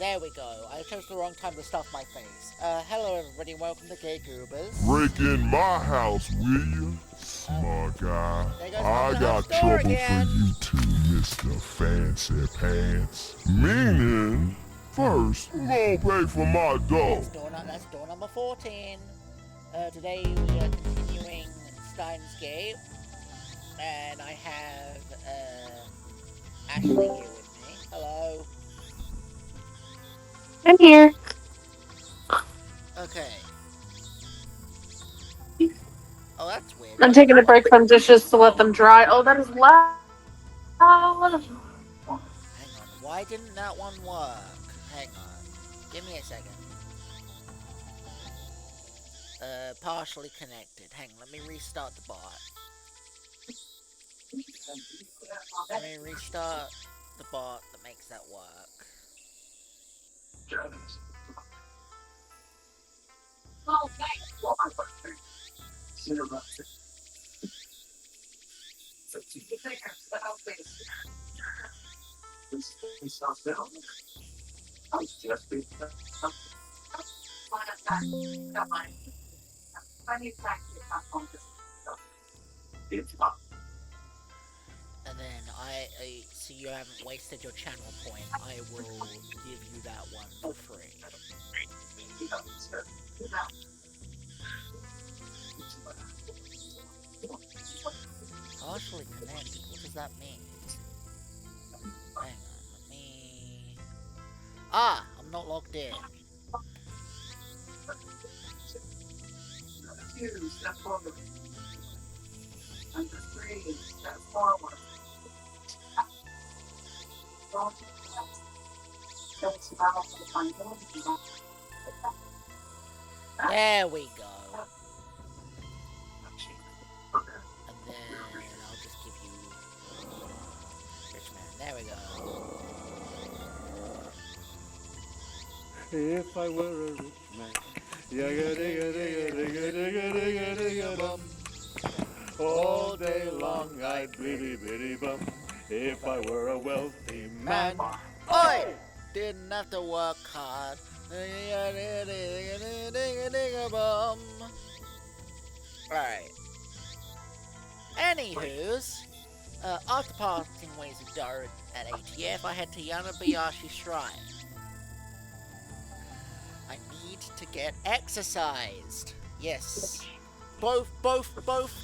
There we go. I chose the wrong time to stuff my face. Hello everybody, welcome to Gay Goobers. Break in my house, will you? Smart guy. There goes Mom I in the got store trouble again. for you too, Mr. Fancy Pants. Meaning, first, I'm gonna pay for my dough. That's door number 14. Today we are continuing Steins Gate. And I have, Ashley here with me. Hello. I'm here. Okay. Oh, that's weird. I'm taking a break from dishes to let them dry. Oh, that is loud. Hang on. Why didn't that one work? Hang on. Give me a second. Partially connected. Hang on, let me restart the bot. Let me restart the bot that makes that work. And then so you haven't wasted your channel point, I will give you that one for free. Partially connected, what does that mean? Hang on, let me... Ah! I'm not logged in. There we go. And then I'll just give you Rich Man. There we go. If I were a rich man, yagga digga digga digga digga digga digga bum. All day long I'd blitty bitty bum. If I were a wealthy man. Oi! Didn't have to work hard. Alright. Anywho's, after parting ways with Dara at ATF, I head to Yanabayashi Shrine. I need to get exercised. Yes. Both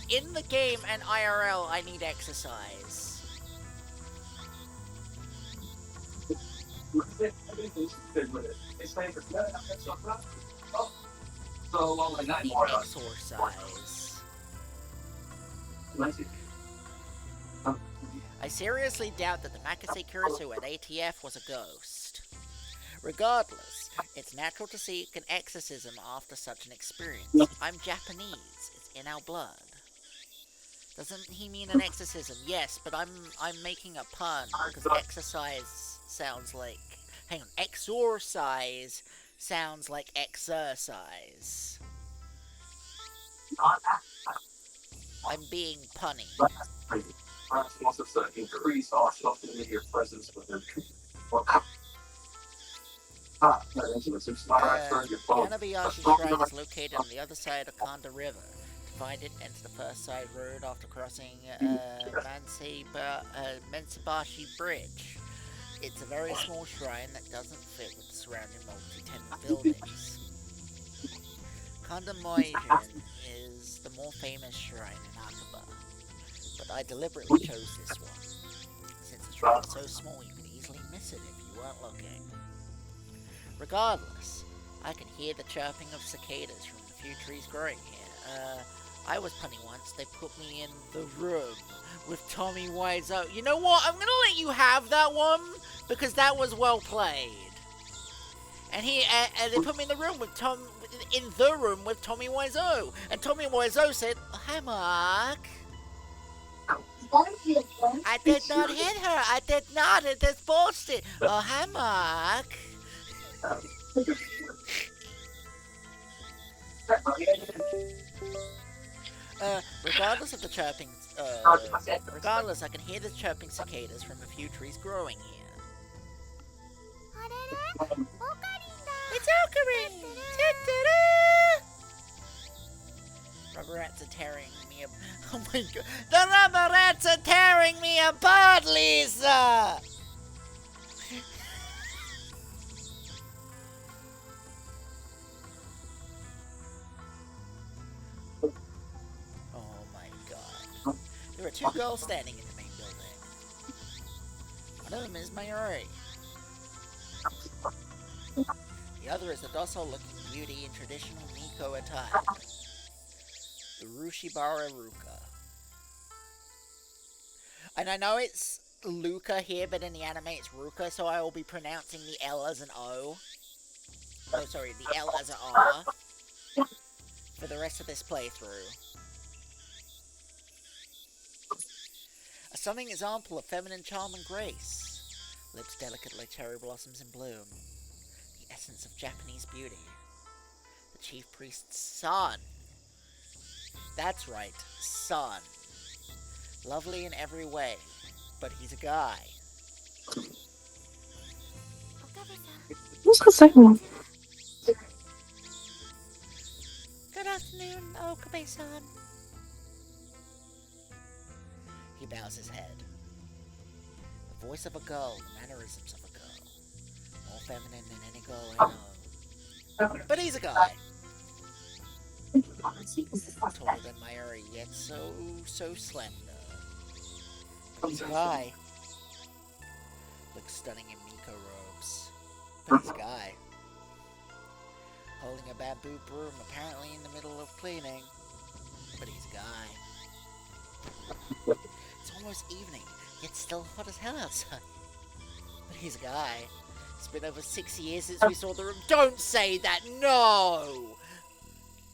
in the game and IRL, I need exercise. I need exercise. I seriously doubt that the Makase Kurisu at ATF was a ghost. Regardless, it's natural to seek an exorcism after such an experience. I'm Japanese. It's in our blood. Doesn't he mean an exorcism? Yes, but I'm making a pun because exercise sounds like... Hang on, exorcise sounds like exercise. I'm being punny. Yanabayashi Shrine is located on the other side of Kanda River. To find it, enter the first side road after crossing Mensabashi Bridge. It's a very small shrine that doesn't fit with the surrounding multi-tenant buildings. Kandamoijan is the more famous shrine in Akaba, but I deliberately chose this one. Since the shrine is so small, you could easily miss it if you weren't looking. Regardless, I can hear the chirping of cicadas from the few trees growing here. I was punny once. They put me in the room with Tommy Wiseau. You know what? I'm gonna let you have that one because that was well played. And they put me in the room with Tommy Wiseau. And Tommy Wiseau said, oh, "Hi, Mark. I did not hit her. I did not. It is bullshit. Oh, hi, Mark." Regardless of the chirping, regardless, I can hear the chirping cicadas from a few trees growing here. It's Ocarine! Ta-da-da! Rubber rats are tearing me apart. Oh my god. The rubber rats are tearing me apart, Lisa! Oh my god. There are two girls standing in the main building. One of them is Mayuri. The other is a docile-looking beauty in traditional Miko attire. Urushibara Ruka. And I know it's Luca here, but in the anime it's Ruka, so I will be pronouncing the L as an O. Oh, sorry, the L as an R. For the rest of this playthrough. A stunning example of feminine charm and grace. Lips delicate like cherry blossoms in bloom. The essence of Japanese beauty. The chief priest's son. That's right, son. Lovely in every way, but he's a guy. Who's the second one? Good afternoon, Okabe-san. He bows his head. The voice of a girl, the mannerisms of a girl. More feminine than any girl I know. But he's a guy. Taller than Mayuri, yet so slender. He's a guy. Looks stunning in Miko robes. But he's a guy. Holding a bamboo broom, apparently in the middle of cleaning. But he's a guy. It's almost evening, yet still hot as hell outside. But he's a guy. It's been over 6 years since we saw the room. Don't say that, no!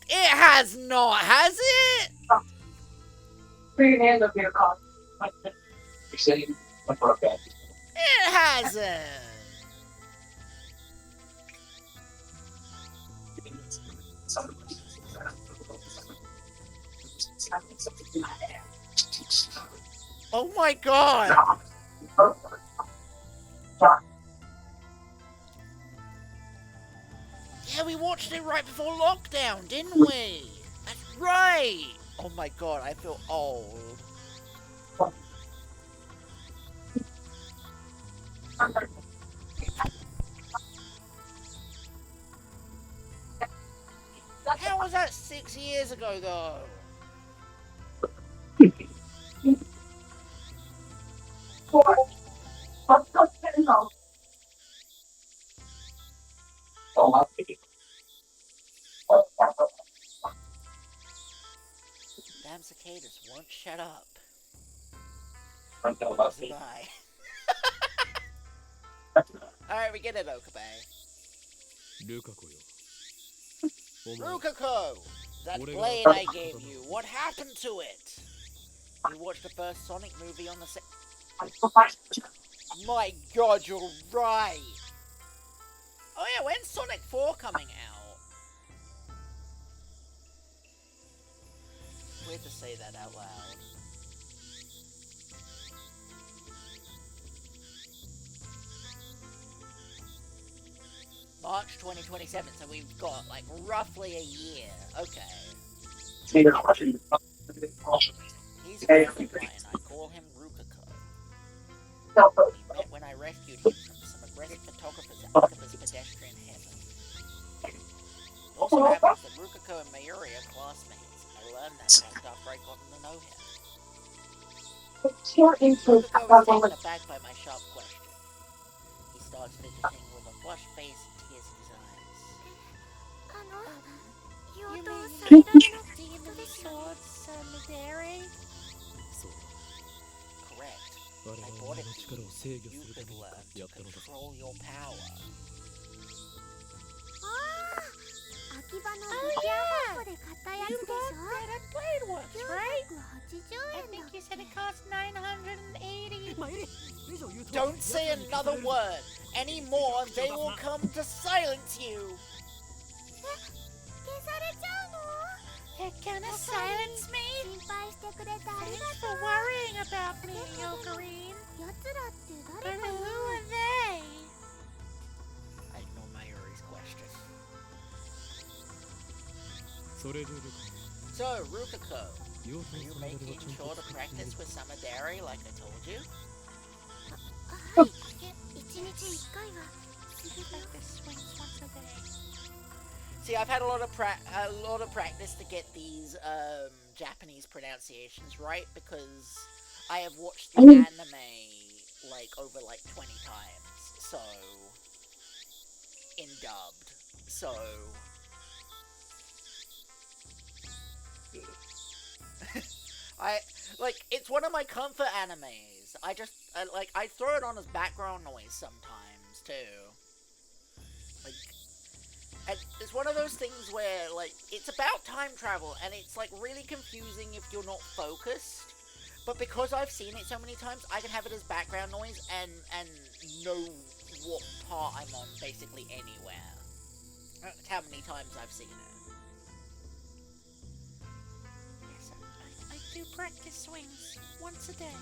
It has not, has it? Put your hands up here, Colin. You're sitting for a bed. It hasn't. Oh my god! Yeah, we watched it right before lockdown, didn't we? That's right! Oh my god, I feel old. How was that 6 years ago, though? Damn cicadas won't shut up. Goodbye. Alright, we get it, Okabe. Rukako! That blade I gave you, what happened to it? You watched the first Sonic movie on the My god, you're right! Oh yeah, when's Sonic 4 coming out? Weird to say that out loud. March 2027, so we've got like roughly a year. Okay. He's a friend of mine. I call him Rukako. We met when I rescued him from some aggressive photographers at Octopus Pedestrian Heaven. It also happens that Rukako and Mayuri are classmates. I learned that fact after I got to know him. Rukako is taken aback by my sharp question. He starts fidgeting with a flushed face and tears in his eyes. You mean demon swords, Midori? Correct. I bought it to you so you could learn to control your power. Oh yeah! You bought that at Blade Works, right? I think you said it cost 980. Don't say another word. Any more, they will come to silence you. They're gonna silence me? Thanks for worrying about me, Ocarine. But who are they? So, Rukako, are you making sure to practice with Samadari like I told you? はい、1日1回はするよ。 Practice swings once a day. See, I've had a lot of practice to get these Japanese pronunciations right because I have watched the anime like over like 20 times, so in dubbed. So it's one of my comfort animes. I throw it on as background noise sometimes too. Like, and it's one of those things where like it's about time travel and it's like really confusing if you're not focused. But because I've seen it so many times, I can have it as background noise and know what part I'm on basically anywhere. That's how many times I've seen it. Yes, I do practice swings once a day.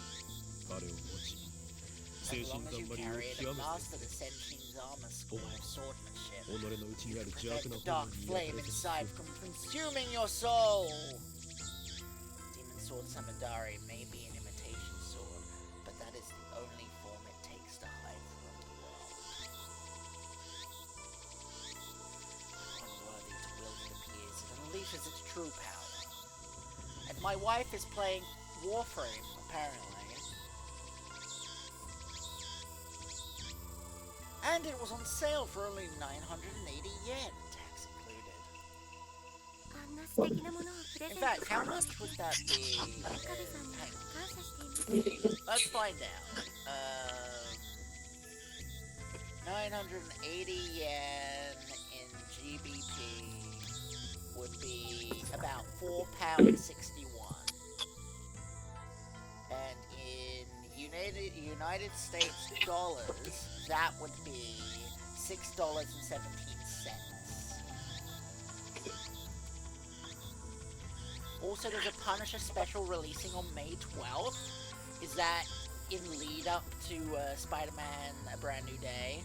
As long as you carry it and master the Senshin's armor school of swordsmanship, you can prevent the dark flame inside from consuming your soul. Demon Sword Samadari may be an imitation sword, but that is the only form it takes to hide from the world. Unworthy to wield it appears, it unleashes its true power. And my wife is playing Warframe, apparently. And it was on sale for only 980 yen, tax included. あんな素敵なものをプレゼ In ント fact, how much would that be? 岡部さんには Hang 感謝しています。 on. Let's find out. 980 yen in GBP would be about £4.61. And in United States dollars, that would be $6.17. Also, there's a Punisher special releasing on May 12th. Is that in lead up to Spider-Man: A Brand New Day?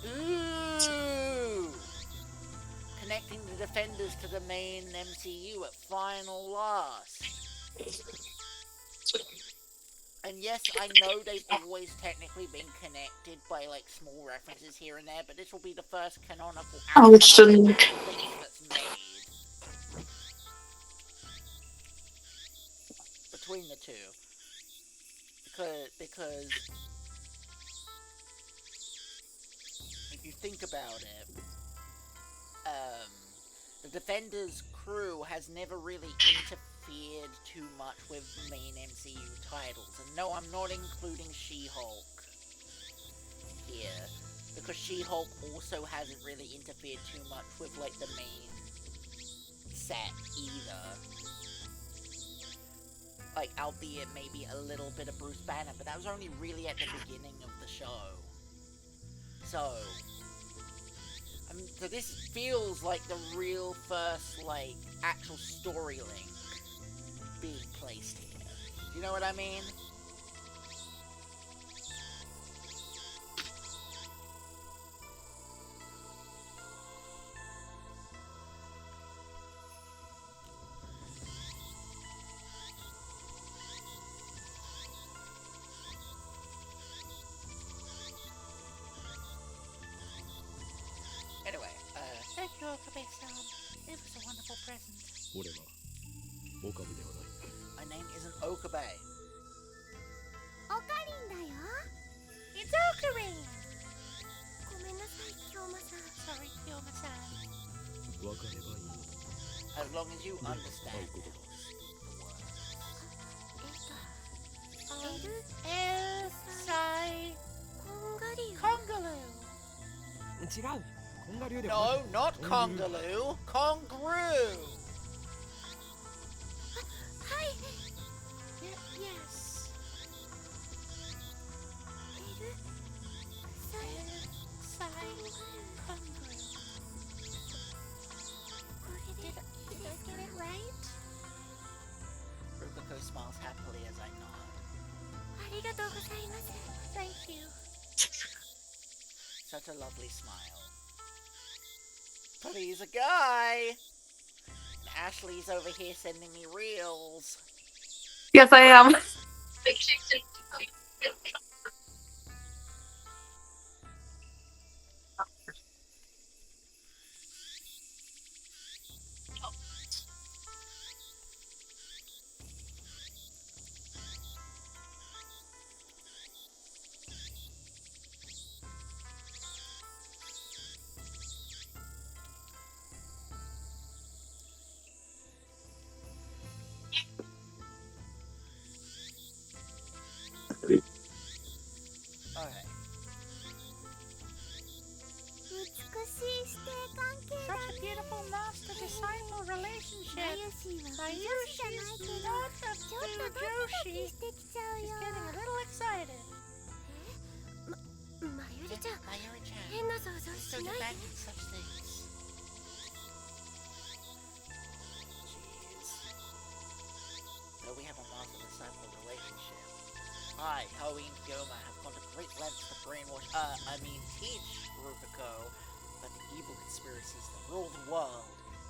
Ooh! Connecting the Defenders to the main MCU at final last. And yes, I know they've always technically been connected by like small references here and there, but this will be the first canonical link that's made between the two. Because if you think about it, the Defenders crew has never really interfered too much with main MCU titles. And no, I'm not including She-Hulk here, because She-Hulk also hasn't really interfered too much with like the main set either. Like, albeit maybe a little bit of Bruce Banner, but that was only really at the beginning of the show. So this feels like the real first, like, actual story link being placed here. Do you know what I mean? Anyway, thank you, Okabe-san. It was a wonderful present. My name isn't Okabe. オカリンだよ。 It's Okarin! ごめんなさい、京馬さん。 Sorry, Kyoma-san. As long as you understand how to speak the words. El-Sai こんがりよ。 Kongaloo. 違うコンガ流では No, not Kongaloo. Kongroo. はい。 Yes. エルサイ El-Sai Kongroo. これで Did I get it right? Rukako smiles happily as I nod. ありがとうございます。such a lovely smile. But he's a guy! And Ashley's over here sending me reels. Yes, I am. Okay. 美しい師弟関係だ Such a beautiful master-disciple マ relationship. ユシーは My 不女子じゃない Yoshi's けど not a ちょっと true ドキドキ Joshi. してきちゃう He's よ getting a little excited. マユリちゃん Mayuri-chan, 変な想像 so しないで demanding such things. Jeez. Though we have a master-disciple relationship, I, Howie, and Gyoma have gone to great lengths to brainwash, teach Rupico about the evil conspiracies that rule the world,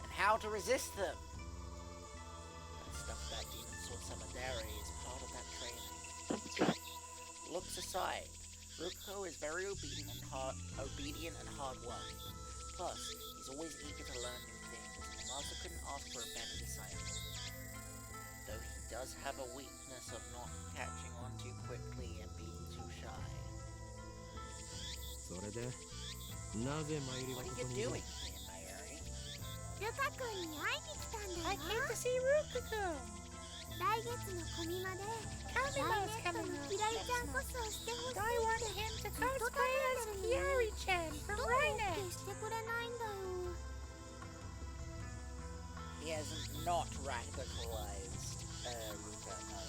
and how to resist them. That stuff about Demon Sword Samadari is part of that training. Looks aside, Rupico is very obedient and hardworking. Plus, he's always eager to learn new things, and the master couldn't ask for a better disciple. Though he does have a weakness of not catching on too quickly and being too shy. それでなぜマユリは What こ are こ you にいる doing here, Mayuri? ルカ君に会いに来たんだ I よ came to see Rupico! 来月のコミマで Kamima's ダイネット coming の up キラリ next ちゃんコ month. スをしてほしいって I want him to ずっと cosplay 頼 as んでるのに Kiari-chan ど from うも Rainet. してくれないんだよ He has not radicalized Ruka, no.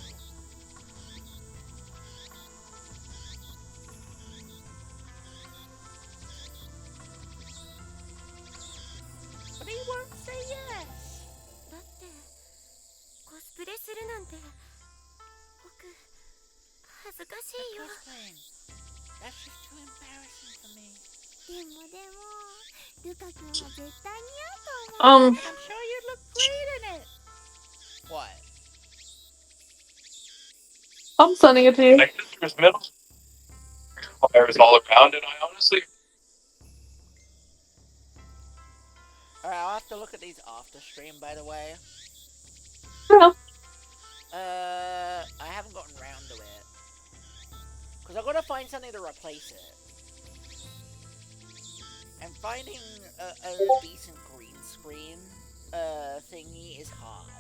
But he won't say yes. だってコスプレするなんて僕恥ずかしいよ Cosplaying. That's just too embarrassing for me. でもルカ君は絶対似合うと思う I'm sure you'd look great in it. What? I'm sending it to you. Like there's middle fires all around, and I honestly Alright, I'll have to look at these after stream, by the way. Yeah. I haven't gotten round to it. Because I've got to find something to replace it. And finding a decent green screen thingy is hard.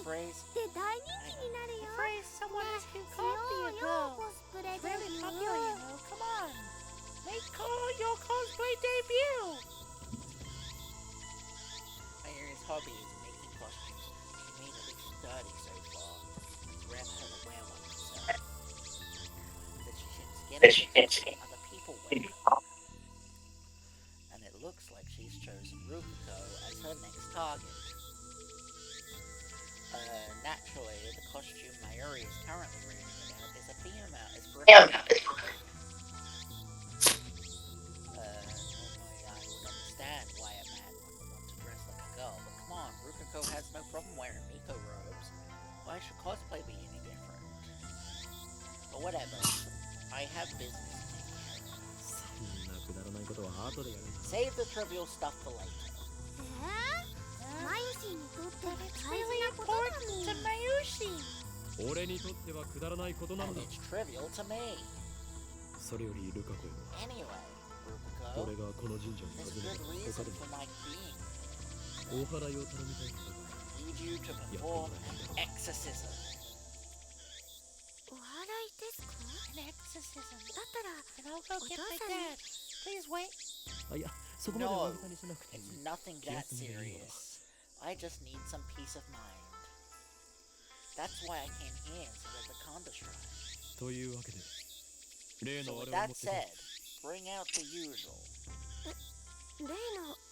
Phrase. で大人気になるよ Phrase, someone has to しよ copy う a よ girl. コスプレ It's デ really ビュ popular, you ー know. Come on. Make your cosplay debut. Mayuri's hobby is making costumes. She made at least 30 so far. It's rare for her to wear one herself. That she thinks getting other people wear them. And it looks like she's chosen Rupico as her next target. Naturally, the costume Mayuri is currently reading about is a female. Is for a female. Normally I would understand why a man wouldn't want to dress like a girl, but come on, Rupico has no problem wearing Miko robes. Why should cosplay be any different? But whatever, I have business to take care of. そんなくだらないことは後でやるんだ Save the trivial stuff for later. マユシーにとっては But it's 大事 really なことだ important もん to Mayushi. 俺にとってはくだらないことなの And だ it's trivial to me. それよりルカ子よ Anyway, 俺 Rupico, がこの神社に there's 訪 a ね good た他 reason で for my being. もお祓いを頼みたいのだ I need you to perform an exorcism. お祓いですか An exorcism. だったら And I'll go get my dad. Please wait. あいやそこまで No, 大げさにしなくていい it's nothing that serious. I just need some peace of mind. That's why I came here instead of the Kanda shrine. というわけで例 So のあ with れを持 that ってこい said, bring out the usual. 例の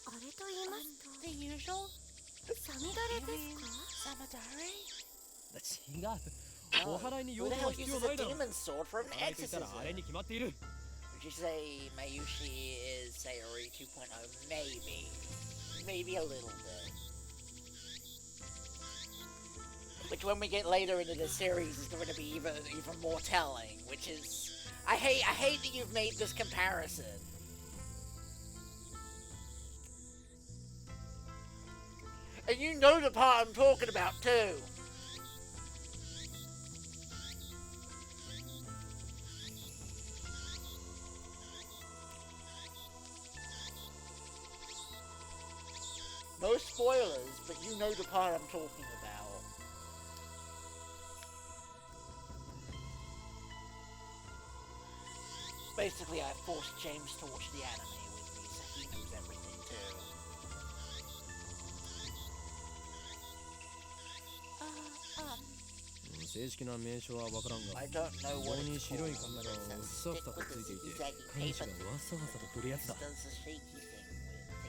あれと言いますと The usual? サミダレですか？ Samadare? 違う No. お祓いに Who 用 the 途は hell 必要 uses な a いだろ demon sword for an 祓いと言ったら exorcism? あれに決まっている Would you say Mayushi is Sayori 2.0? Maybe. Maybe a little bit. Which when we get later into the series is going to be even more telling, which is... I hate that you've made this comparison. And you know the part I'm talking about too. No spoilers, but you know the part I'm talking about. Basically, I forced James to watch the anime with me, so he knows everything too. Um, 正式な名称は分からんが I don't know 棒 what に it's 白い called, 紙 but が it ふ says さふ stick さと with ついてい the て zigzaggy 神主 paper がわさわさと振るやつだ does the shaky thing with thingy with.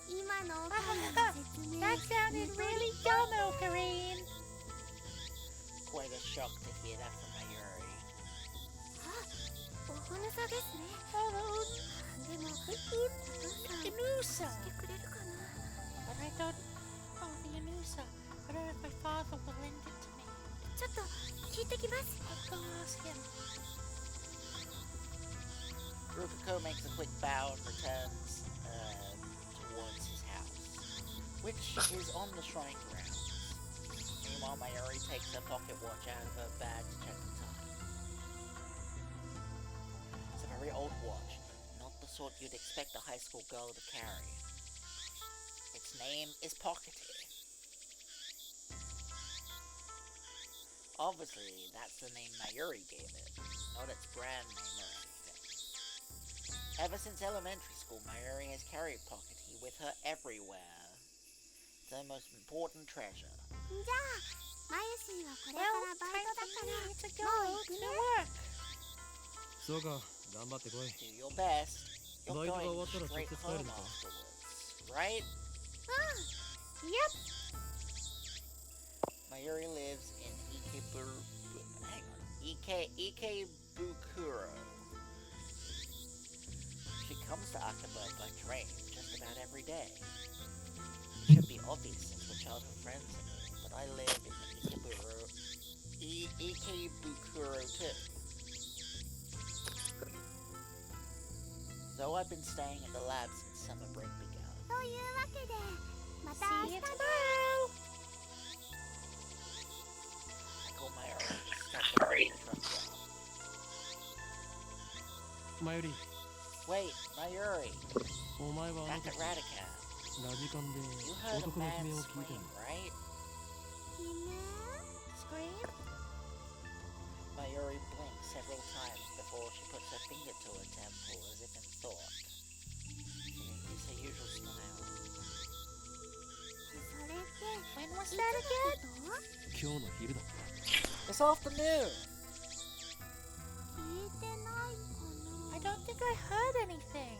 今のおかの説明 That sounded really dumb, Ocarine! Quite a shock to hear that from Mayuri. おほぬさですね。 Hello, でもお父さん Yanusa! してくれるかな？ But I don't... Oh, the Yanusa. I don't know if my father will lend it to me. ちょっと聞いてきます。 I'll go ask him. Rukuko makes a quick bow and returns towards his house, which is on the shrine grounds. Meanwhile, Mayuri takes her pocket watch out of her bag to check the time. It's a very old watch, not the sort you'd expect a high school girl to carry. Its name is Pockety. Obviously, that's the name Mayuri gave it, not its brand name or anything. Ever since elementary school, Mayuri has carried Pockety with her everywhere. It's her most important treasure. じゃあ、マユシーはこれからバイトだから、 to もう行くね。 work. そうか頑張ってこい Do your best. You're バイトが終 going わったら straight 直接帰る home のか afterwards, right? Yep. Mayuri lives in Ikebukuro. She comes to Akaba by train just about every day. It should be obvious since we're childhood friends, but I live in Ikebukuro too. So I've been staying at the lab since summer break began. というわけで、また See 明 you 日ね。 tomorrow! I call Mayuri to stop the truck off. 前より Wait, Mayuri, お前はあの back 時 at Radican. ラジカンで You heard a 男の悲 man 鳴を聞いた scream, の right? いいね。 Scream? Mayuri blinks several times before she puts her finger to her temple as if in thought. She didn't use her usual smile. それって、 When was いつ that の again? こと？今日の昼だ This afternoon. 聞いてないか I な。 don't think I heard anything.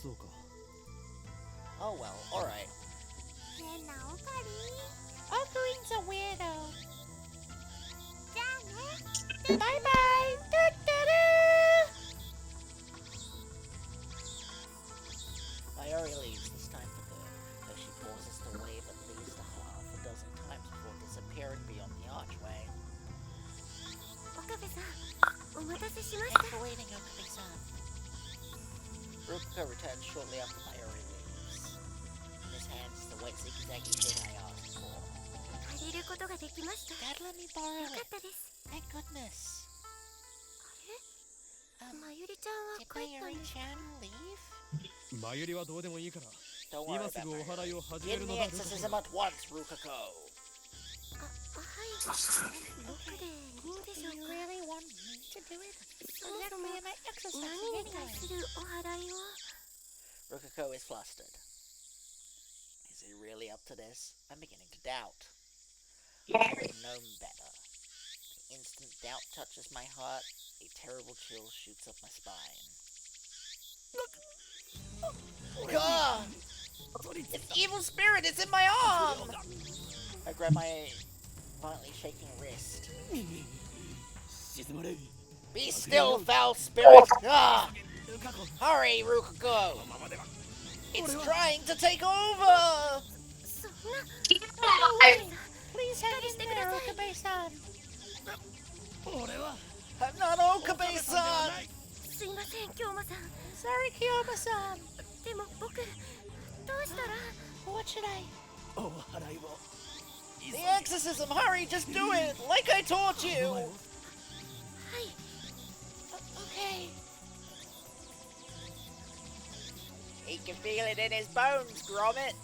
そうか Oh well, alright. 変なオカリン。 Ocarine's a weirdo. じゃあね。 Bye bye! Mayuri leaves this time for good, though she pauses to wave at least a half a dozen times before disappearing beyond the archway. 岡部さん、お待たせしました。 Thanks for waiting, Okabe-san. Rukuko returns shortly after Mayuri leaves. In his hands is the white zigzaggy thing I asked for. 借りることができました。 Dad, let me borrow よか it. ったです。 Thank goodness. まゆりちゃんは Did 帰ったんですか？ Mayuri-chan leave? 前よりはどうでもいいから Don't worry 今 about すぐお祓いを Mayuri. 始め Give る me のだ exorcism at once, Rukuko. はい。僕でいいんでしょう You か？ really want me to do it? そもそも Let me am I exercising 何に対 anyway? するお祓いを？ Rukuko is flustered. Is he really up to this? I'm beginning to doubt. I should have known better. The instant doubt touches my heart, a terrible chill shoots up my spine. Gah! It's evil spirit! It's in my arm! I grab my violently shaking wrist. Be still, foul spirit! Ah! Hurry, Rukuko! It's trying to take over! そんな No way! Please hang in there, Okabe-san! I'm not Okabe-san! すいません京馬さん Sorry, Kiyama-san! でも僕どうしたら What should I... The exorcism! Hurry, just do it! Like I taught you! はい Okay. He can feel it in his bones, Gromit!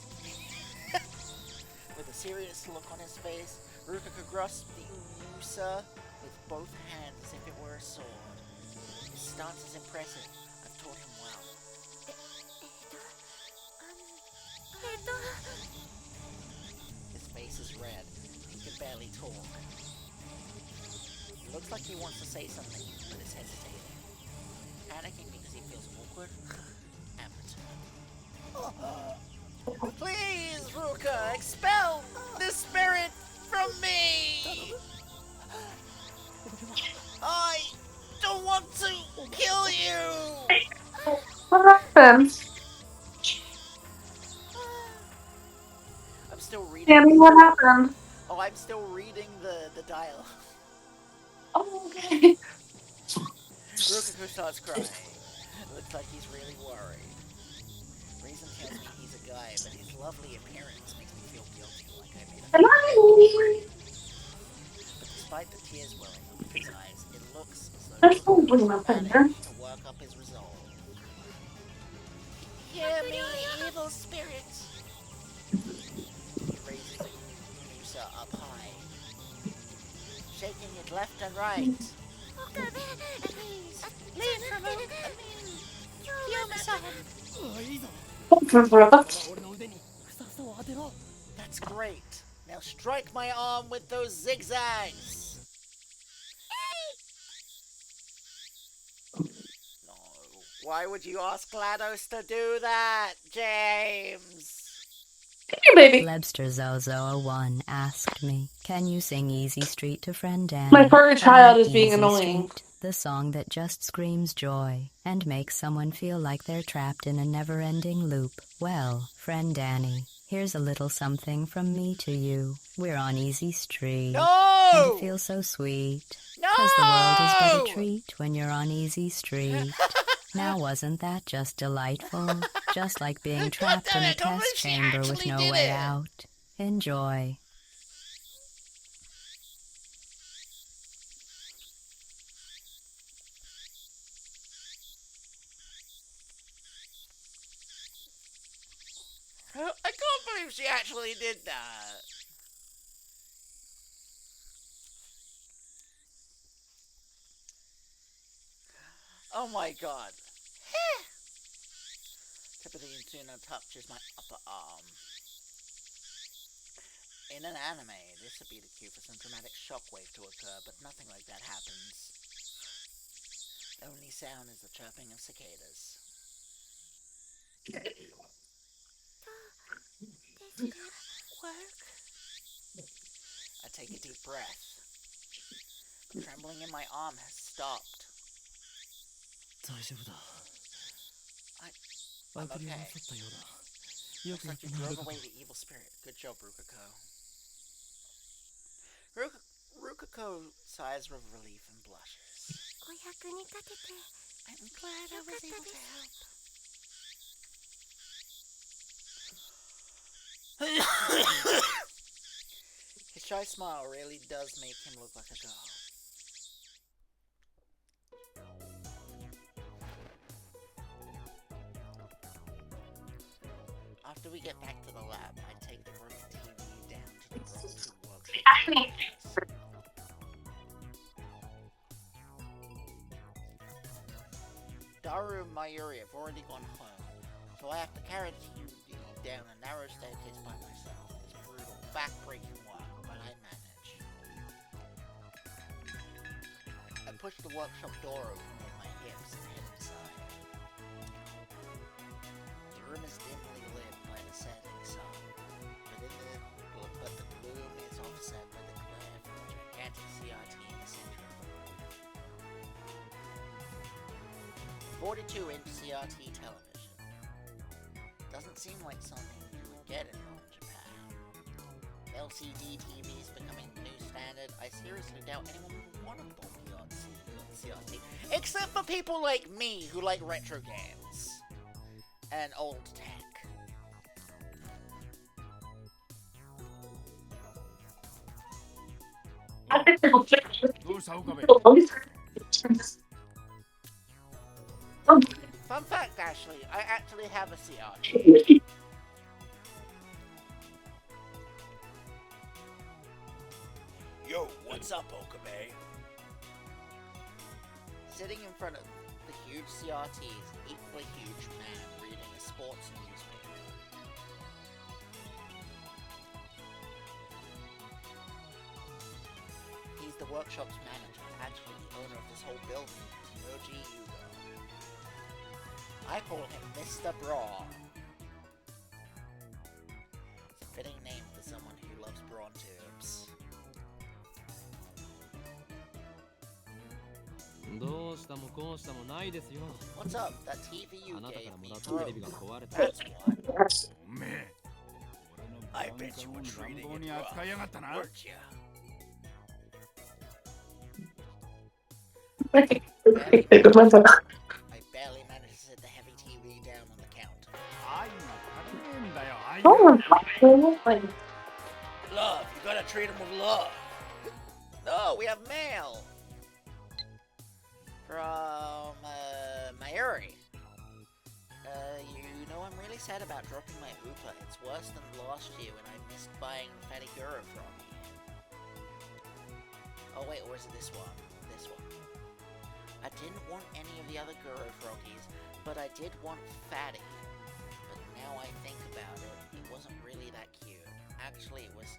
With a serious look on his face, Rukuka grasped the Usa with both hands as if it were a sword. His stance is impressive. I've taught him well. え His face is red. He can barely talk. It looks like he wants to say something, but is hesitating. Panicking because he feels awkward? Amateur. Please, Ruka, expel this spirit from me! I don't want to kill you! What happened? I'm still reading. Tammy, what happened? Oh, I'm still reading the dialogue. Oh, okay. Rukuko starts crying. Looks like he's really worried. Reason tells me he's a guy, but his lovely appearance makes me feel guilty, like I made him. Hello. But despite the tears welling up in his eyes, it looks as though That's Rukuko probably has my finger. managed to work up his resolve. Hear me, evil spirit! He raises Musa up high, shaking it left and right. 岡部 Please, leave from him. Kiyama-san. That's great. Now strike my arm with those zigzags. No. Why would you ask GLaDOS to do that, James? Hey, baby. Lebster Zozo 1 asked me, can you sing Easy Street to friend Danny? My furry child I is being Easy annoying. Street, the song that just screams joy and makes someone feel like they're trapped in a never-ending loop. Well, friend Danny, here's a little something from me to you. We're on Easy Street. And No! it feels so sweet. No! 'Cause the world is but a treat when you're on Easy Street. Now wasn't that just delightful? Just like being trapped in a Goddammit, test she chamber with actually no did way it. out. Enjoy. I can't believe she actually did that. Oh my god. Tip of the tuna touches my upper arm. In an anime, this would be the cue for some dramatic shockwave to occur, but nothing like that happens. The only sound is the chirping of cicadas. Work? I take a deep breath. The trembling in my arm has stopped. I'm okay. Looks like you drove away the evil spirit. Good job, Rukuko. Rukuko sighs with relief and blushes. お役に立てて I'm glad I was able to help. His shy smile really does make him look like a girl. After we get back to the lab, I take the broken TV down to the Brawl 2 workshop. Daru and Mayuri have already gone home, so I have to carry the TV down a narrow staircase by myself. It's brutal, back-breaking work, but I manage. push the workshop door open with my hips and head inside. The room is dimly lit by the setting sun, but the gloom is offset by the glare from the gigantic CRT in the center of the room. 42-inch CRT television. Doesn't seem like something you would get in modern Japan. LCD TVs becoming the new standard. I seriously doubt anyone would want a bulky on CRT, except for people like me who like retro games and old tech. Fun fact, Ashley, I actually have a CRT. Yo, what's up, Okabe? Sitting in front of the huge CRT is an equally huge man reading a sports newspaper. He's the workshop's manager, actually the owner of this whole building, Yoji Yugo. I call him Mr. Braun. It's a fitting name for someone who loves brawn tubes. どうしたもこうしたもないですよ。 What's up? That TV you あなたか gave らも me らったテレビが broke. 壊れた。 That's what. おめえ I bet you were treating it に rough, 扱いやがったな weren't you? I barely managed to set the heavy TV down on the counter. 愛が足りねえんだよ愛 Oh, が Love, you gotta treat him with love. No, we have mail. From, Mayuri. You know, I'm really sad about dropping my Oopa. It's worse than last year when I missed buying the Fatty Guru from you. Oh wait, or is it this one? This one. I didn't want any of the other Guru Froggies, but I did want Fatty. But now I think about it, it wasn't really that cute. Actually, it was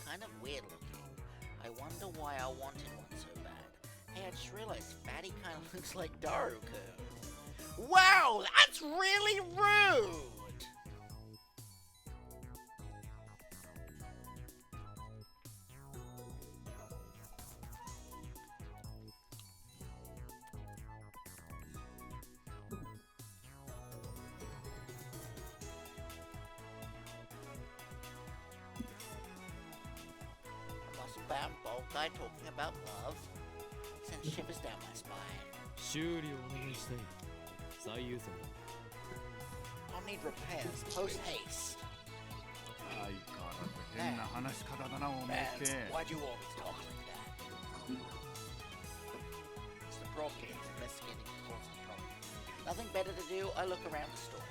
kind of weird looking. I wonder why I wanted one so bad. Hey, I just realized Fatty kind of looks like Daru-kun. Wow, that's really rude! Muscle-bound bald guy talking about love sends shivers down my spine. 修理をお願いしたい。最優先だ。 I'll need repairs, post haste. 相変わらず変な話し方だなおめえ Man, って why'd you always talk like that? It's the broadcast investigating the cause of the problem. Nothing better to do, I look around the store.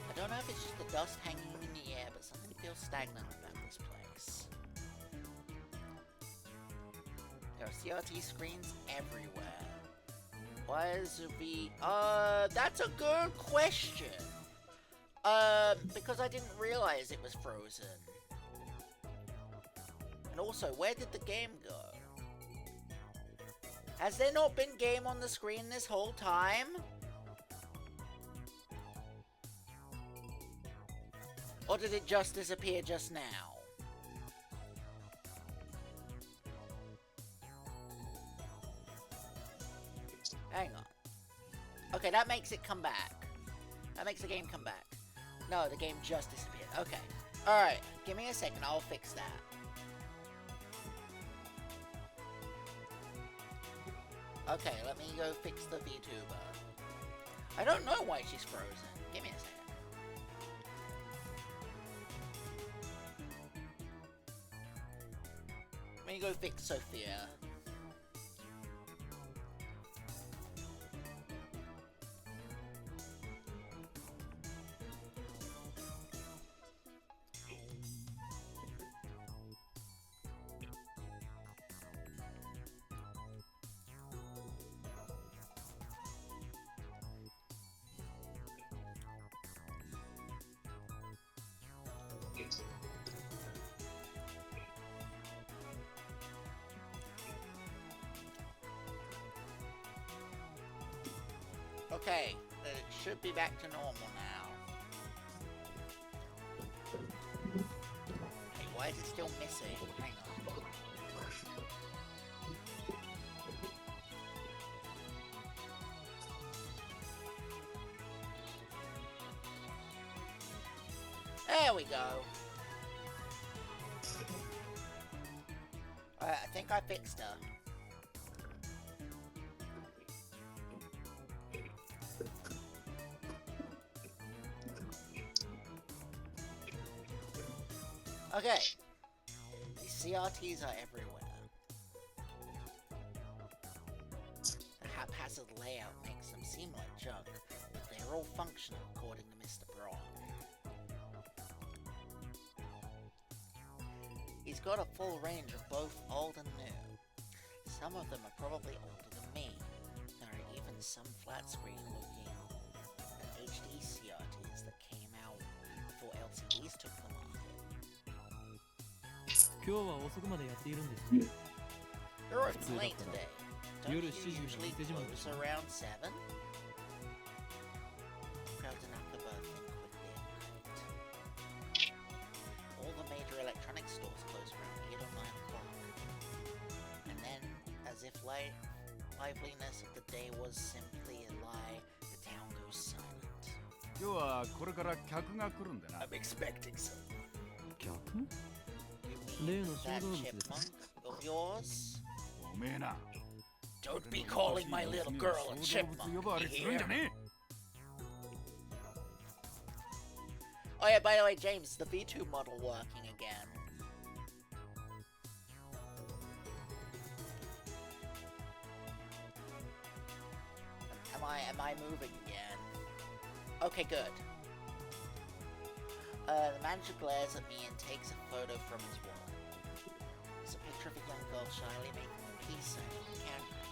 I don't know if it's just the dust hanging in the air, but something feels stagnant about this place. There are CRT screens everywhere. Why is the... that's a good question. Because I didn't realize it was frozen. And also, where did the game go? Has there not been game on the screen this whole time? Or did it just disappear just now? Hang on. Okay, that makes it come back. That makes the game come back. No, the game just disappeared. Okay. Alright, give me a second, I'll fix that. Okay, let me go fix the VTuber. I don't know why she's frozen. Give me a second. Let me go fix Sophia. Okay, it should be back to normal now. Hey, why is it still missing? Hang on. There we go. I think I fixed her. Okay. These CRTs are everywhere. The haphazard layout makes them seem like junk, but they're all functional according to Mr. Braun. He's got a full range of both old and new. Some of them are probably older than me. There are even some flat screen looking HD CRTs that came out before LCDs took the market. 今日は遅くまでやっているんですね。 You're open late today. Don't you 夜7時に usually 店じまい close around 7? Crowding up the birthday quickly at night. All the major electronic stores close around 8 or 9 o'clock. And then, as if liveliness of the day was simply a lie, the town goes silent. 今日はこれから客が来るんでな。 I'm expecting some. 客 You mean 例の小 that 動物です。 chipmunk of yours? おめえな。 Don't be calling my little girl a 小動物 chipmunk. 呼ばわり you するんじ hear? ゃね Oh yeah, by the way, James, is the V2 model working again? Am I moving again? Okay, good. The manager glares at me and takes a photo from his wallet. It's a picture of a young girl shyly making a peace sign on the camera.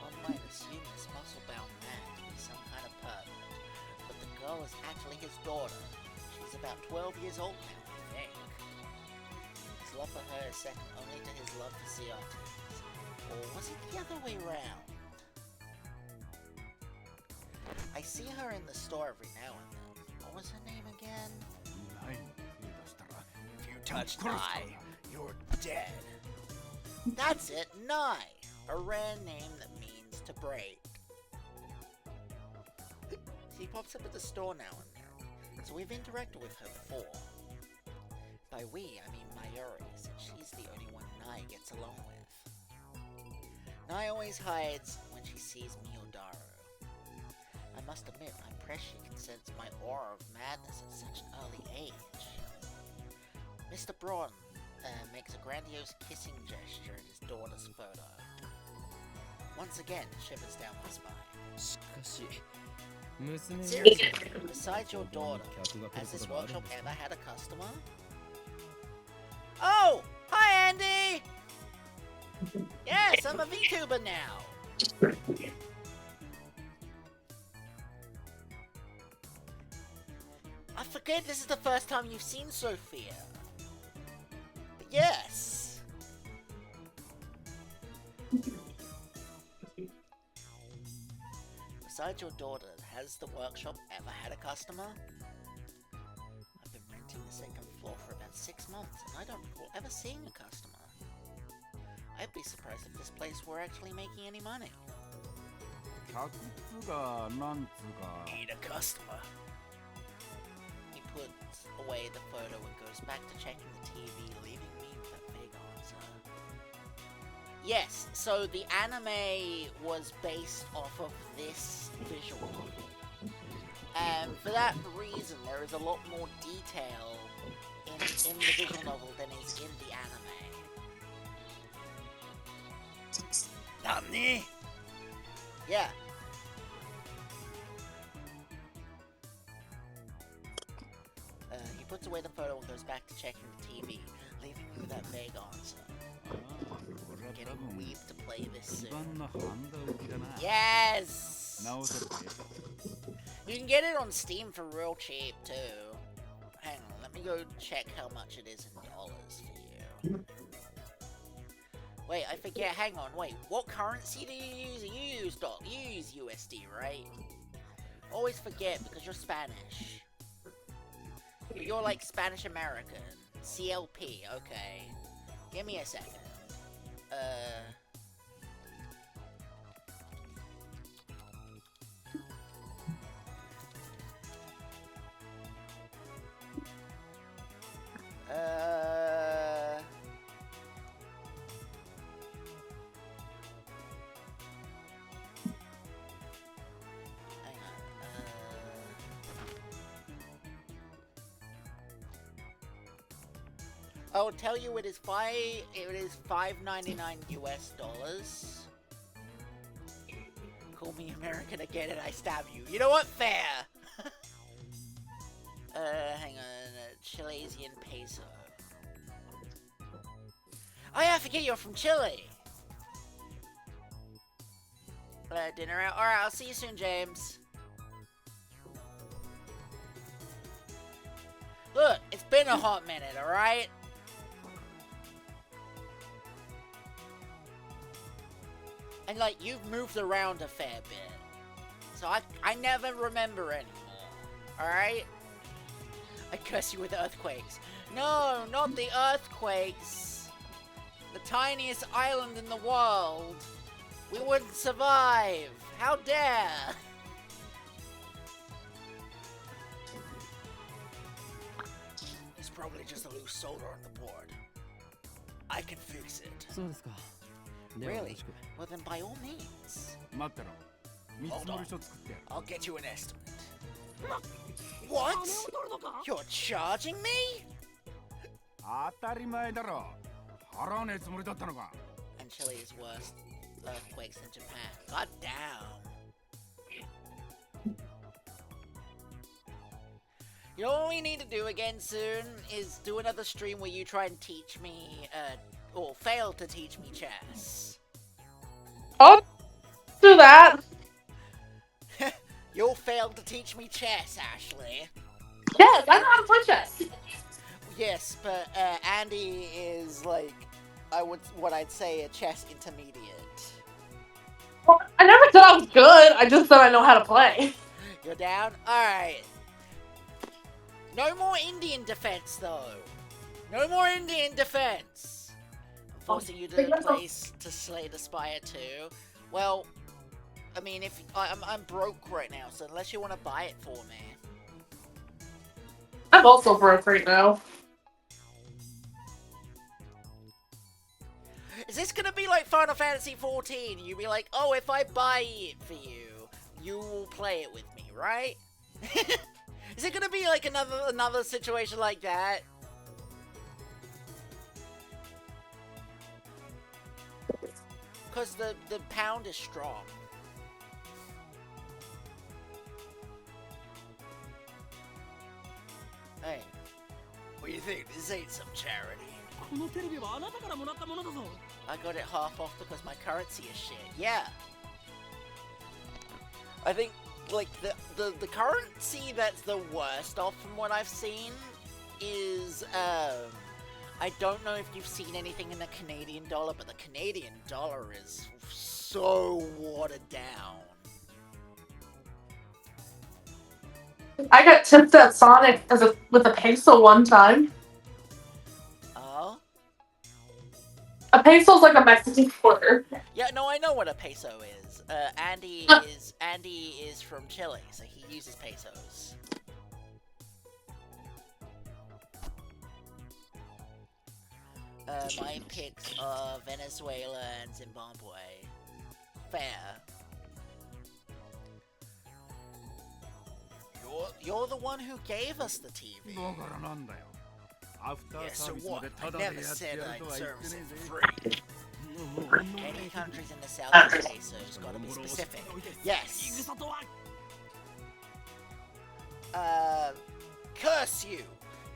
One might assume this muscle-bound man to be some kind of pervert, but the girl is actually his daughter. She's about 12 years old now, I think. His love for her is second only to his love for CRTs. Or was it the other way round? I see her in the store every now and then. What was her name again? ない。手出したら If you touch Nye, you're dead. That's it, Nye. A rare name that means to break. She pops up at the store now and then, so we've interacted with her before. By we, I mean Mayuri, since she's the only one Nye gets along with. Nye always hides when she sees me or Daru. I must admit, I'm impressed she can sense my aura of madness at such an early age. Mr. Braun makes a grandiose kissing gesture at his daughter's photo. Once again, shivers down my spine. しかし、娘に Seriously, besides your daughter, 客が来 has る this ことがあるん workshop です ever ね。 had a customer? Oh! Hi, Andy! Yes, I'm a VTuber now! I forget this is the first time you've seen Sophia. But yes! Besides your daughter, has the workshop ever had a customer? I've been renting the second floor for about 6 months, and I don't recall ever seeing a customer. I'd be surprised if this place were actually making any money. 客っつうかなんつうか Need a customer. He puts away the photo and goes back to checking the TV, leaving me with that vague answer. Yes, so the anime was based off of this visual. And for that reason, there is a lot more detail in the visual novel than is in the anime. Nani? Yeah. He puts away the photo and goes back to checking the TV, leaving me with that vague answer. ああこれは Getting 多分 weeb to play this 一 soon. 番のハンダ浮きだな Yes! 直せるぜ You can get it on Steam for real cheap too. Hang on, let me go check how much it is in dollars for you. Wait, I forget. Hang on. Wait, what currency do you use? You use USD, right? Always forget because you're Spanish. You're like Spanish American. CLP. Okay. Give me a second. Hang on. I'll tell you it is $5.99 US dollars. Call me American again and I stab you. You know what? Fair. Hang on. Chilean peso. Oh yeah, I forget you're from Chile. Dinner out. Alright, I'll see you soon, James. Look, it's been a hot minute, alright? And like, you've moved around a fair bit. So I never remember anymore. Alright? I curse you with earthquakes. No, not the earthquakes. The tiniest island in the world. We wouldn't survive. How dare? It's probably just a loose solder on the board. I can fix it. そうですか。ではよろしく。 Well then by all means. 待ってろ。見積もり書作ってやる。 I'll get you an estimate. What? You're charging me? 当たり前だろ。払わねえつもりだったのか。 And Chile is worse earthquakes than Japan. God damn. You know what we need to do again soon is do another stream where you try and teach me, or fail to teach me chess. I'll do that. You'll fail to teach me chess, Ashley. Yes, I know how to play chess. Yes, but Andy is like, what I'd say a chess intermediate. Well, I never said I was good. I just said I know how to play. You're down? Alright. No more Indian defense, though. No more Indian defense. I'm forcing you to place to Slay the Spire 2. Well, I mean, if I'm broke right now, so unless you want to buy it for me. I'm also broke right now. Is this gonna be like Final Fantasy 14? You'll be like, oh, if I buy it for you, you will play it with me, right? Is it gonna be like another situation like that? Cause the pound is strong. Hey, what do you think? This ain't some charity. このテレビはあなたからもらったものだぞ。 I got it half off because my currency is shit. Yeah. I think like the currency that's the worst off from what I've seen is I don't know if you've seen anything in the Canadian dollar, but the Canadian dollar is so watered down. I got tipped at Sonic with a peso one time. Oh? A peso's like a Mexican quarter. Yeah, no, I know what a peso is. Andy is from Chile, so he uses pesos. My picks are Venezuela and Zimbabwe. Fair. You're the one who gave us the TV. だからなんだよ。アフタ Yeah, ーサ so ービスま what? で I タダでや never って said やる I'd とは言っ service てね it え for ぜ。 free. Any countries in the South pesos, gotta be specific. Yes. Curse you!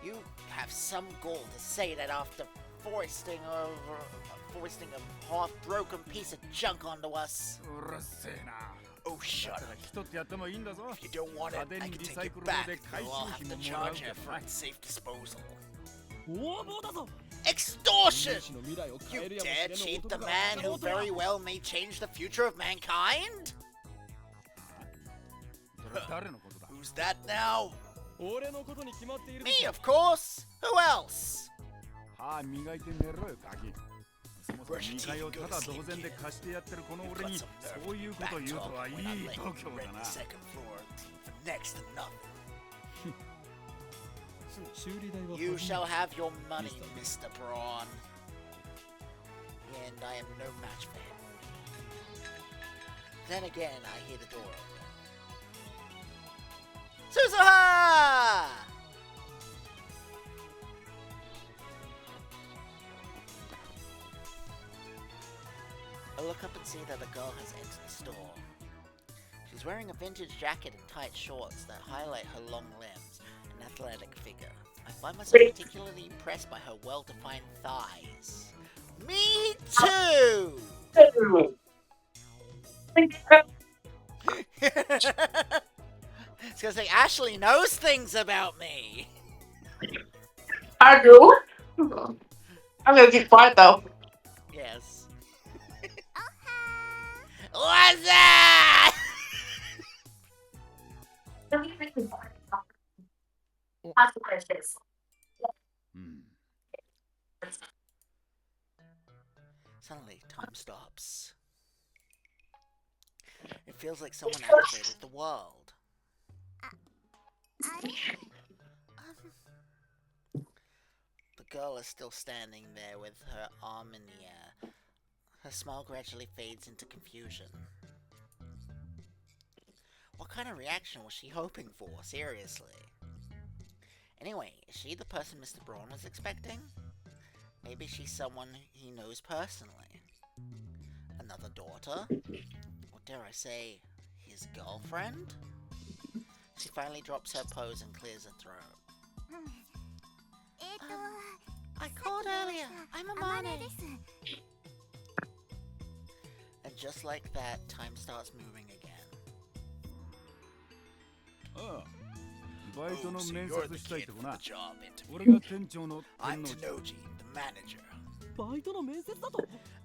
You have some gall to say that after foisting a half-broken piece of junk onto us. うるせえな。 Oh, shut だから up. 人ってやってもいいんだぞ。 If you don't want it, I can take it back, though I'll have to charge you for its safe disposal. Extortion! You dare cheat the man who very well may change the future of mankind? Who's that now? Me, of course! Who else? Brush your teeth and go to sleep, kid. You've got some nerve back talk when I let you rent the second floor for next to nothing. You shall have your money, Mr. Braun. And I am no match for him. Then again, I hear the door open. Suzuha! I look up and see that a girl has entered the store. She's wearing a vintage jacket and tight shorts that highlight her long limbs and athletic figure. I find myself particularly impressed by her well-defined thighs. Me too! It's gonna say Ashley knows things about me. I do. I'm gonna keep quiet though. Yes. What's that? Suddenly, time stops. It feels like someone activated the world. The girl is still standing there with her arm in the air. Her smile gradually fades into confusion. What kind of reaction was she hoping for, seriously? Anyway, is she the person Mr. Braun was expecting? Maybe she's someone he knows personally. Another daughter? Or dare I say, his girlfriend? She finally drops her pose and clears her throat. I called earlier. I'm Amane. And just like that, time starts moving again. Oh, so you're the kid for the job interview. I'm Tanoji, the manager.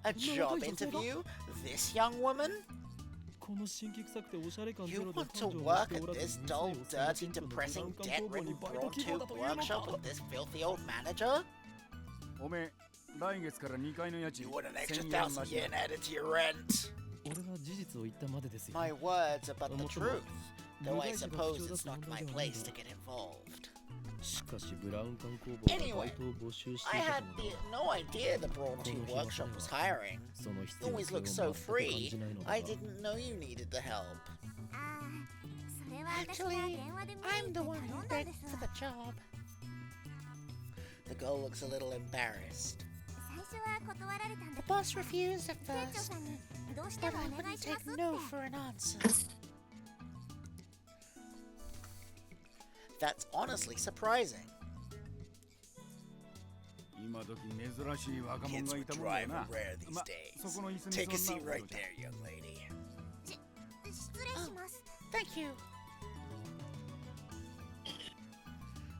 A job interview? This young woman? You want to work at this dull, dirty, depressing, debt-ridden Braun Tube workshop with this filthy old manager? You want an extra 1,000 yen added to your rent? My words are but the truth, though I suppose it's not my place to get involved. Anyway, I had no idea the Braun Tube workshop was hiring. You always look so free, I didn't know you needed the help. Actually, I'm the one who begged for the job. The girl looks a little embarrassed. The boss refused at first, but I wouldn't take no for an answer. That's honestly surprising. Kids would drive are rare these days. Take a seat right there, young lady. Oh, thank you.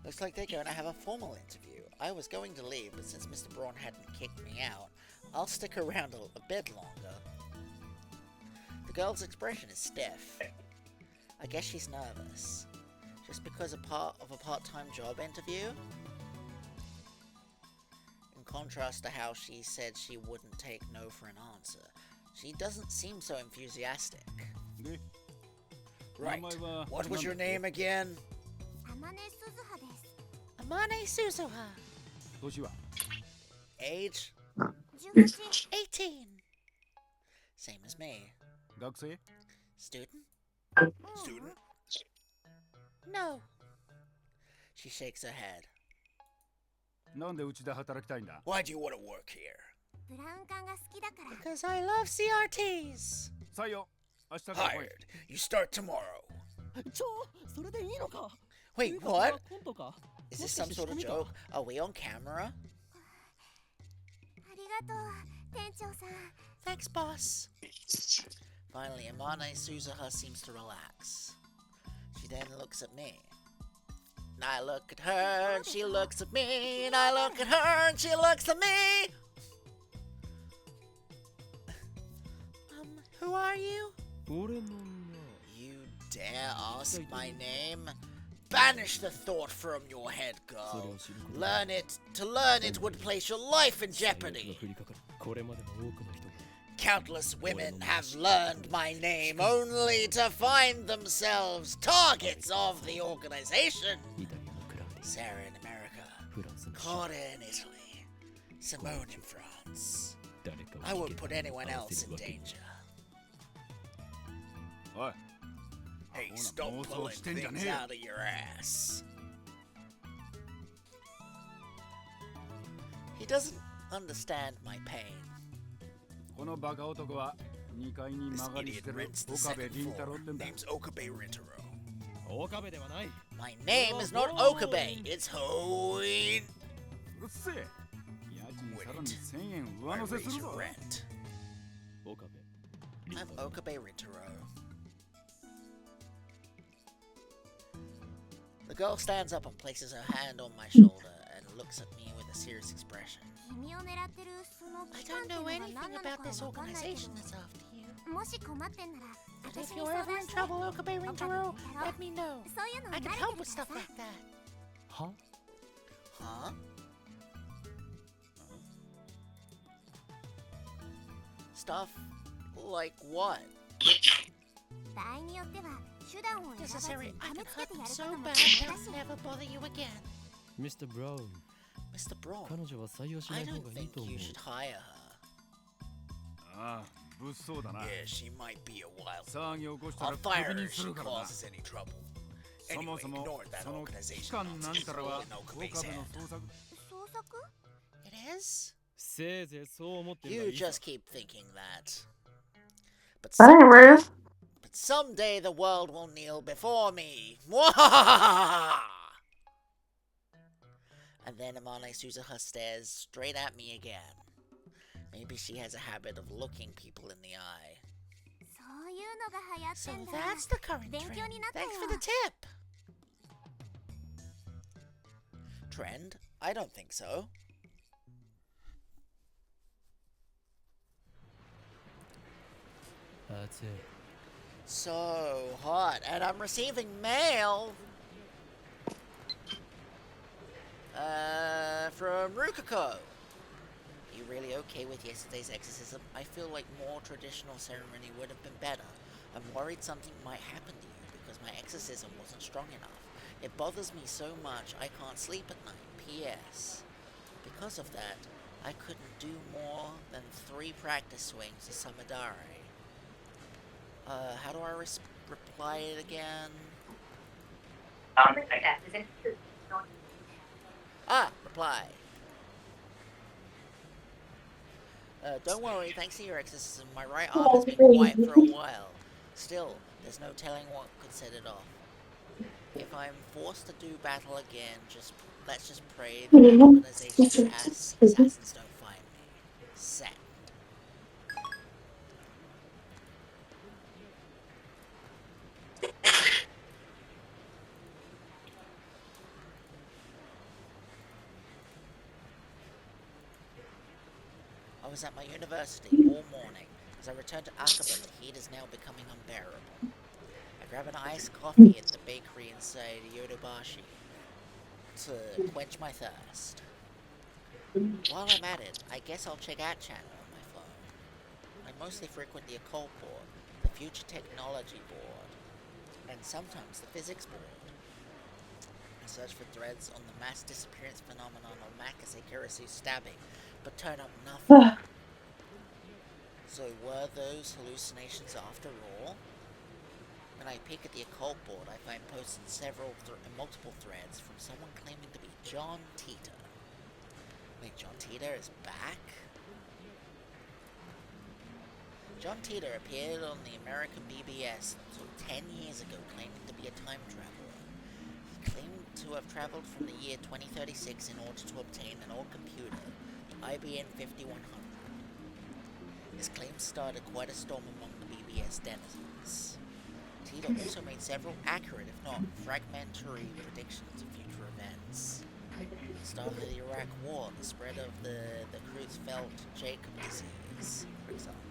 Looks like they're going to have a formal interview. I was going to leave, but since Mr. Braun hadn't kicked me out, I'll stick around a bit longer. The girl's expression is stiff. I guess she's nervous. Just because of a part-time job interview? In contrast to how she said she wouldn't take no for an answer, she doesn't seem so enthusiastic. Right, what was your name again? Amane Suzuha. Age? 18. Same as me. Student? Student? No. She shakes her head. Why do you want to work here? Because I love CRTs. Hired. You start tomorrow. Wait, what? Is this some sort of joke? Are we on camera? Thanks, boss. Finally, Amane Suzuha seems to relax. She then looks at me. And I look at her and she looks at me, and I look at her and she looks at me. Who are you? 俺のな You dare ask my name? Banish the thought from your head, それ girl. を知ること Learn it. To learn it would place your life in 最悪が jeopardy. 降りかかるこれまでも多くの人が Countless women have learned my name only to find themselves targets of the organization. イタリアのクラウディ Sarah in America, フランスのシ Carter in Italy, Simone in France. 誰か I を won't 危 put 険に anyone 合わ else せ in るわけ danger. おい Hey, アホ stop な妄想 pulling してんじゃ things ねえよ out of your ass. He doesn't understand my pain. このバカ男は2階に This 曲がりし idiot てる rents the 岡部 second 倫太郎 floor. ってんだ Name's Okabe Rintaro. 岡部ではない My name is not Okabe, it's Hoin. うっせえ家賃さらに Wait. 1000円 I 上乗せ raise する your ぞ rent. 岡部 I'm Okabe Rintaro. The girl stands up and places her hand on my shoulder and looks at me with a serious expression. 君を狙ってるその I 機関 don't っていう know のが anything 何なの about か this わかんないけ organization that's after you. どもし困ってんなら But 私 if に you're 相 ever 談 in して trouble, Okabe Rintaro, 岡部倫太郎 let me know. そういうの I 慣 can れて help る with から stuff さ like that. は Huh? Stuff like what? 場合によっては手段を選ばず Necessary. I 噛み can つけ hurt てや them る so ことも bad 可能 I'll だし never bother you again. Mr. Brown Mr. Braun, 彼女は採用しな I い方 don't がいい think と思う you should hire her. ああ物騒だな Yeah, she might be a wild. 騒ぎ起こした I'll ら fire クビ her に if す she るからな causes any trouble. そも Anyway, そも ignore that その機 organization 関 nonsense. なんたら It's all は in 岡 Okabe's 部の hand. 捜索捜索 It is? せいぜいそう思ってる You がいいさ just keep thinking that. But That ain't rude. but someday the world will kneel before me. And then Amane Suzuha stares straight at me again. Maybe she has a habit of looking people in the eye. そういうのが流行 So ってんだ that's the current 勉強 trend. になったよ Thanks for the tip. Trend? I don't think so. That's it So hot, and I'm receiving mail. From Rukako. Are you really okay with yesterday's exorcism? I feel like more traditional ceremony would have been better. I'm worried something might happen to you because my exorcism wasn't strong enough. It bothers me so much I can't sleep at night. P.S. Because of that, I couldn't do more than 3 practice swings to Samadare. How do I reply it again? Reply. Don't worry, thanks to your exorcism, my right arm has been quiet for a while. Still, there's no telling what could set it off. If I'm forced to do battle again, let's just pray that the organization's assassins don't find me. Send. I was at my university all morning. As I returned to Akaba, the heat is now becoming unbearable. I grab an iced coffee at the bakery inside Yodobashi to quench my thirst. While I'm at it, I guess I'll check out channel on my phone. I mostly frequent the occult board, the future technology board, and sometimes the physics board. I search for threads on the mass disappearance phenomenon of Makase Kirisu's stabbing, but turn up nothing. So were those hallucinations after all? When I peek at the occult board, I find posts in multiple threads from someone claiming to be John Tita. Wait, John Tita is back? John Tita appeared on the American BBS 10 years ago claiming to be a time traveler. He claimed to have traveled from the year 2036 in order to obtain an old computer, the IBM 5100. His claims started quite a storm among the BBS denizens. Tita also made several accurate, if not fragmentary, predictions of future events. The start of the Iraq War, the spread of the Creutzfeldt-Jakob disease, for example.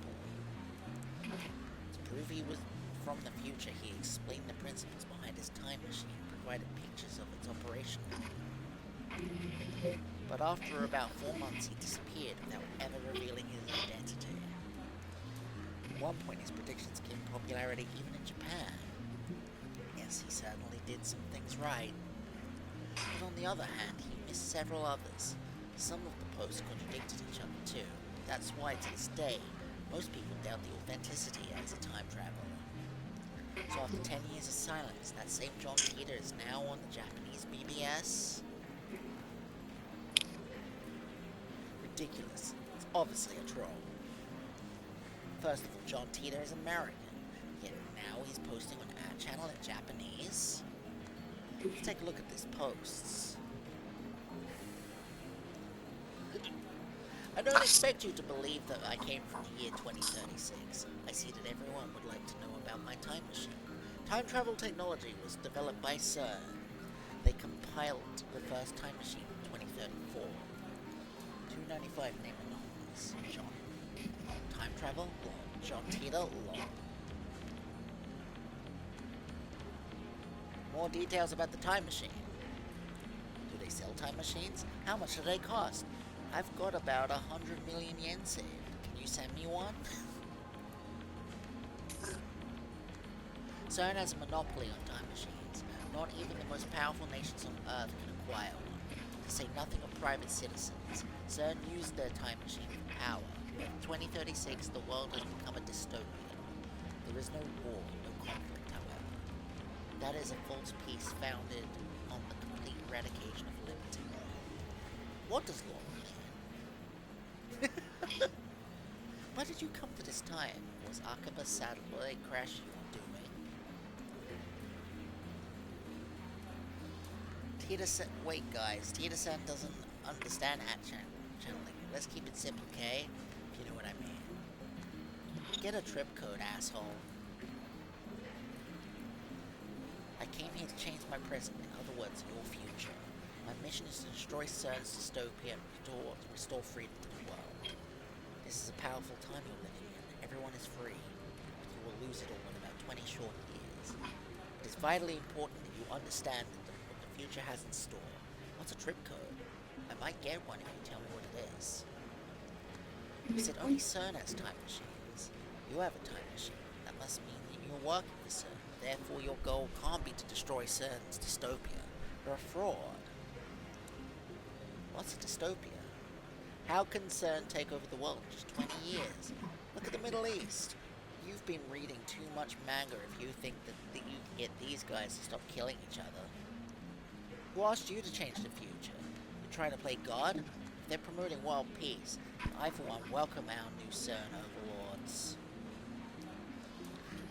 To prove he was from the future, he explained the principles behind his time machine, provided pictures of its operation. But after about 4 months, he disappeared without ever revealing his identity. At one point, his predictions gained popularity even in Japan. Yes, he certainly did some things right. But on the other hand, he missed several others. Some of the posts contradicted each other too. That's why, to this day, most people doubt the authenticity as a time traveler. So after 10 years of silence, that same John Peter is now on the Japanese BBS? Ridiculous. It's obviously a troll. First of all, John Teeter is American, yet now he's posting on our channel in Japanese. Let's take a look at these posts. I don't expect you to believe that I came from the year 2036. I see that everyone would like to know about my time machine. Time travel technology was developed by CERN. They compiled the first time machine in 2034. 295 name anonymous. John. Time travel? Law. John Teeter? Law. More details about the time machine. Do they sell time machines? How much do they cost? I've got about 100 million yen saved. Can you send me one? CERN has a monopoly on time machines. Not even the most powerful nations on Earth can acquire one. To say nothing of private citizens, CERN used their time machine for power. But in 2036, the world has become a dystopia. There is no war, no conflict, however. That is a false peace founded on the complete eradication of liberty. What does law mean? Why did you come to this time? Was Akaba's satellite crash your doing? Wait guys, Tita-san doesn't understand channeling. Let's keep it simple, okay? If you know what I mean. Get a trip code, asshole. I came here to change my present, in other words, your future. My mission is to destroy CERN's dystopia and restore freedom to the world. This is a powerful time you're living in. Everyone is free, but you will lose it all in about 20 short years. It is vitally important that you understand what the future has in store. What's a trip code? I might get one if you tell me what it is. You said only CERN has time machines. You have a time machine. That must mean that you're working for CERN. Therefore, your goal can't be to destroy CERN's dystopia. You're a fraud. What's a dystopia? How can CERN take over the world in just 20 years? Look at the Middle East. You've been reading too much manga if you think that you can get these guys to stop killing each other. Who asked you to change the future? You're trying to play God? They're promoting world peace. I, for one, welcome our new CERN overlords.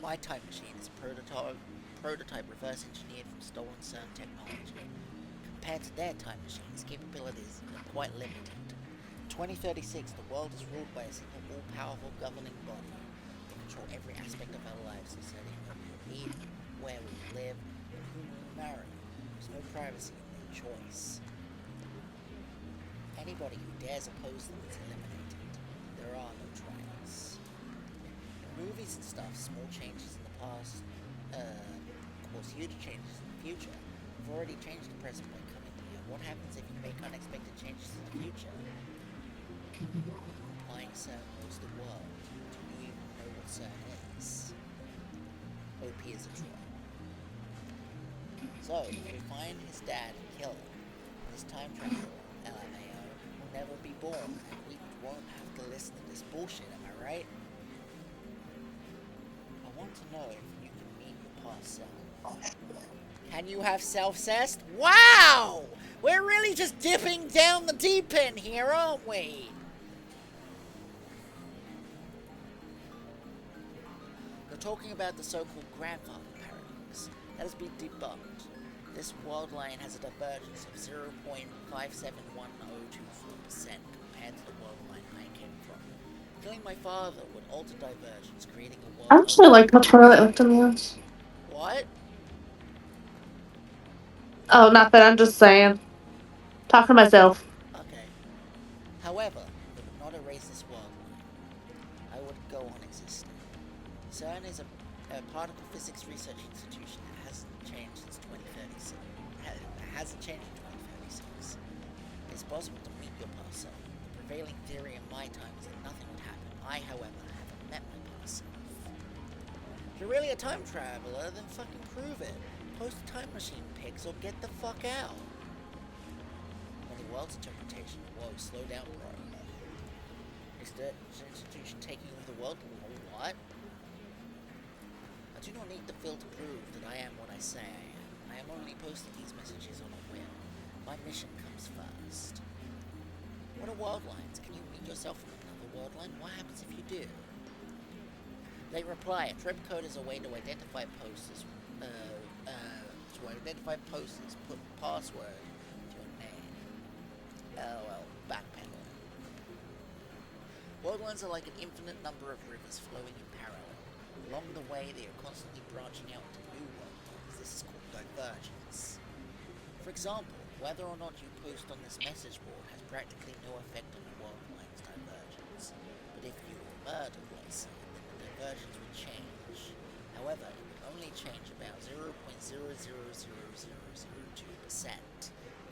My time machine is a prototype reverse engineered from stolen CERN technology. Compared to their time machine, its capabilities are quite limited. In 2036, the world is ruled by a single all-powerful governing body. They control every aspect of our lives, deciding what we will eat, where we will live, and whom we will marry. There's no privacy in their choice. Anybody who dares oppose them is eliminated. There are no trials. In movies and stuff, small changes in the past cause huge changes in the future. We've already changed the present by coming here. What happens if you make unexpected changes in the future? Implying CERN rules the world. Do you even know what CERN is? OP is a troll. So, if we find his dad and kill him, this time traveler, LMAO, will never be born, and we won't have to listen to this bullshit, am I right? I want to know if you can meet your past self. Can you have self-cessed? Wow! We're really just dipping down the deep end here, aren't we? You're talking about the so-called grandfather paradox. That has been debunked. This world line has a divergence of 0.571024% compared to the world line I came from. Killing my father would alter divergence, creating a world... I actually like the toilet with the meals. What? Oh, nothing. I'm just saying. Talking to myself. Okay. However, it would not erase this world line. I would go on existing. CERN is a particle physics research institution that hasn't changed since 2036. Hasn't changed in 2036. It's possible to meet your past self. The prevailing theory in my time is that nothing would happen. I, however, haven't met my past self. If you're really a time traveler, then fucking prove it. Post a time machine pics or get the fuck out. Many world's interpretation. Whoa, slow down, bro. Is the institution taking over the world? What? I do not need the fill to prove that I am what I say I am. I am only posting these messages on a whim. My mission comes first. What are world lines? Can you meet yourself in another world line? What happens if you do? They reply, a trip code is a way to identify posters. Put password to your name. LOL, backpedaling. World lines are like an infinite number of rivers flowing in parallel. Along the way, they are constantly branching out to new world lines. This is called divergence. For example, whether or not you post on this message board has practically no effect on the world line's divergence. But if you were murdered, let's say, then the divergence would change. However, it would only change about 0.0000002%,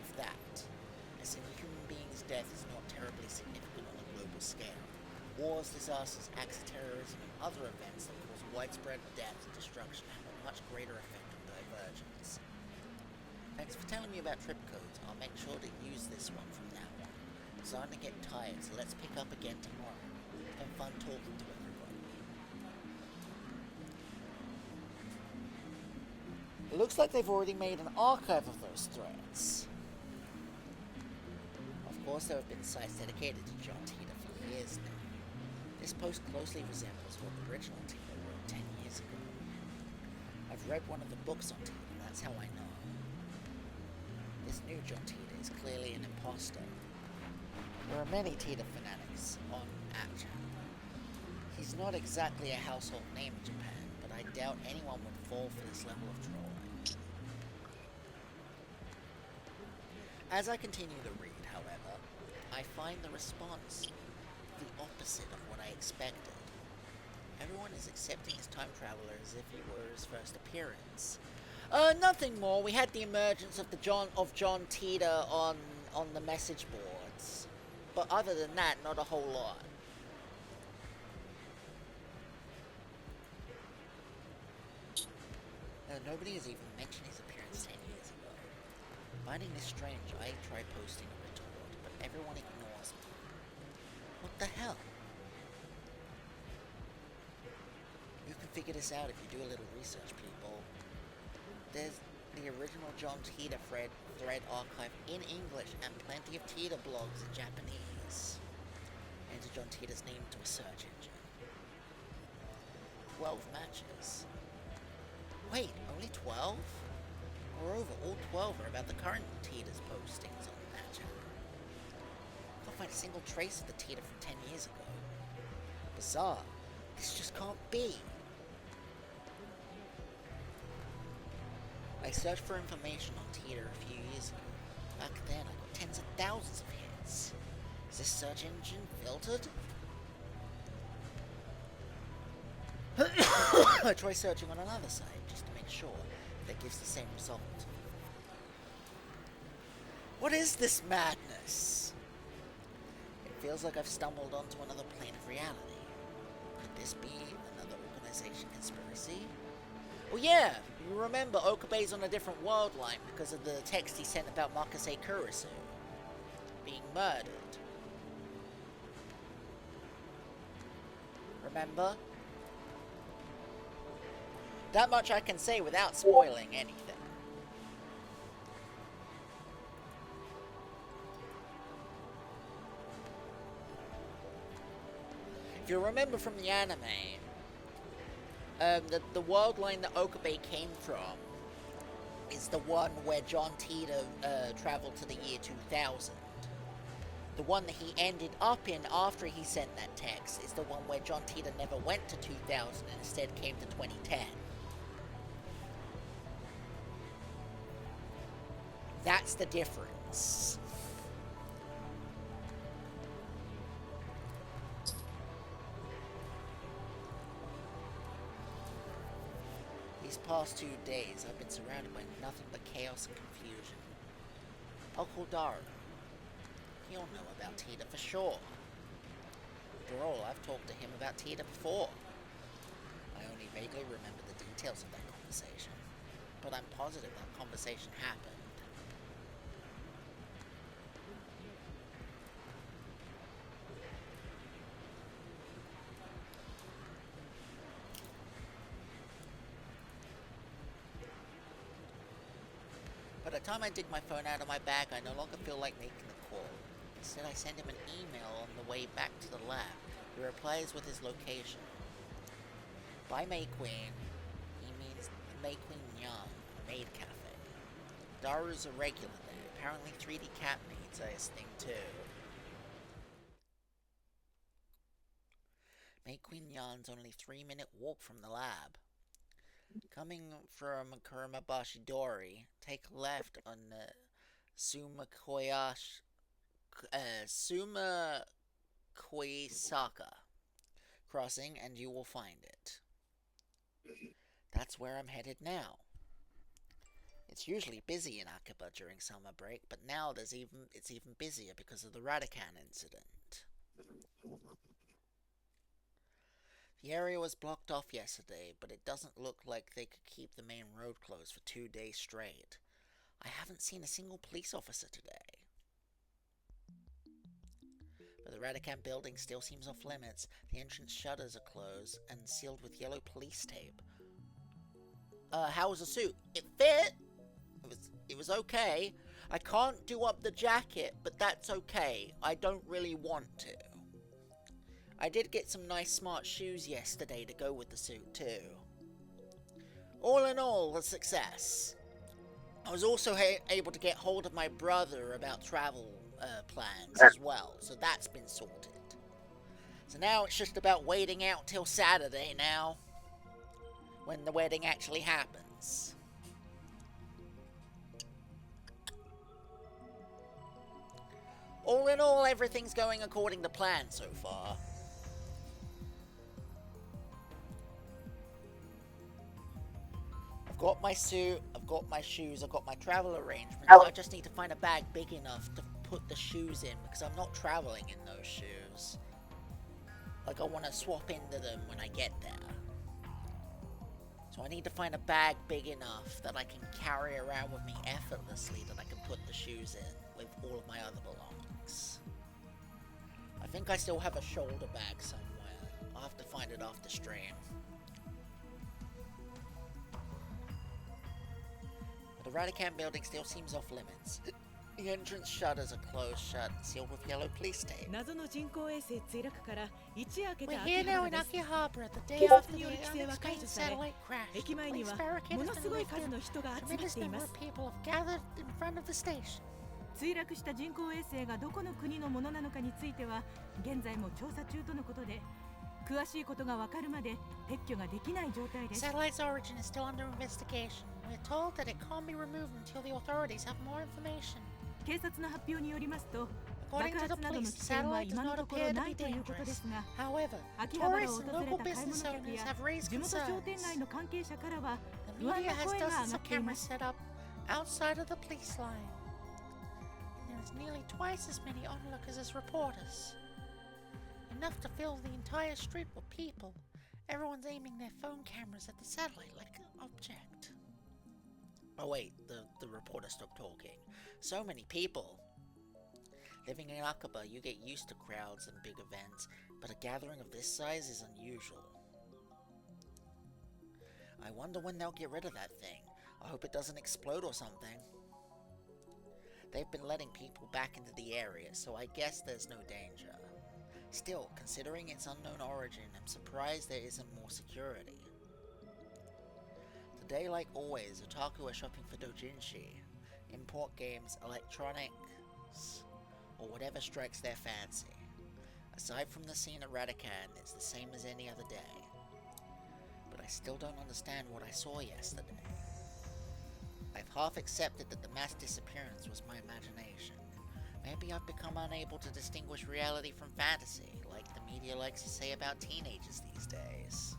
if that, as a human being's death is not terribly significant on a global scale. Wars, disasters, acts of terrorism, and other events that cause widespread death and destruction have a much greater effect on divergence. Thanks for telling me about trip codes. I'll make sure to use this one from now on. I'm starting to get tired, so let's pick up again tomorrow. Have fun talking to everybody. It looks like they've already made an archive of those threads. Of course, there have been sites dedicated to John Tita for years now. This post closely resembles what the original Tita wrote 10 years ago. I've read one of the books on Tita, that's how I know. This new John Tita is clearly an imposter. There are many Tita fanatics on App-chan. He's not exactly a household name in Japan, but I doubt anyone would fall for this level of trolling. As I continue to read, however, I find the response the opposite of what I expected. Everyone is accepting his time traveler as if it were his first appearance. Nothing more. We had the emergence of John Tita on the message boards. But other than that, not a whole lot. Nobody has even mentioned his appearance 10 years ago. Finding this strange, I tried posting a retort, but everyone ignores me. What the hell? You can figure this out if you do a little research, people. There's the original John Tita thread archive in English and plenty of Tita blogs in Japanese. Enter John Tita's name to a search engine. 12 matches. Wait, only 12? Moreover, all 12 are about the current Tita's postings on that channel. Can't find a single trace of the Tita from 10 years ago. Bizarre. This just can't be. I searched for information on Tita a few years ago. Back then, I got tens of thousands of hits. Is this search engine filtered? I try searching on another site just to make sure that gives the same result. What is this madness? It feels like I've stumbled onto another plane of reality. Could this be another organization conspiracy? Oh yeah, you remember Okabe's on a different world line because of the text he sent about Makase Kurisu being murdered. Remember? That much I can say without spoiling anything. If you remember from the anime, the world line that Okabe came from is the one where John Tita traveled to the year 2000. The one that he ended up in after he sent that text is the one where John Tita never went to 2000 and instead came to 2010. That's the difference. These past 2 days, I've been surrounded by nothing but chaos and confusion. I'll call Daru. He'll know about Tita for sure. After all, I've talked to him about Tita before. I only vaguely remember the details of that conversation, but I'm positive that conversation happened. By the time I dig my phone out of my bag, I no longer feel like making the call. Instead, I send him an email on the way back to the lab. He replies with his location. By May Queen, he means the May Queen Young Maid Cafe. Daru's a regular there. Apparently 3D cat needs a thing too. May Queen Yan's only 3-minute walk from the lab. Coming from Kurumabashidori, take a left on the Sumakoisaka crossing and you will find it. That's where I'm headed now. It's usually busy in Akiba during summer break, but now it's even busier because of the Radican incident. The area was blocked off yesterday, but it doesn't look like they could keep the main road closed for 2 days straight. I haven't seen a single police officer today. But the Radican building still seems off limits. The entrance shutters are closed and sealed with yellow police tape. How was the suit? It fit! It was okay. I can't do up the jacket, but that's okay. I don't really want to. I did get some nice smart shoes yesterday to go with the suit too. All in all, a success. I was also able to get hold of my brother about travel plans as well, so that's been sorted. So now it's just about waiting out till Saturday now, when the wedding actually happens. All in all, everything's going according to plan so far. I've got my suit, I've got my shoes, I've got my travel arrangements. I just need to find a bag big enough to put the shoes in, because I'm not traveling in those shoes. Like, I want to swap into them when I get there. So I need to find a bag big enough that I can carry around with me effortlessly, that I can put the shoes in with all of my other belongings. I think I still have a shoulder bag somewhere. I'll have to find it after stream. But the Radican building still seems off limits. The entrance shutters are closed shut and sealed with yellow police tape. We're here now in Akihabara, the day after the unexplained satellite crash. Police barricades have been lifted. A tremendous number of people have gathered in front of the station. 墜落した人工衛星がどこの国のものなのかについては現在も調査中とのことで、詳しいことがわかるまで撤去ができない状態です。 Satellite's origin is still under investigation. We're told that it can't be removed until the authorities have more information. 警察の発表によりますと、爆 According to 発 the などの police, 危 the 険は satellite does 今の not ところ appear to な be いということで dangerous. すが、 However, 秋葉原を tourists 訪 and れ local た買い business 物客 owners や have raised 地元商店 concerns. 街の関係者からは The 不安 media な has 声が上 dozens が of っていま cameras す。 set up outside of the police line. There's nearly twice as many onlookers as reporters. Enough to fill the entire street with people. Everyone's aiming their phone cameras at the satellite like an object. Oh wait, the reporter stopped talking. So many people. Living in Akiba, you get used to crowds and big events, but a gathering of this size is unusual. I wonder when they'll get rid of that thing. I hope it doesn't explode or something. They've been letting people back into the area, so I guess there's no danger. Still, considering its unknown origin, I'm surprised there isn't more security. Today, like always, otaku are shopping for doujinshi, import games, electronics, or whatever strikes their fancy. Aside from the scene at Radican, it's the same as any other day. But I still don't understand what I saw yesterday. I've half accepted that the mass disappearance was my imagination. Maybe I've become unable to distinguish reality from fantasy, like the media likes to say about teenagers these days.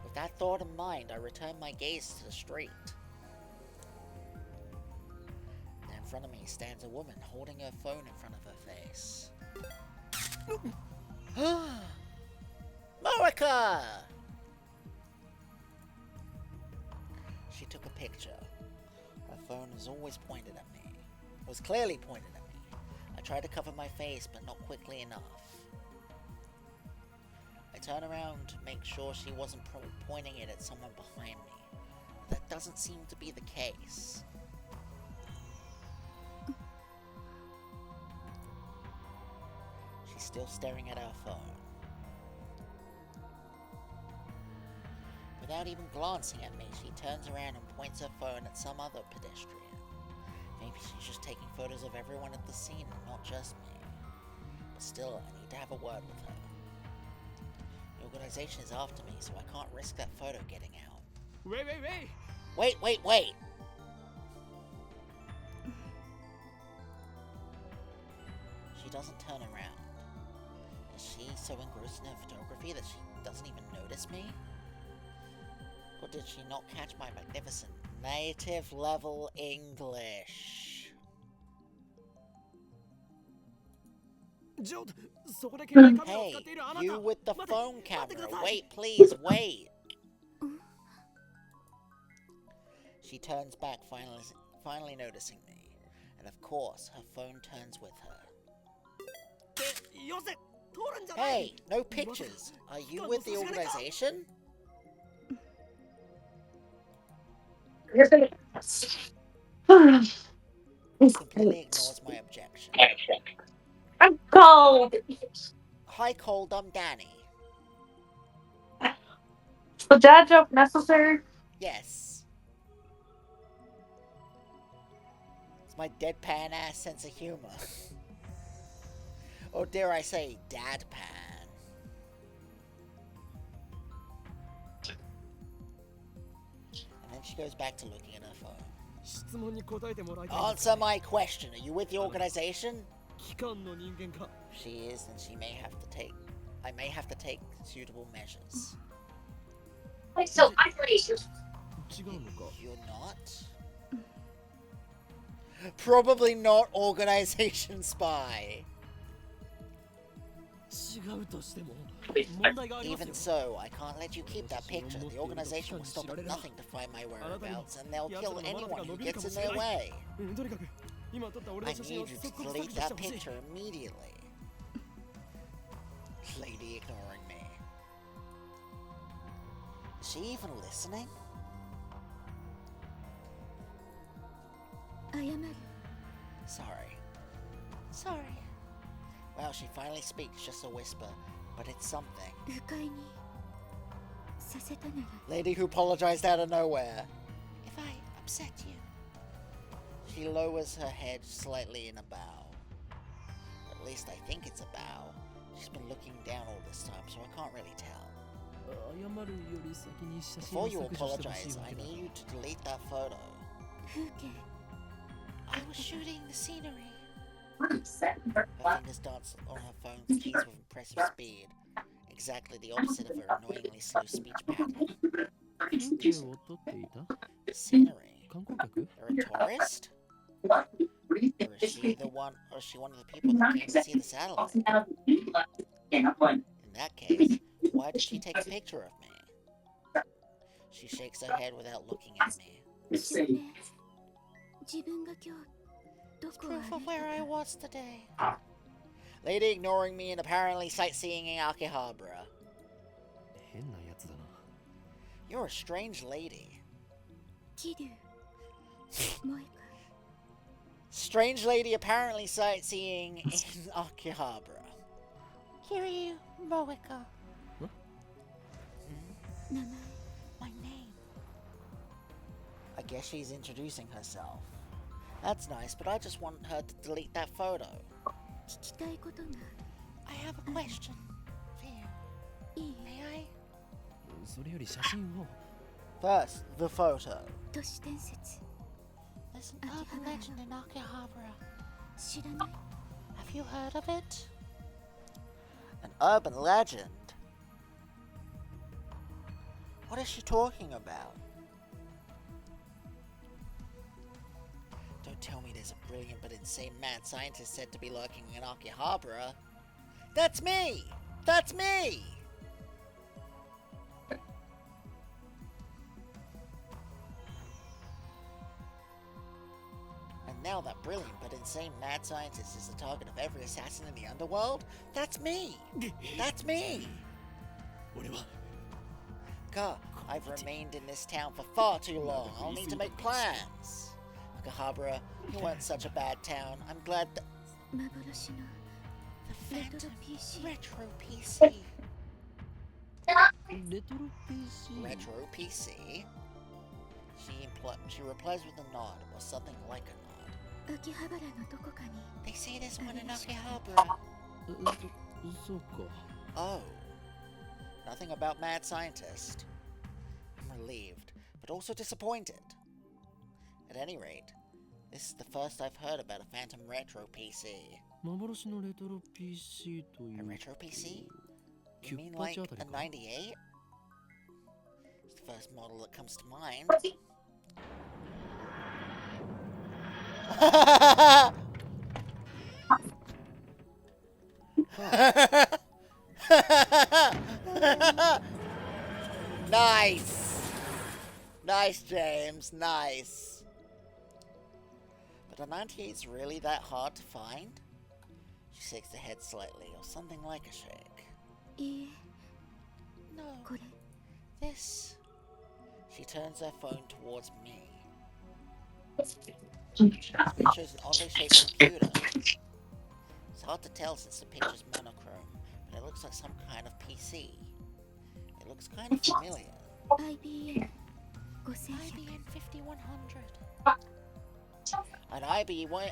With that thought in mind, I return my gaze to the street. And in front of me stands a woman holding her phone in front of her face. Marika! She took a picture. Her phone was always pointed at me. It was clearly pointed at me. I tried to cover my face, but not quickly enough. I turn around to make sure she wasn't pointing it at someone behind me. That doesn't seem to be the case. She's still staring at our phone. Without even glancing at me, she turns around and points her phone at some other pedestrian. Maybe she's just taking photos of everyone at the scene and not just me. But still, I need to have a word with her. The organization is after me, so I can't risk that photo getting out. Wait! She doesn't turn around. Is she so engrossed in her photography that she doesn't even notice me? Or did she not catch my magnificent native level English? Hey, you with the phone camera, wait, please, wait! She turns back, finally noticing me. And of course, her phone turns with her. Hey, no pictures! Are you with the organization? Completely ignores my objection. I'm cold. Hi, Cold, I'm Danny. Is the dad joke necessary? Yes. It's my deadpan ass sense of humor. Or dare I say, dadpan. And then she goes back to looking at her phone. Answer my question. Are you with the organization? She is, then I may have to take suitable measures. So I'm pretty. You're not? Probably not organization spy. Even so, I can't let you keep that picture. The organization will stop at nothing to find my whereabouts, and they'll kill anyone who gets in their way. I need you to delete that picture immediately. Lady ignoring me. Is she even listening? Sorry. Well, she finally speaks, just a whisper, but it's something. Lady who apologized out of nowhere. If I upset you. She lowers her head slightly in a bow. At least I think it's a bow. She's been looking down all this time, so I can't really tell. Before you apologize, I need you to delete that photo. I was shooting the scenery. Her fingers dance on her phone's keys with impressive speed. Exactly the opposite of her annoyingly slow speech pattern. Scenery? You're a tourist? Or is she one of the people that came to see the satellite? In that case, why did she take a picture of me? She shakes her head without looking at me. It's proof of where I was today. Lady ignoring me and apparently sightseeing in Akihabara. You're a strange lady. Strange lady apparently sightseeing in Akihabara. Kiryu Moeka. What? My name. I guess she's introducing herself. That's nice, but I just want her to delete that photo. I have a question for you. May I? First, the photo. There's an urban legend in Akihabara. 知らない。 Have you heard of it? An urban legend? What is she talking about? Don't tell me there's a brilliant but insane mad scientist said to be lurking in Akihabara. That's me! That's me! And now that brilliant but insane mad scientist is the target of every assassin in the underworld? That's me! That's me! God, I've remained in this town for far too long. I'll need to make plans. Akihabara, you weren't such a bad town. I'm glad that... 幻の The レトロ Phantom PC。 Retro PC. レトロ PC? Retro PC? She replies with a nod, or something like a nod. 秋葉原のどこかに They say there's one in Akihabara. そうか。 Oh. Nothing about mad scientist. I'm relieved, but also disappointed. At any rate, this is the first I've heard about a Phantom Retro PC. 幻のレトロ PC とい A う retro PC? キ You ュッ mean パ like チあたり a か 98? It's the first model that comes to mind. Nice! Nice, James, nice. But a 98's really that hard to find? She shakes the head slightly, or something like a shake. いいえ No, これ this. She turns her phone towards me. It shows an oddly shaped computer. It's hard to tell since the picture's monochrome, but it looks like some kind of PC. It looks kind of familiar. IBM 5100 IBM 5100. An IB when?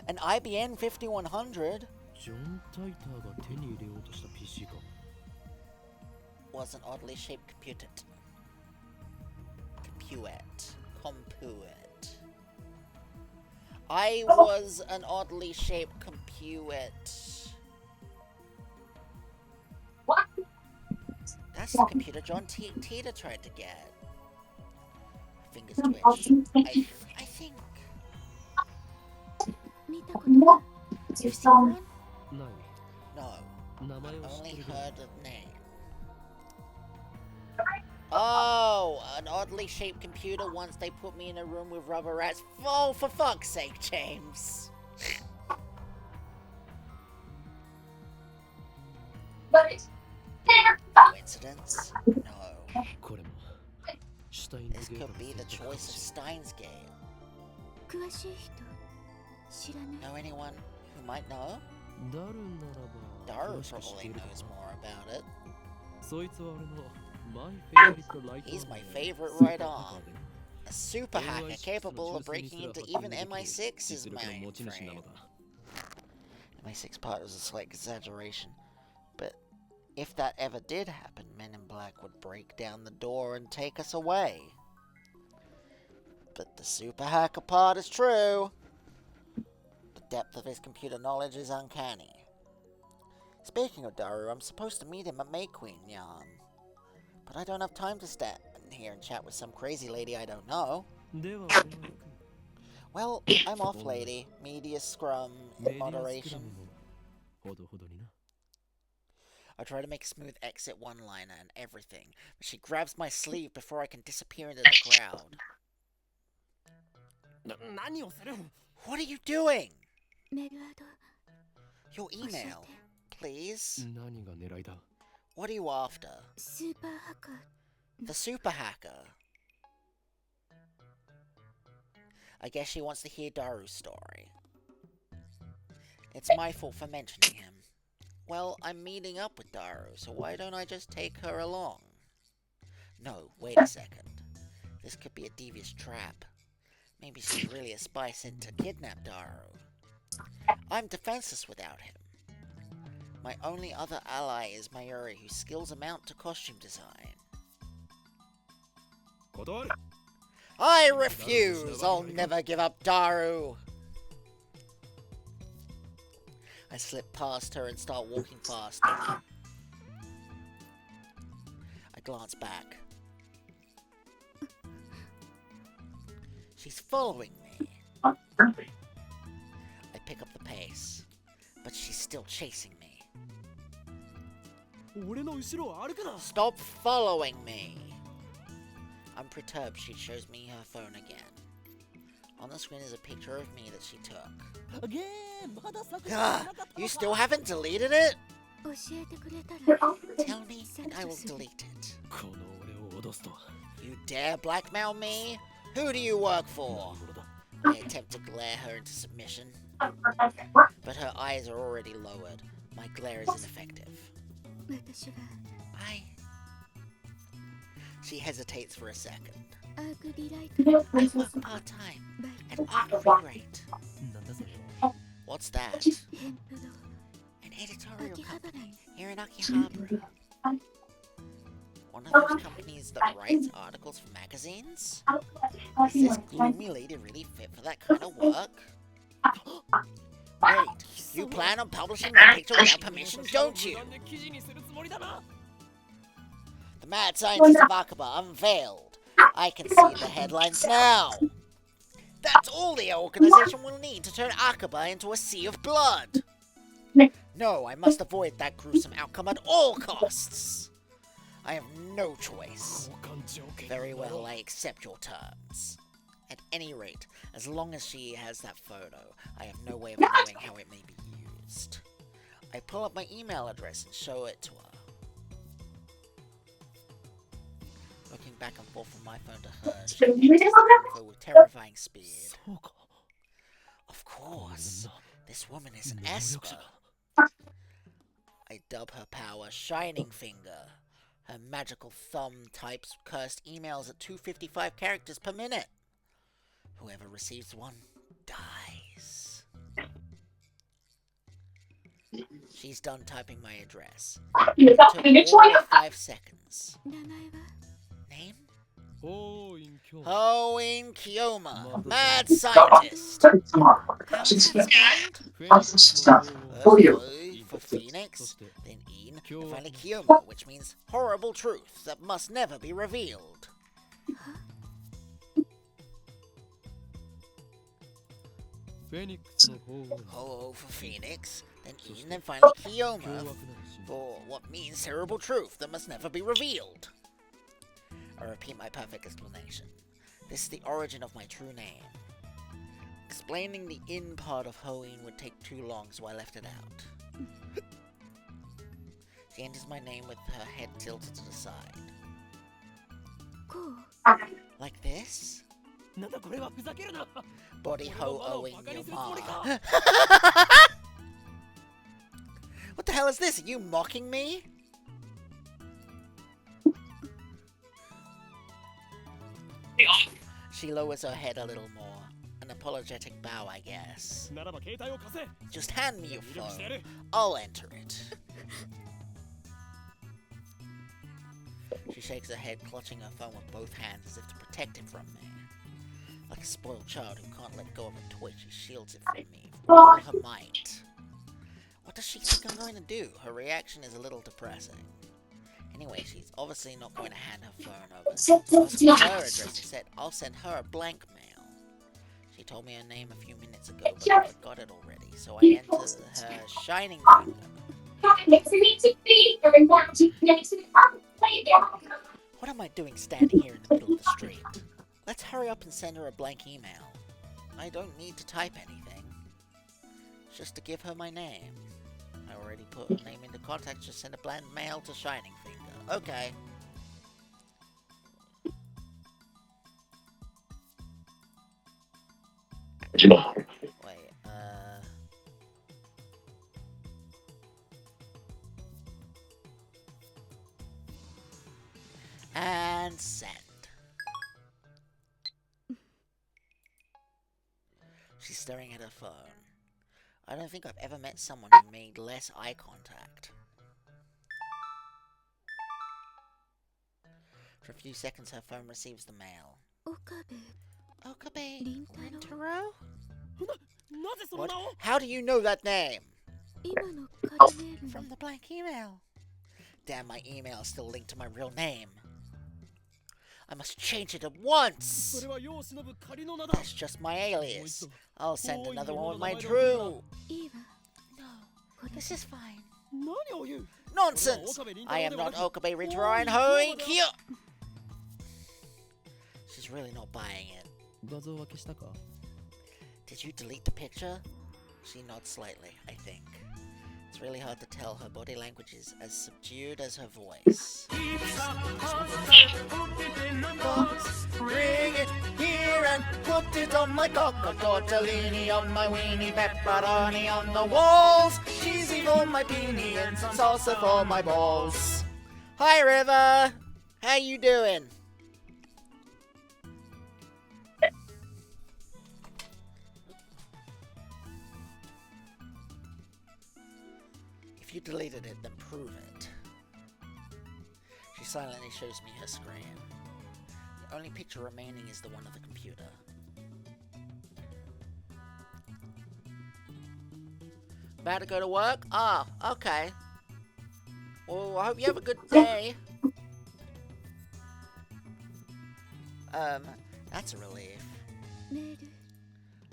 An IBM 5100 ジョン・タイターが手に入れようとした PC か。 was an oddly shaped computer. Compuet. I was an oddly shaped compuet. What? That's the computer John Tita tried to get. Fingers twitch. I think. 見たことが You've seen one? ない。 No. 名前は知って Only るけど heard the name. Oh, an oddly shaped computer once they put me in a room with rubber rats. Oh, for fuck's sake, James. But it's Coincidence? No. これもシュタインズ This ゲート could の be 選 the 択か choice も of しれない Steins Gate. 詳しい人知らない Know anyone who might know? ダルならば Daru 詳しく知って probably いるか knows な more about it. そいつは俺のマイフェイバリットライト He's my アーム favorite スーパー right ハッカ on. ーで A super hacker capable of breaking into even MI6's 実力の持ち主な mainframe. のだ MI6 part was a slight exaggeration, but if that ever did happen, Men in Black would break down the door and take us away. But the super hacker part is true. The depth of his computer knowledge is uncanny. Speaking of Daru, I'm supposed to meet him at May Queen Yarn. But I don't have time to stand here and chat with some crazy lady I don't know. では俺は行く Well, I'm off, lady. Media scrum メ in ディアスクラ moderation. ムもほどほどにな I try to make a smooth exit one-liner and everything, but she grabs my sleeve before I can disappear into the crowd. 何をする What are you doing? メールアド Your 教えて email, please. 何が狙いだ What are you after? スーパーハッカー The super hacker. I guess she wants to hear Daru's story. It's my fault for mentioning him. Well, I'm meeting up with Daru, so why don't I just take her along? No, wait a second. This could be a devious trap. Maybe she's really a spy sent to kidnap Daru. I'm defenseless without him. My only other ally is Mayuri, whose skills amount to costume design. 断る。 I refuse! I'll never give up Daru! I slip past her and start walking faster. I glance back. She's following me. I pick up the pace, but she's still chasing me. 俺の後ろを歩くな。 Stop following me! I'm perturbed. She shows me her phone again. On the screen is a picture of me that she took. ゲーまだ作成 Gah, しなかった you のか still haven't deleted it? 教えてくれたら Tell me and I will delete it. この俺を脅すとは You dare blackmail me? Who do you work for? 何者だ。 I attempt to glare her into submission, but her eyes are already lowered. My glare is ineffective. 私は She hesitates for a second. アークリライト I work part-time バイ at Art Rewrite. なんだそれ。 What's that? ヘンプの An editorial 秋葉原 company に here in Akihabara. One of those companies that writes articles for magazines? Is this gloomy lady really fit for that kind of work? Wait, you plan on publishing my picture without permission, don't you? 無断で記事にするつもりだな。 The mad scientist of Akaba unveiled. I can see the headlines now. That's all the organization will need to turn Akaba into a sea of blood. No, I must avoid that gruesome outcome at all costs. I have no choice. 交換条件 Very well, I accept your terms. At any rate, as long as she has that photo, I have no way of knowing how it may be used. I pull up my email address and show it to her. Looking back and forth from my phone to hers, she enters the info with terrifying speed. そうか。 Of course, な this woman is an 能力 Esper. 者だ。 I dub her power Shining Finger. Her magical thumb types cursed emails at 255 characters per minute. Whoever receives one dies. She's done typing my address. It took all of 5 seconds. 名前は Name? おー、隠居。 Hoin Kyoma, mad scientist. How is that spelled? フェニックスの First 王 O for そ Phoenix, して then In, Kyo- and finally Kyoma, which means horrible truth that must never be revealed. フェニックスの方を Ho for Phoenix, then In, and finally 凶 Kyoma 悪な死 for what means terrible truth that must never be revealed. I repeat my perfect explanation. This is the origin of my true name. Explaining the in part of Hoin would take too long, so I left it out. She enters my name with her head tilted to the side. こう Like this? なんだこれはふざけるな。 Body ho owing What your the ma. fuck? What the hell is this? Are you mocking me? She lowers her head a little more. An apologetic bow, I guess. ならば携帯を貸せ。 Just hand me your 入力してや phone. る。 I'll enter it. She shakes her head, clutching her phone with both hands as if to protect it from me. Like a spoiled child who can't let go of a toy, she shields it from me with all her might. What does she think I'm going to do? Her reaction is a little depressing. Anyway, she's obviously not going to hand her phone over. Ask me her address instead. I'll send her a blank mail. She told me her name a few minutes ago, but I forgot it already, so I enter her Shining Finger. What am I doing standing here in the middle of the street? Let's hurry up and send her a blank email. I don't need to type anything. Just to give her my name. I already put her name into contacts, just send a blank mail to Shining Finger. Okay. Wait, and send. She's staring at her phone. I don't think I've ever met someone who made less eye contact. For a few seconds, her phone receives the mail. 岡部 Okabe 凛太郎 Rintaro? なぜその What? 名を How do you know that name? 今の仮メール From に the blank email. Damn, my email is still linked to my real name. I must change it at そ once. れは世を忍ぶ仮の名だ That's just my alias. I'll send another one with my いい true. いいわ No, this is fine. 何を言う Nonsense! I am not Okabe Ritaro and Hoing here. She's really not buying it. 画像は消したか Did you delete the picture? She nods slightly, I think. It's really hard to tell her body language is as subdued as her voice. Box, bring it here and put it on my cock. A tortellini on my weenie, pepperoni on the walls, cheesy for my beanie and some salsa for my balls. Hi, River. How you doing? If you deleted it, then prove it. She silently shows me her screen. The only picture remaining is the one of the computer. About to go to work? Ah, okay. Well, I hope you have a good day. That's a relief. メール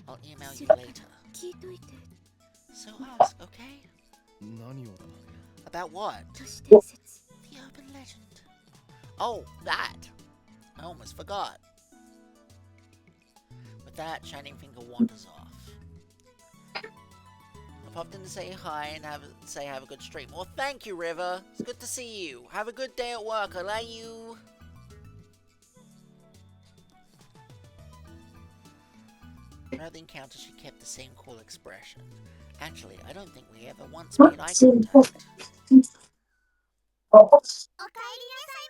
I'll email you 知るから later. 聞いといて So ask, okay? 何をだ About what? 都市伝説 The urban legend. Oh, that! I almost forgot. With that, Shining Finger wanders off. I popped in to say hi and have a good stream. Well, thank you, River. It's good to see you. Have a good day at work. I love you. Throughout the encounter, she kept the same cool expression. Actually, I don't think we ever once made eye contact. おかえりなさい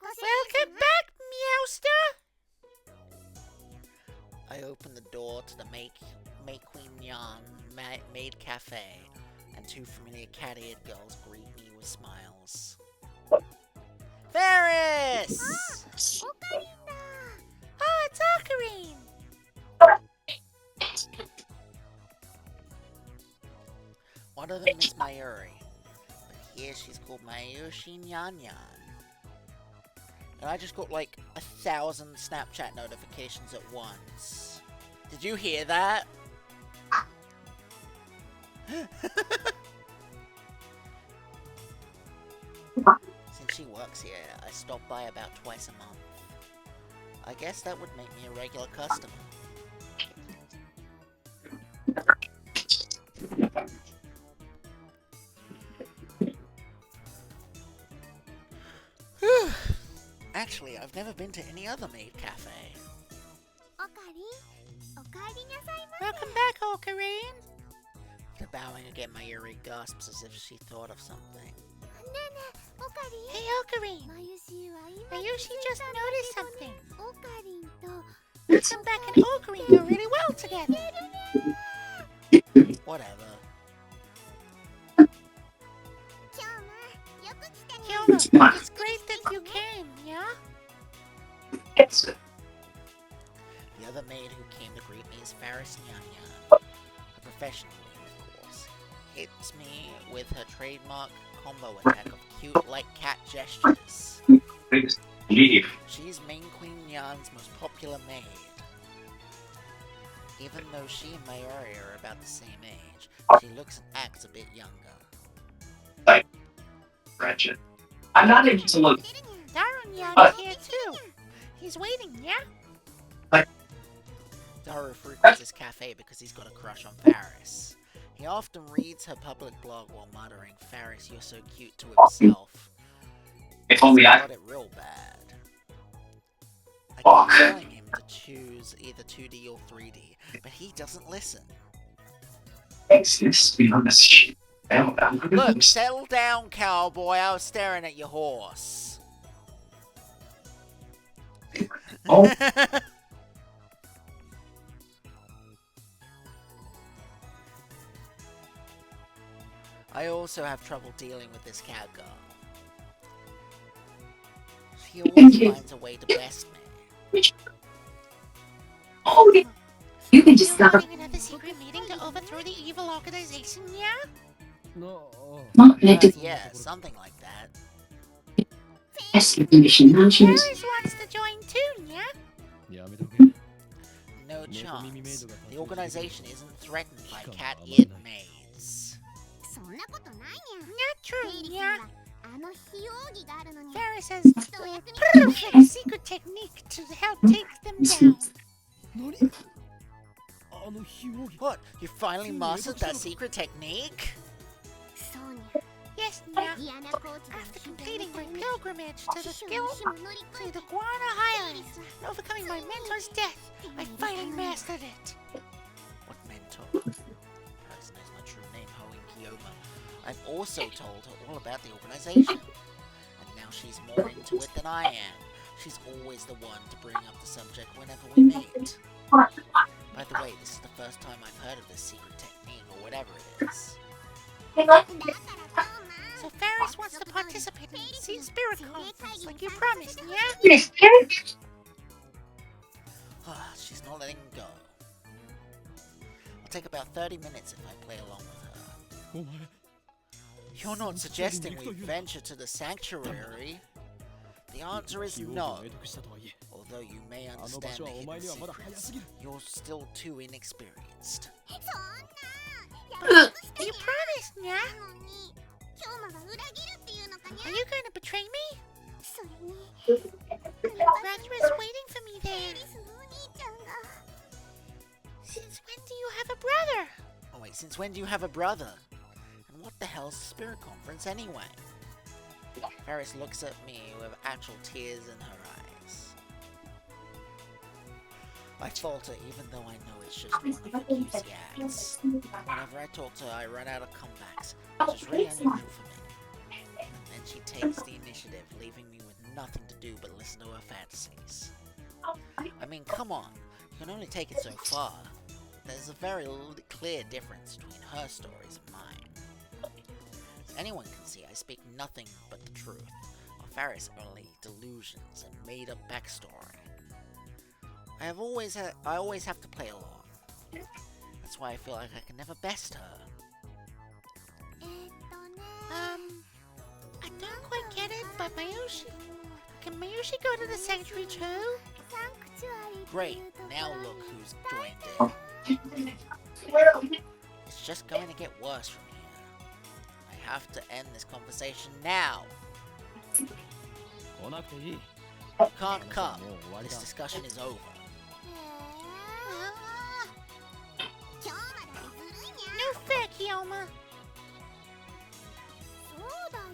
ませ Welcome back, Meowster! I open the door to the May Queen Yan Maid Cafe, and two familiar cat-eared girls greet me with smiles. Ferris! オカリンだ Oh, it's Ocarine! One of them is Mayuri, but here she's called Mayushi Nyan Yan. And I just got like 1,000 Snapchat notifications at once. Did you hear that? Since she works here, I stop by about twice a month. I guess that would make me a regular customer. Actually, I've never been to any other maid cafe. オカリンおかえりなさいま Welcome back, Ocarine! After bowing again, Mayuri gasps as if she thought of something. ねえねえオカリン Hey, Ocarine! マユシは今 Mayushi just noticed something. オカリンと Welcome back and Ocarine go really well together. Whatever. 今日もよく来たね Kiona, it's great that you came, yeah? The other maid who came to greet me is Faris Nyan Yan. A professional maid, of course. Hits me with her trademark combo attack of cute, like cat gestures. Leave. She's Main Queen Nyan's most popular maid. Even though she and Mayuri are about the same age, she looks and acts a bit younger. Wretched. I'm not able to look. Daru Nyan's here too. He's waiting, yeah? Daru frequents this cafe because he's got a crush on Faris. He often reads her public blog while muttering, "Faris, you're so cute," to himself. If only I Got it real bad. I Fuck. keep telling him to choose either 2D or 3D, but he doesn't listen. exist beyond this shit. Look, settle down, cowboy. I was staring at your horse. Oh. I also have trouble dealing with this cat girl. He always finds a way to best me. Oh, you can just You're stop. holding another secret meeting to overthrow the evil organization, yeah? Not let it Yeah, something like that. estimation mentions. Paris wants to join too, yeah? やめとけ No chance. The organization isn't threatened by しかも cat-eared 甘くない maids. そんなことないにゃ Not true, ペリ yeah? さんはあの非容疑があるのに Paris has きっとお役に立てる perfect secret technique to help take them down. 何あの非容疑 What? You finally mastered that secret technique? そうに Yes, yeah. 嫌なコーチが After 取 completing 材 my のために pilgrimage to the 師匠 skill の死も乗り越 to え the て Guana Highlands and overcoming my mentor's death, I finally mastered it. What mentor? Paris knows my true name, Hoen Kiyoma. I've also told her all about the organization. And now she's more into it than I am. She's always the one to bring up the subject whenever we meet. By the way, this is the first time I've heard of this secret technique, or whatever it is. だからトーマ So Ferris wants to participate in the Spirit Conference, like you promised, yeah? Yes, She's not letting go. I'll take about 30 minutes if I play along with her. お前 You're not suggesting we venture to the sanctuary. The answer is 非容疑 no. を得得したとはいえ Although you may あの understand 場所は the お前 hidden にはまだ早 secrets, すぎる you're still too inexperienced. そんな But you promised, yeah? のに京馬が裏切るっていうのかに Are you going to betray me? それに Brother is waiting for me ペ there. リスのお兄ちゃんが Since when do you have a brother? Oh wait, since when do you have a brother? And what the hell's the Spirit Conference anyway? Ferris looks at me with actual tears in her eyes. I falter even though I know it's just one of the juicy acts. Whenever I talk to her, I run out of comebacks, which is really unusual for me. And then she takes the initiative, leaving me with nothing to do but listen to her fantasies. I mean, come on, you can only take it so far. There's a very clear difference between her stories and mine. As anyone can see, I speak nothing but the truth, while Ferris only delusions and made-up backstory. I always have to play along. That's why I feel like I can never best her. えーっとね I don't quite get it, but can Mayushi go to the sanctuary too? サンクチュアリーって Great, いうとこ now ろに look who's joined in. Where It's just going to get worse from here. I have to end this conversation now. 来なくていい You can't come. もう終わり This だ discussion is over. 今日までずるいにゃ No fair, Kiyoma. そうだよ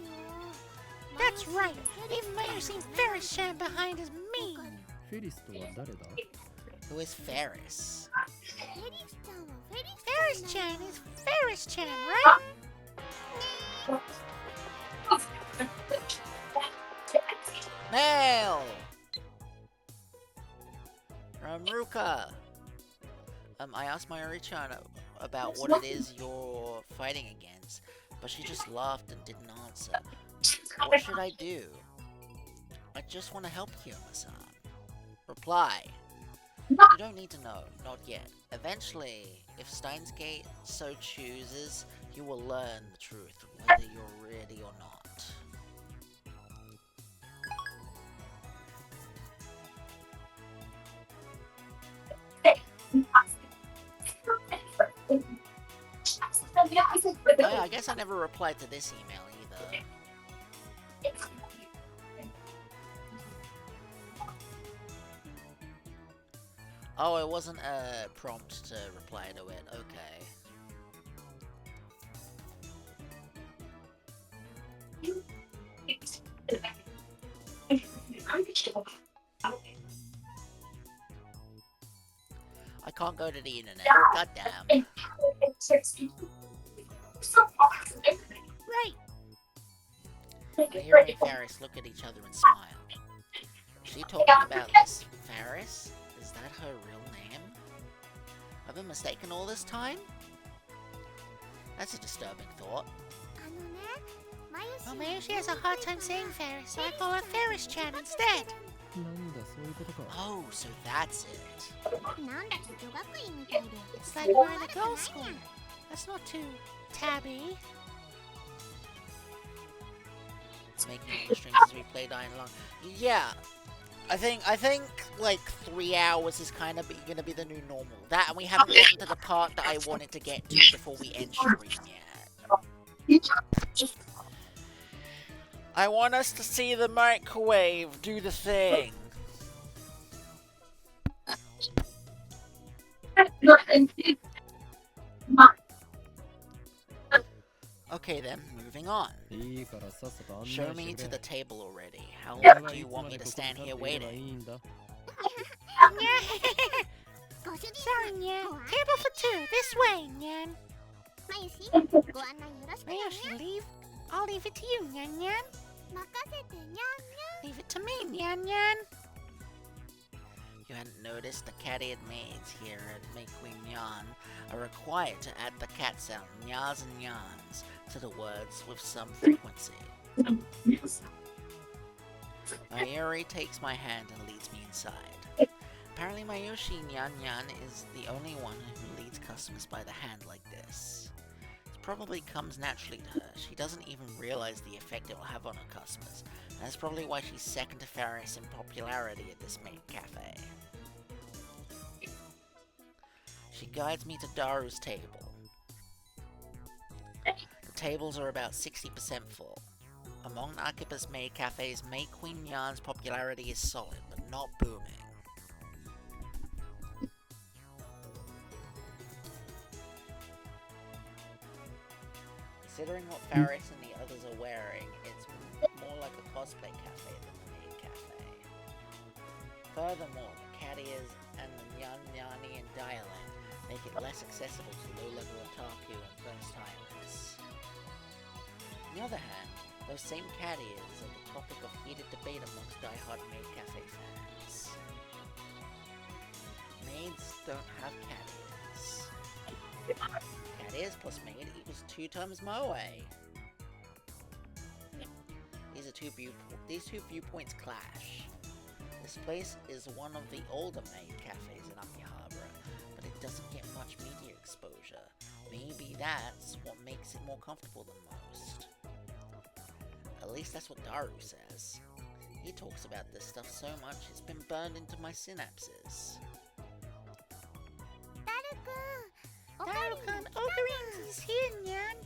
That's right. Even Mayushi Ferris-chan behind is mean. フェリスとは誰だ Who is Ferris? フェリスちゃんはフェリスちゃん Ferris-chan is Ferris-chan, right? Mail! From Ruka. I asked Mayuri-chan about what it is you're fighting against, but she just laughed and didn't answer. What should I do? I just want to help Kiyoma-san. Reply. You don't need to know, not yet. Eventually, if Steins Gate so chooses, you will learn the truth, whether you're ready or not. Oh, I guess I never replied to this email either. Oh, it wasn't a prompt to reply to it. Okay. I can't go to the internet. Goddamn. Right. Mayuri and Ferris look at each other and smile. Is she talking about this Ferris? Is that her real name? I've been mistaken all this time? That's a disturbing thought. あのね Well, Mayushi has a hard time saying Ferris, so I call her Ferris-chan instead. なんだそういうことか。 Oh, so that's it. なんだか女学院みたいで It's like we're in a girls' school. That's not too tabby. It's making more streams as we play Dying Long. Yeah, I think like 3 hours is kind of gonna be the new normal. That, and we haven't gotten to the part that I wanted to get to before we end stream yet. I want us to see the microwave do the thing. Okay then, moving on. いいからさっさと案内 Show して me く to れ the table already. How 俺 long は do い you つ want ま me で to ここ stand に here 立っていれば waiting? いいんだ。ご主人 Sorry, Nyan. Table for two. This way, Nyan. まゆしご案内よろしくね Mayushi, leave. I'll leave it to you, Nyan Nyan. 任せてにゃんに Leave it to me, Nyan Nyan. You hadn't noticed the cat-eared maids here at Queen Nyan are required to add the cat sound nyas and nyans to the words with some frequency. Mayuri takes my hand and leads me inside. Apparently Mayushi Nyan Nyan is the only one who leads customers by the hand like this. It probably comes naturally to her. She doesn't even realize the effect it will have on her customers. And that's probably why she's second to Ferris in popularity at this maid cafe. She guides me to Daru's table. The tables are about 60% full. Among Akiba's maid cafes, May Queen Yan's popularity is solid, but not booming. Considering what Ferris and the others are wearing, it's more like a cosplay cafe than a maid cafe. Furthermore, the cat ears and the Nyanyani and dialect make it less accessible to low-level otaku and first-timers. On the other hand, those same cat ears are the topic of heated debate amongst die-hard maid cafe fans. Maids don't have cat ears. Cat ears plus maid equals 2 times moe. These two viewpoints clash. This place is one of the older maid cafes in Akihabara, but it doesn't get much media exposure. Maybe that's what makes it more comfortable than most. At least that's what Daru says. He talks about this stuff so much it's been burned into my synapses. Daru-kun, Ocarina is here, Nyan.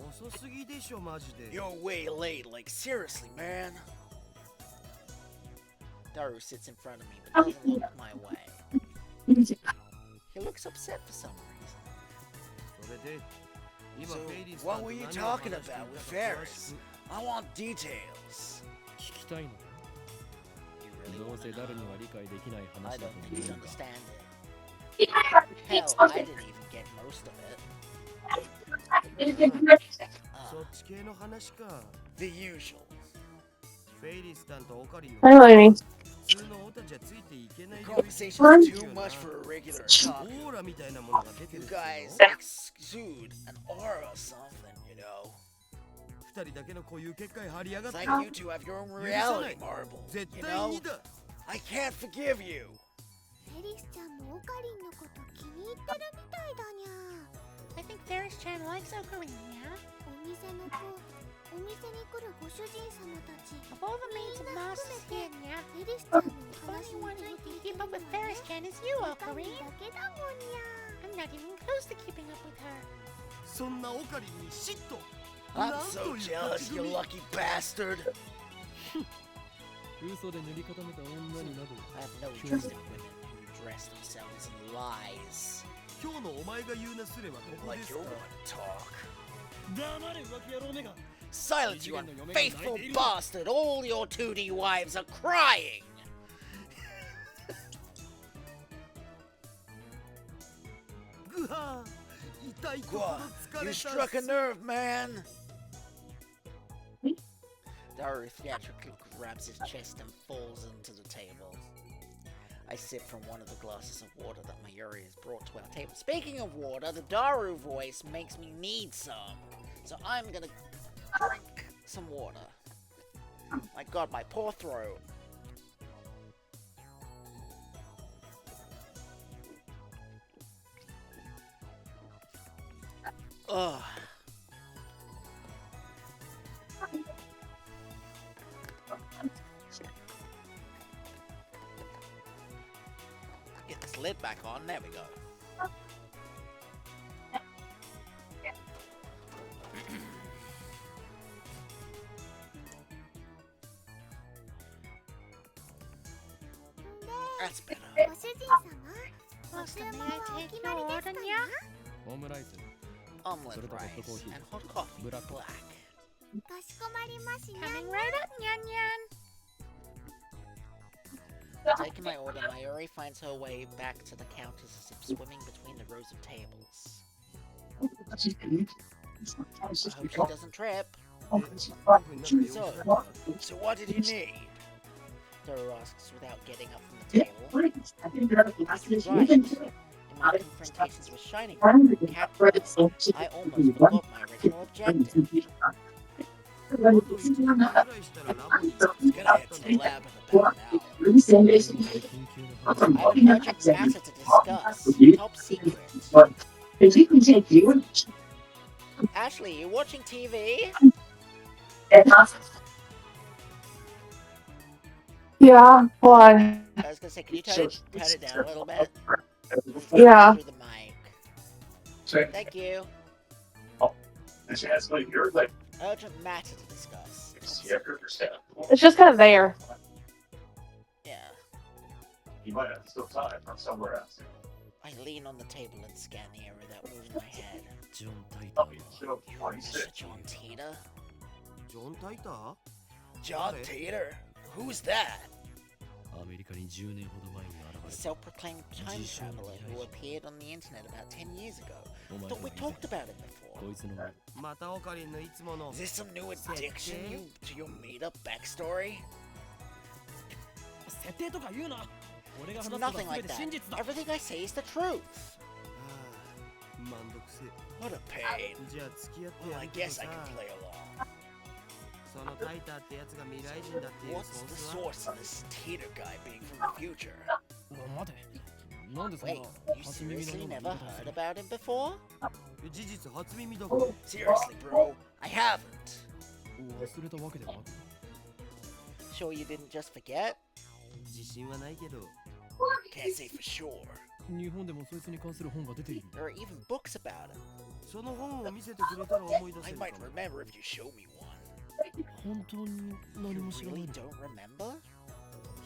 遅すぎでしょマジで。 You're way late, like seriously, man. Daru sits in front of me but doesn't look my way. He looks upset for some reason. それで、今 So, フェイリーさん what と were you 何を talking 話してい about たか with 詳し Ferris? く I want details. 聞きたいのか You really どう want せ to 誰に know? は理解できない I 話だ don't と think 思 you'd うんだ。 understand it. Hell, I didn't even get most of it. そっち系の話か。 The usual. フェイリーさんとオカリンの Really? 普通のオタじゃついていけない Conversation's too much for a regular オ talk. ーラみたいなものが出て You る guys けど exude an aura or something, you know. 二人だけの固有結界張り上がっ It's て like you two have your own reality marble. 絶 You 対 know? にだ I can't forgive you. フェリスちゃんもオカリンのこと気に入ってるみたいだにゃ I think Ferris-chan likes Ocarina. お店の子お店に来るご主人様たち Of all the maids and masters here, Nya, フェリスちゃんの the お話 only に one つ who いて can いけ keep る up の with は Ferris-chan is you, オカリン Ocarina. だけだもんにゃ I'm not even close to keeping up with her. そんなオカリンに嫉妬 I'm なん so という jealous, you 勝ち組 lucky bastard. 嘘で塗り固めた女になど I have no interest in women who dress themselves in lies. 今日のお前が言うなすればここで Like す you're か one to talk. 黙れ浮気野郎めが Silence, you unfaithful bastard! All your 2D wives are crying! ぐはー痛いところ Gua, 疲れ you た struck a nerve, man! Daru theatrically grabs his chest and falls into the table. I sip from one of the glasses of water that Mayuri has brought to our table. Speaking of water, the Daru voice makes me need some. So I'm gonna drink some water. My god, my poor throat. Ugh. Get this lid back on. There we go. That's better. ご主人様、ご注文はお決まりですかな？オムライス Omelette Sort of hot rice coffee. and hot coffee. Black. Ka shikomaru masu, Coming right up, Nyan Nyan. Taking my order, Mayuri finds her way back to the counters as if swimming between the rows of tables. I hope she doesn't trip. So what did you need? Doro asks without getting up from the table. He's right. In my confrontations with Shining Cat, I almost forgot my original objective. It's gonna head to the lab in about an hour. I have an urgent matter to discuss. Top secret. Ashley, you watching TV? Yeah, why? I was gonna say, can you turn it down a little bit? Yeah. Through the mic. Thank you. Urgent matter to discuss. It's just kind of there. Yeah. You might have still time from somewhere else. I lean on the table and scan the area without moving my head. ジョン・タイター Still You 26. Mr. John Teeter? ジョン・タイター John Teeter? Who's that? アメリカに10年ほど前に A 現 self-proclaimed time traveler who appeared on the internet about 10 years ago. Thought we talked about it れこ before. いつのまたオカリンのいつもの Is this some new addiction to your made-up backstory? 設定とか言うな俺が It's 話すことは nothing 全 like て that. 真実だ Everything I say is the truth. めんどくせえ What a pain. じゃあ付き合って Well, や I るけど guess さ I can play along. そのタイターってやつが未来人だっていう What's ソー the スは source of this Teeter guy being from the future? 待てなんでそんな Wait, you 初耳の seriously ような never 言い方をす heard る about him before? 事実初耳だから Seriously, bro, I haven't. 忘れたわけではなく Sure you didn't just forget? 自信はないけど Can't say for sure. 日本でもそいつに関する本が出ている There are even books about him. その本を見せてくれたら思い出 I せる might かな remember if you show me one. 本当に何 You も知らない really の don't remember?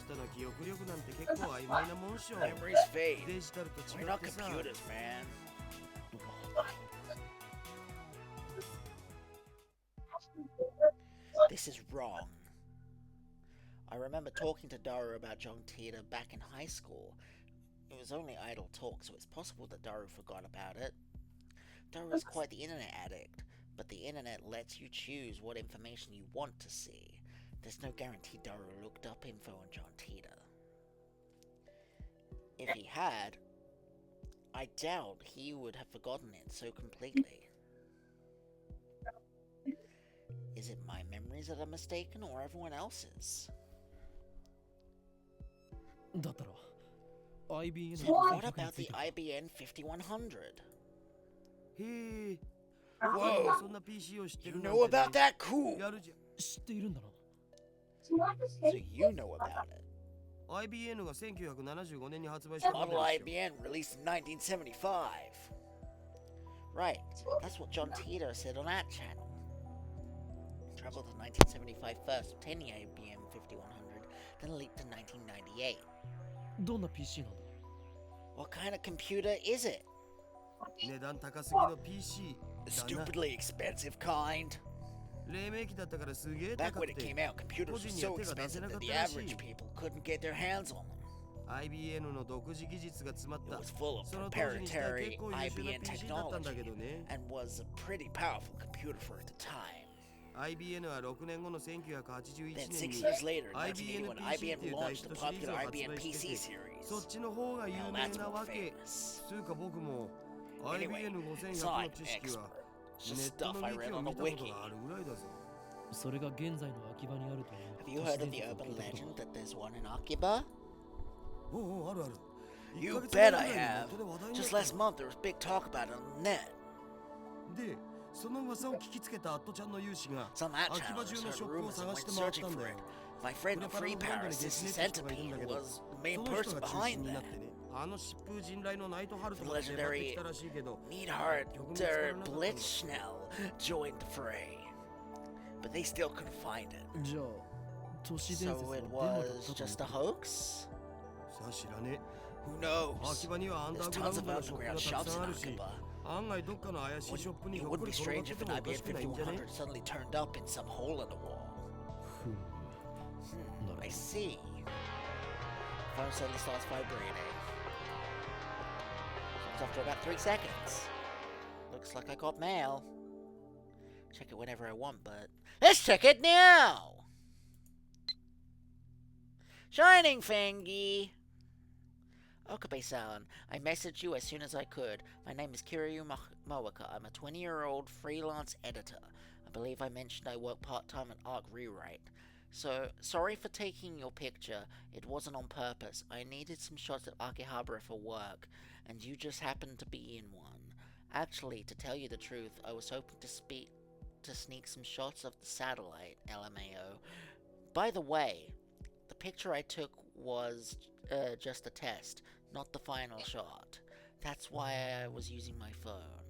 人の記憶力なんて結構曖昧なもんっしょ Memories fade. デジタルと We're 違 not ってさ computers, man. This is wrong. I remember talking to Daru about John Teeter back in high school. It was only idle talk, so it's possible that Daru forgot about it. Daru is quite the internet addict, but the internet lets you choose what information you want to see. There's no guarantee Daru looked up info on John Teeter. If he had, I doubt he would have forgotten it so completely. Is it my memories that are mistaken or everyone else's? だったら IBM Then の what 500に about つい the て IBN 5100? へえ Whoa! そんな PC を知って You るなん know てね about that? Cool! やるじゃん知っているんだな So you know about it. IBN が1975年に発売したも Model のですよ IBN released in 1975. Right, that's what John Teeter said on that channel. Traveled to 1975 first, obtaining IBM 5100, then leaped to 1998. どんな PC なんだ What kind of computer is it? 値段高すぎの PC The だな stupidly expensive kind. 黎明期だったからすげえ Back 高 when く it て came out, computers were so expensive that the average people couldn't get their hands on them. IBN の独自技術が詰まっ It た was full of その当時にしては proprietary 結構優秀な IBM PC だったんだけ technology どね and was a pretty powerful computer for the time. IBN は6年後の Then 1981 年 6 に years later, in IBN when PC ってい IBM う大 launched ヒッ the トシリーズ popular を発 IBM 売して PC て series. そっちの方が有 Now 名 that's な more わけ famous. つうか僕も Anyway, IBN5100 so の I'm 知識は expert. It's just stuff I read on a wiki. それが現在の秋葉にあるという Have you heard of the urban legend that there's one in Akiba? You bet I have. Just last month there was big talk about it on the net. で、その噂を聞きつけたアットちゃんの有志が Some ad 秋葉 channels 中の heard ショップを rumors and 探 went して回っ searching たん for だ it. よ。 My friend in Free Paris, Sissy Centipede, was the main その人 person が中 behind 心にな that. ってね、あの疾風陣雷のナイトハルト The まで粘ってき legendary たらしいけど、 Neidhart 曲見つからなかったんだよ。 Blitzschnell joined the fray, but they still couldn't find it. じゃあ都市伝説 So の it デモだった was という just a hoax? さあ知らね Who え。 knows? 秋葉にはアンダ There's ーグラウ tons ン of ドのショップが underground たく shops さ in んあるし、 Akiba. 案外どっかの怪しいショップに It ひょっこ wouldn't り be 転がっ strange て if て an もおかしくないんじゃね IBM 5100 suddenly turned up in some hole in the wall. ふむ I see. Phone suddenly starts vibrating. Comes after about 3 seconds. Looks like I got mail. Check it whenever I want, but let's check it now! Shining Fingy! Okabe-san, I messaged you as soon as I could. My name is Kiryu Moeka. I'm a 20-year-old freelance editor. I believe I mentioned I work part-time at Arc Rewrite. So, sorry for taking your picture. It wasn't on purpose. I needed some shots at Akihabara for work, and you just happened to be in one. Actually, to tell you the truth, I was hoping to sneak some shots of the satellite, LMAO. By the way, the picture I took was just a test, not the final shot. That's why I was using my phone.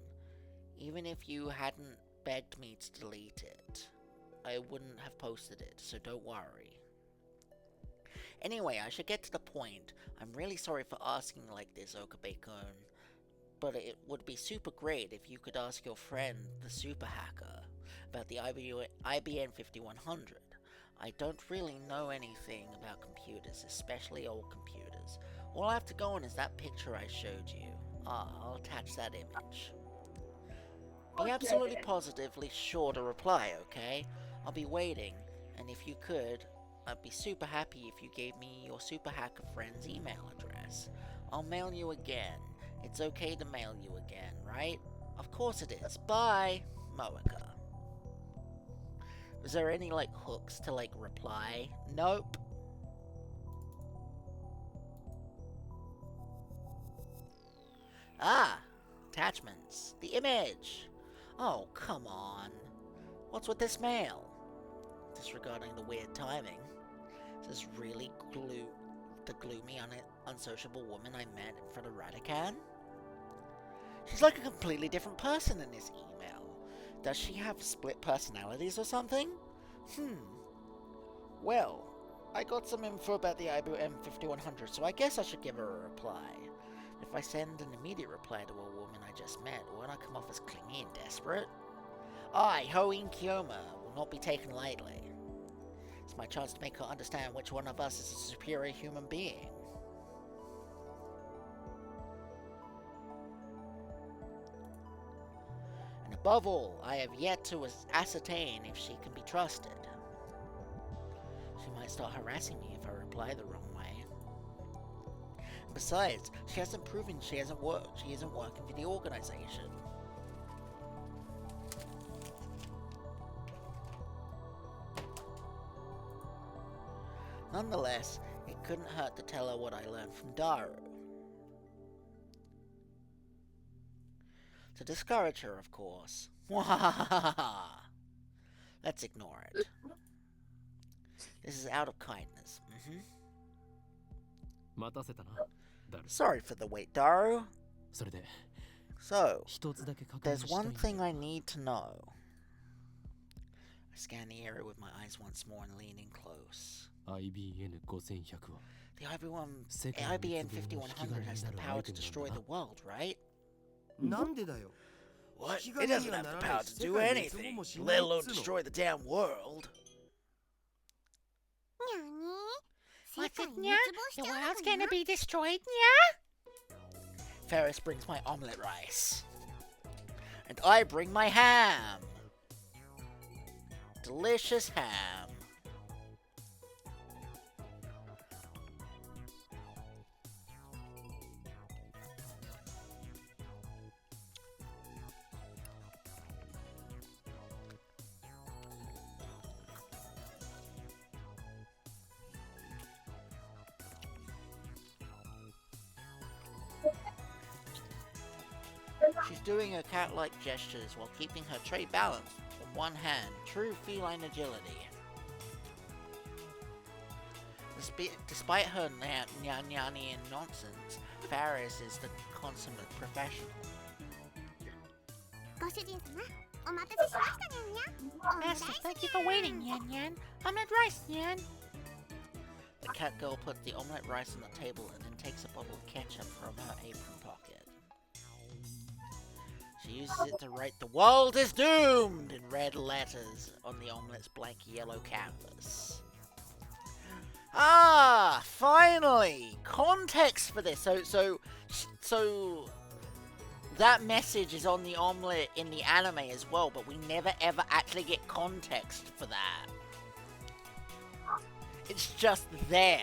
Even if you hadn't begged me to delete it, I wouldn't have posted it, so don't worry. Anyway, I should get to the point. I'm really sorry for asking like this, Okabe-kun, but it would be super great if you could ask your friend, the super hacker, about the IBM 5100. I don't really know anything about computers, especially old computers. All I have to go on is that picture I showed you. I'll attach that image. Be absolutely positively sure to reply, okay? I'll be waiting, and if you could, I'd be super happy if you gave me your super hacker friend's email address. I'll mail you again. It's okay to mail you again, right? Of course it is. Bye, Moeka. Was there any, hooks to, reply? Nope. Ah, attachments. The image. Oh, come on. What's with this mail? Disregarding the weird timing. Is this really the gloomy, unsociable woman I met in front of Radican? She's like a completely different person in this email. Does she have split personalities or something? Well, I got some info about the IBM 5100, so I guess I should give her a reply. If I send an immediate reply to a woman I just met, won't I come off as clingy and desperate? I, Hoin Kiyoma, will not be taken lightly. It's my chance to make her understand which one of us is a superior human being. And above all, I have yet to ascertain if she can be trusted. She might start harassing me if I reply the wrong way. And besides, she hasn't proven she isn't working for the organization. Nonetheless, it couldn't hurt to tell her what I learned from Daru. To discourage her, of course. Let's ignore it. This is out of kindness. 待たせたな、ダル。 Sorry for the wait, Daru. それで So, 一つだけ確認 there's したい one んだ thing I need to know. I scan the area with my eyes once more and lean in close. IBN 5100は The IBM 世界滅亡の引き 5100 has 金 the になる power アイ to テム destroy なんだ the world, right? なんでだよ。 What? 引 It き金 doesn't には have な the らない power し to 世 do 界滅亡 anything, もし let ないっ alone つうの。 destroy the damn world. 世 What's 界 it, 滅 nya? 亡し The ちゃう world's のかな gonna be destroyed, nya? Ferris brings my omelette rice. And I bring my ham. Delicious ham. She's doing her cat-like gestures while keeping her tray balanced on one hand. True feline agility. Despite her Nyanian nonsense, Faris is the consummate professional. Master, thank you for waiting, Yan Yan. Omelette rice, Yan. The cat girl puts the omelette rice on the table and then takes a bottle of ketchup from her apron pocket. She uses it to write "The world is doomed" in red letters on the omelette's blank yellow canvas. Ah, finally! Context for this. So that message is on the omelette in the anime as well, but we never ever actually get context for that. It's just there.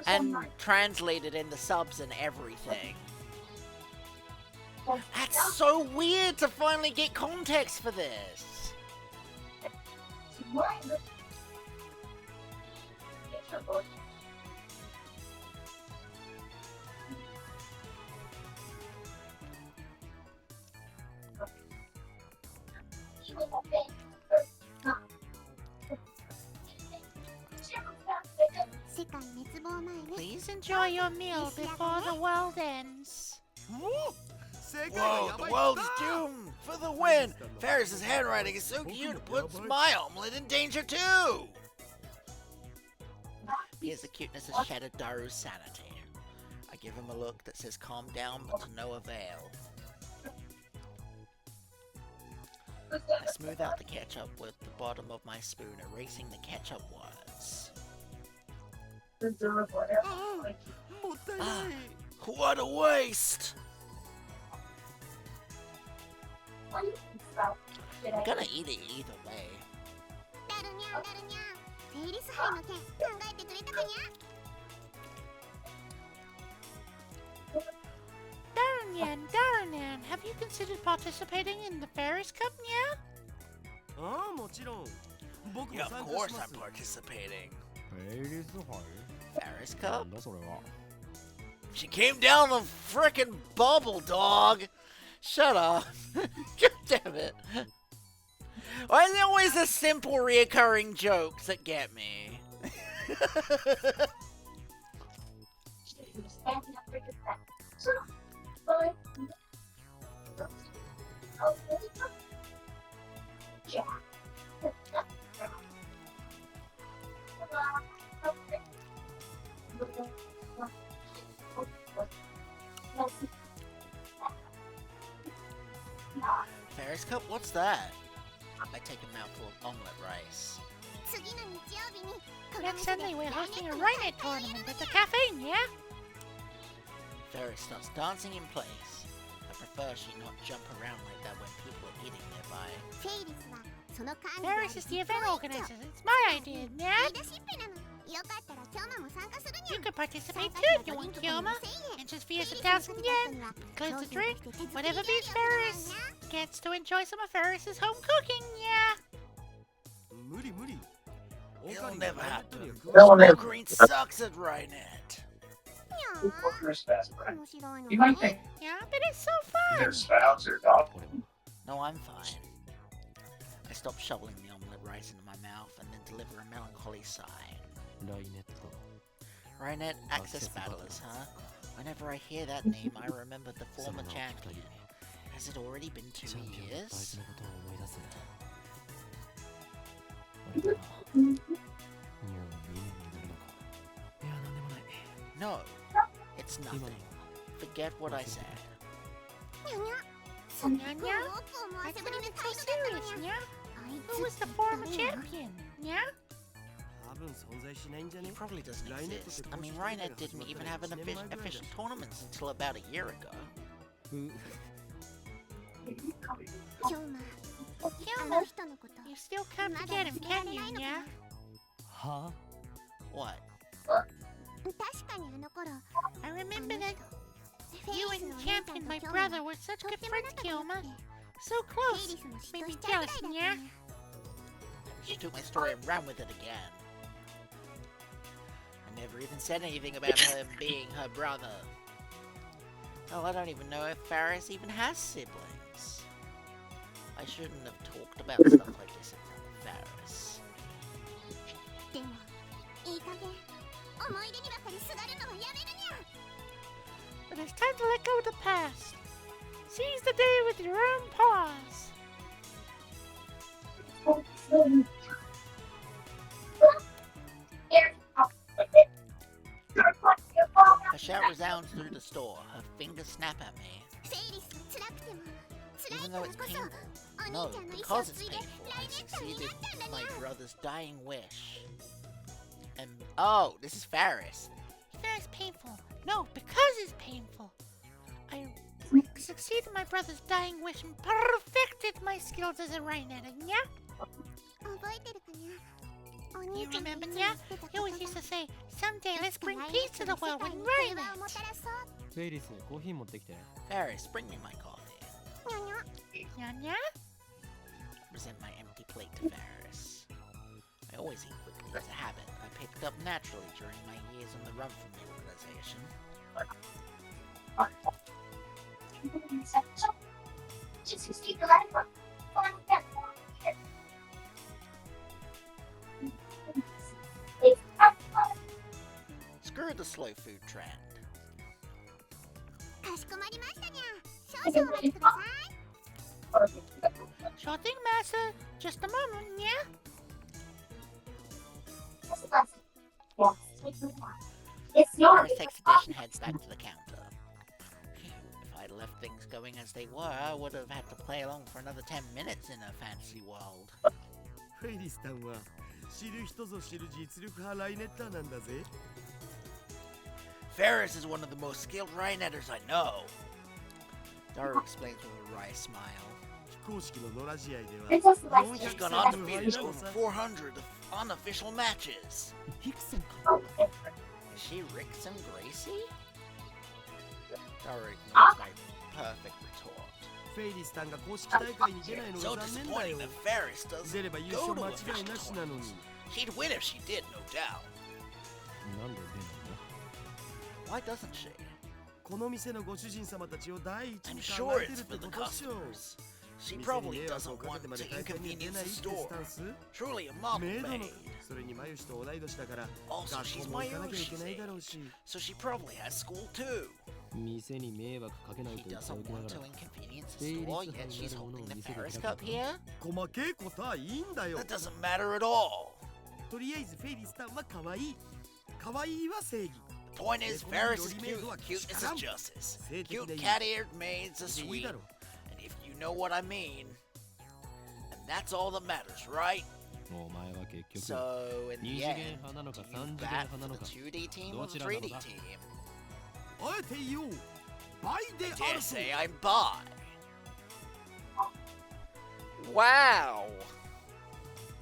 And translated in the subs and everything. That's so weird to finally get context for this. Please enjoy your meal before the world ends. Whoa, the world is doomed! For the win! Ferris's handwriting is so cute it puts my omelet in danger too! Here's the cuteness of shattered Daru's sanity. I give him a look that says calm down, but to no avail. I smooth out the ketchup with the bottom of my spoon, erasing the ketchup words. Ah, what a waste! I'm gonna eat it either way. Darnyan, have you considered participating in the Ferris Cup, yeah? Yeah, of course I'm participating. Ferris Cup? She came down the frickin' bubble, dog! Shut up. God damn it. Why is it always the simple reoccurring jokes that get me? Ferris Cup? What's that? I take a mouthful of omelette rice. Next Sunday we're hosting a Rhinet tournament at the cafe, yeah? Ferris starts dancing in place. I prefer she not jump around like that when people are eating nearby. Ferris is the event organizer. It's my idea, yeah? You can participate too if you want, Kyoma. Entrance fee is 1,000 yen. Includes a drink. Whatever beats Ferris gets to enjoy some of Ferris's home cooking, yeah? It'll never happen. Never. Green sucks at Rhinet. You might think Yeah, but it's so fun. their spouts are dog. No, I'm fine. I stop shoveling the omelette rice into my mouth and then deliver a melancholy sigh. Rhinet Access Battlers, huh? Whenever I hear that name, I remember the former champion. Has it already been 2 years? No, it's nothing. Forget what I said. Nya? I sounded so serious, yeah? Who was the former champion, yeah? He probably doesn't exist. I mean, Rhinet didn't even have an official tournament until about a year ago. Kyoma, you still can't forget him, can you, yeah? What? I remember that you and Champion, my brother, were such good friends, Kyoma. So close. Made me jealous, yeah? She took my story and ran with it again. I never even said anything about him being her brother. Oh, I don't even know if Faris even has siblings. I shouldn't have talked about stuff like this in front of Faris. でもいい加減思い出にばかりすがるのはやめるにゃ But it's time to let go of the past. Seize the day with your own paws. Her shout resounds through the store. Her fingers snap at me. フェイリス辛くても辛い Even か though ら it's こそ painful. お No, 兄ちゃんの意志を because 継 it's いで painful. 来 I 年度に succeeded なったんだ in my にゃ brother's dying wish. And oh, this is Faris. Even though it's painful. No, because it's painful. I succeeded in my brother's dying wish and perfected my skills as a Rhinonator, yeah? 覚えてるかにゃお You 兄ちゃんがい remember, つも yeah? 言ってた He 言 always 葉 used to say, someday い let's つか bring 来 peace 月 to の the 世 world 界 with に平和を Rhinonator. もたらそうフェイリスコーヒー持ってきて。 Faris, bring me my coffee. にゃにゃ Yeah, yeah? Present my empty plate to Faris. I always eat quickly as a habit. I picked up naturally during my years on the run from the organization. Screw the slow food trend. かしこまりましたにゃ少々お待ちください Sure thing, Master. Just a moment, yeah? Faris takes the dish and heads back to the counter. Phew, if I'd left things going as they were, I would have had to play along for another 10 minutes in a fantasy world. フェイリスタンは知る人ぞ知る実力派ライネッターなんだぜ Faris is one of the most skilled Rhinetters I know. Daru explains with a wry smile. 非公式の野良試合で He's は gone 400 undefeated, 戦 over のさ 400 unofficial matches. ヒクソン Is she Rickson Gracie? Daru ignores my perfect retort. フェイリスタンが公式大会に出ないの So が残念だ disappointing よ that Faris doesn't 出れば優 go 勝 to 間 official 違いなしなのに tournaments. She'd win if she did, no doubt. なんで出ないんだ Why doesn't she? この店のご主人様たちを第一 I'm に sure 考えて it's るっ for て the ことでしょ customers. She 店に probably 迷惑を doesn't かけ want てまで to 大会に出 inconvenience ないっ the て store. スタンス Truly a model メイドの maid. それにマユシと同い年だから Also, 学 she's 校も my 行かなきゃいけない Yoshi's だろう age, し so she probably has school too. 店に迷惑かけない He と言ってお doesn't きな want が to ら inconvenience the store, yet she's holding the Paris Cup here? 細けいことはいいんだよ That doesn't matter at all. とりあえずフェイリスタンは可愛い可愛いは正義 The point is, Ferris is cute. Cuteness is justice. Cute cat-eared maids are でいい sweet. だろ And if you know what I mean, and that's all that matters, right? お前は結局 So, in 二 the 次元 end, 派なのか do 三 you 次元 bat 派 for なの the か 2D team ど or ち the らなの 3D だ team? あえて言おう倍で I あ dare ると say I'm bi. Wow!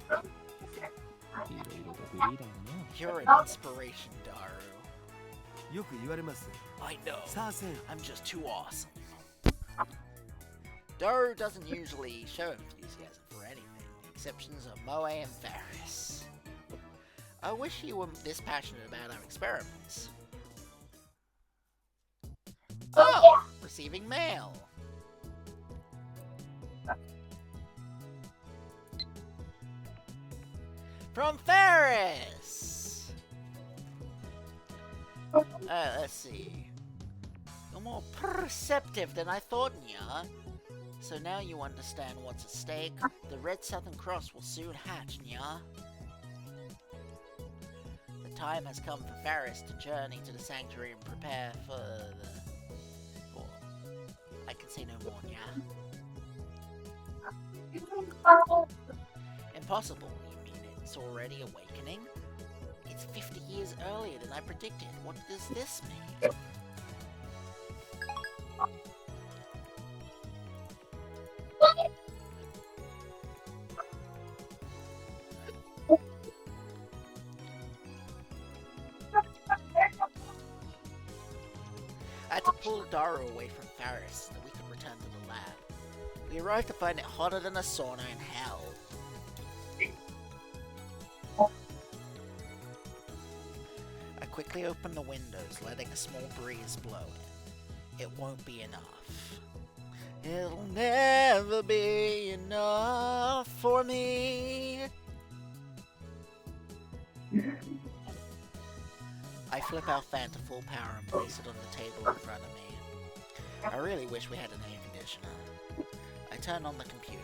いろいろとフリーダムだな You're an inspiration, Daru. よく言われます I know. さあせん I'm just too awesome. Daru doesn't usually show enthusiasm for anything. The exceptions are Moe and Faris. I wish he were this passionate about our experiments. Oh! Receiving mail. From Faris! Let's see. You're more perceptive than I thought, Nya. So now you understand what's at stake. The Red Southern Cross will soon hatch, Nya. The time has come for Faris to journey to the sanctuary and prepare for the... For... I can say no more, Nya. Impossible, you mean it's already awakening? It's 50 years earlier than I predicted. What does this mean? I had to pull Daru away from Faris so that we could return to the lab. We arrived to find it hotter than a sauna in hell. I quickly opened the windows, letting a small breeze blow in. it won't be enough. It'll never be enough for me. I flip our fan to full power and place it on the table in front of me. I really wish we had an air conditioner. I turn on the computer.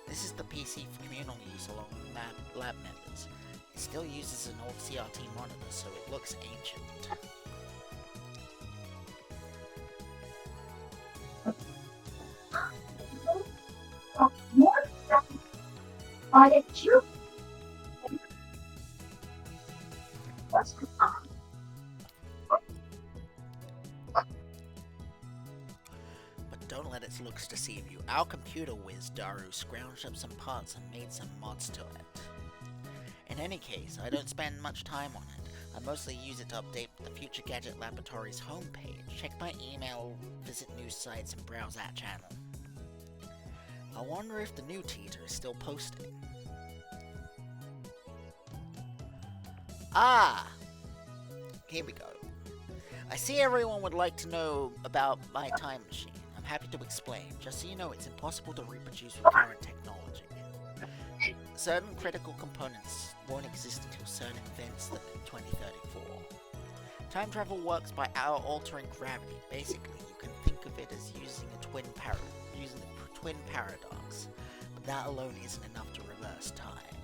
This is the PC for communal use along with lab members. It still uses an old CRT monitor, so it looks ancient. But don't let its looks deceive you. Our computer whiz Daru scrounged up some parts and made some mods to it. In any case, I don't spend much time on it. I mostly use it to update the Future Gadget Laboratory's homepage, check my email, visit news sites, and browse that channel. I wonder if the new teaser is still posting. Ah! Here we go. I see everyone would like to know about my time machine. I'm happy to explain. Just so you know, it's impossible to reproduce with current technology. Certain critical components won't exist until certain events in 2034. Time travel works by altering gravity. Basically, you can think of it as using the twin paradox, but that alone isn't enough to reverse time.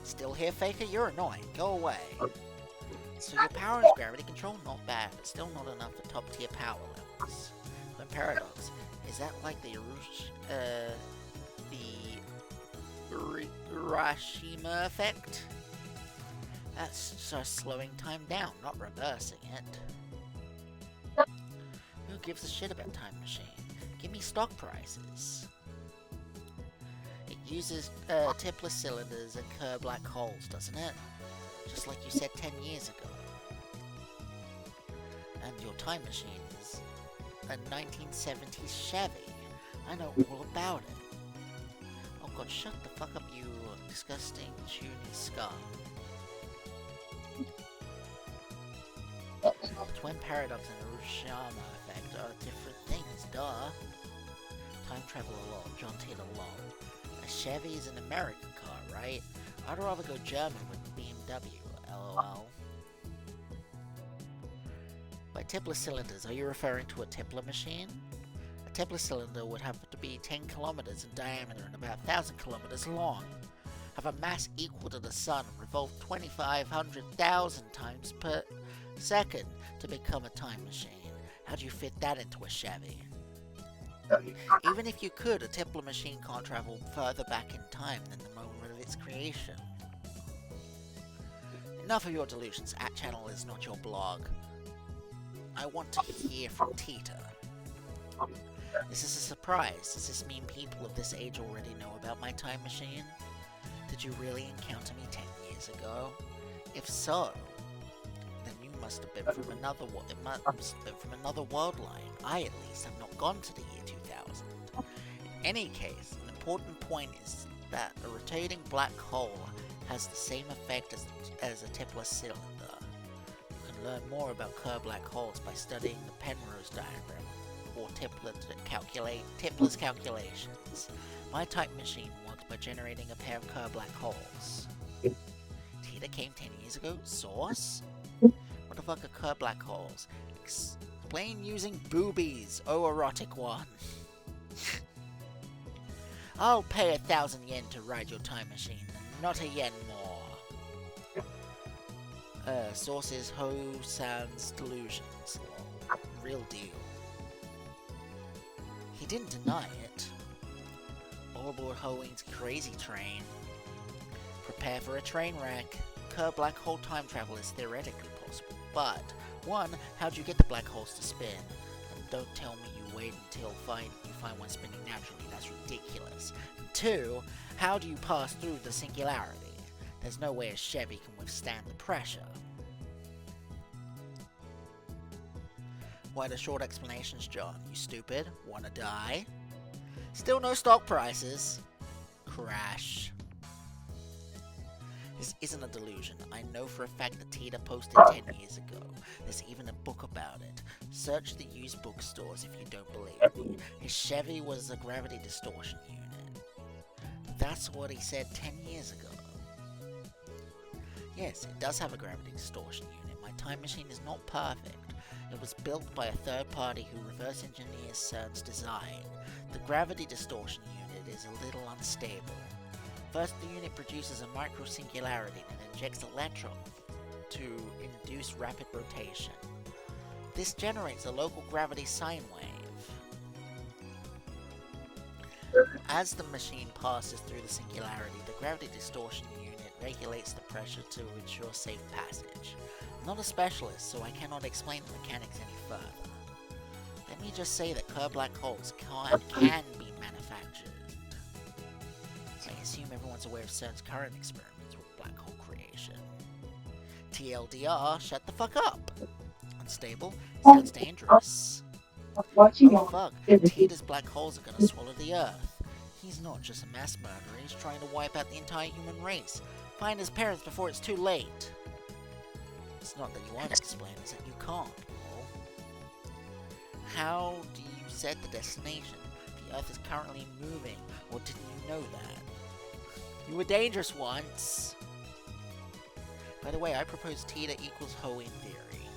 Still here, Faker? You're annoying. Go away. So your power is gravity control, not bad, but still not enough for top tier power levels. Twin paradox, is that like the Hiroshima effect? That's just slowing time down, not reversing it. Who gives a shit about Time Machine? Give me stock prices. It uses Tipler cylinders and Kerr black holes, doesn't it? Just like you said 10 years ago. And your Time Machine is a 1970s Chevy. I know all about it. Oh god, shut the fuck up, you disgusting, puny scum. Twin paradox and the Hiroshima effect are different things, duh. Time travel lol, John Taylor lol. A Chevy is an American car, right? I'd rather go German with BMW, lol. By Tipler cylinders, are you referring to a Tipler machine? A Tipler cylinder would have to be 10 kilometers in diameter and about 1,000 kilometers long, have a mass equal to the sun, revolve 2,500,000 times per second to become a time machine. How do you fit that into a Chevy? Even if you could, a Tipler machine can't travel further back in time than the moment of its creation. Enough of your delusions. At channel is not your blog. I want to hear from Tita. This is a surprise. Does this mean people of this age already know about my time machine? Did you really encounter me 10 years ago? If so, then you must have been from another world. It must have been from another world line. I, at least, have not gone to the year 2000. In any case, an important point is that a rotating black hole has the same effect as a Tipler cylinder. You can learn more about Kerr black holes by studying the Penrose diagram, or Tipler's calculations. My type machine works by generating a pair of Kerr black holes. Tita came 10 years ago? Source? What the fuck are Kerr black holes? Explain using boobies, oh erotic one. I'll pay 1,000 yen to ride your time machine, not a yen more. Source is Ho-san's delusions. Real deal. He didn't deny it. All aboard Ho-wing's crazy train. Prepare for a train wreck. Kerr black hole time travel is theoretically possible, but 1. How'd you get the black holes to spin? And don't tell me you wait until you find one spinning naturally, that's ridiculous. 2. How do you pass through the singularity? There's no way a Chevy can withstand the pressure. Why the short explanations, John? You stupid? Wanna die? Still no stock prices. Crash. This isn't a delusion. I know for a fact that Tita posted 10 years ago. There's even a book about it. Search the used bookstores if you don't believe me. His Chevy was a gravity distortion unit. That's what he said 10 years ago. Yes, it does have a gravity distortion unit. My time machine is not perfect. It was built by a third party who reverse engineers CERN's design. The gravity distortion unit is a little unstable. First, the unit produces a micro-singularity and injects electrons to induce rapid rotation. This generates a local gravity sine wave. As the machine passes through the singularity, the gravity distortion unit regulates the pressure to ensure safe passage. I'm not a specialist, so I cannot explain the mechanics any further. Let me just say that curved black holes can be manufactured. I assume everyone's aware of CERN's current experiments with black hole creation. TLDR, shut the fuck up! Unstable, sounds dangerous. Oh fuck, Tita's black holes are gonna swallow the Earth. He's not just a mass murderer, he's trying to wipe out the entire human race. Find his parents before it's too late. It's not that you won't explain, it's that you can't, Paul. How do you set the destination? The Earth is currently moving, or didn't you know that? You were dangerous once! By the way, I propose Tita equals Ho in theory.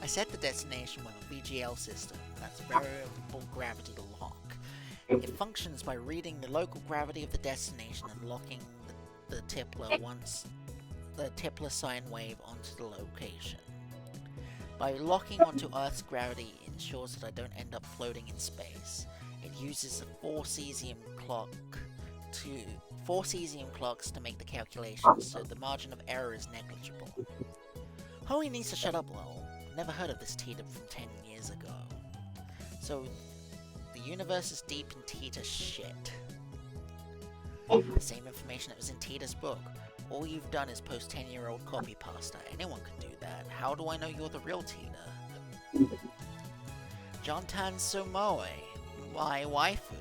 I set the destination with a VGL system, that's variable gravity lock. It functions by reading the local gravity of the destination and locking the Tipler sine wave onto the location. By locking onto Earth's gravity, it ensures that I don't end up floating in space. It uses four cesium clocks to make the calculations, so the margin of error is negligible. Hoey needs to shut up, lol. Never heard of this Tita from 10 years ago. So, the universe is deep in Tita's shit. The same information that was in Tita's book. All you've done is post 10-year-old copy pasta. Anyone could do that. How do I know you're the real Tita? Jontan Somoe, my waifu.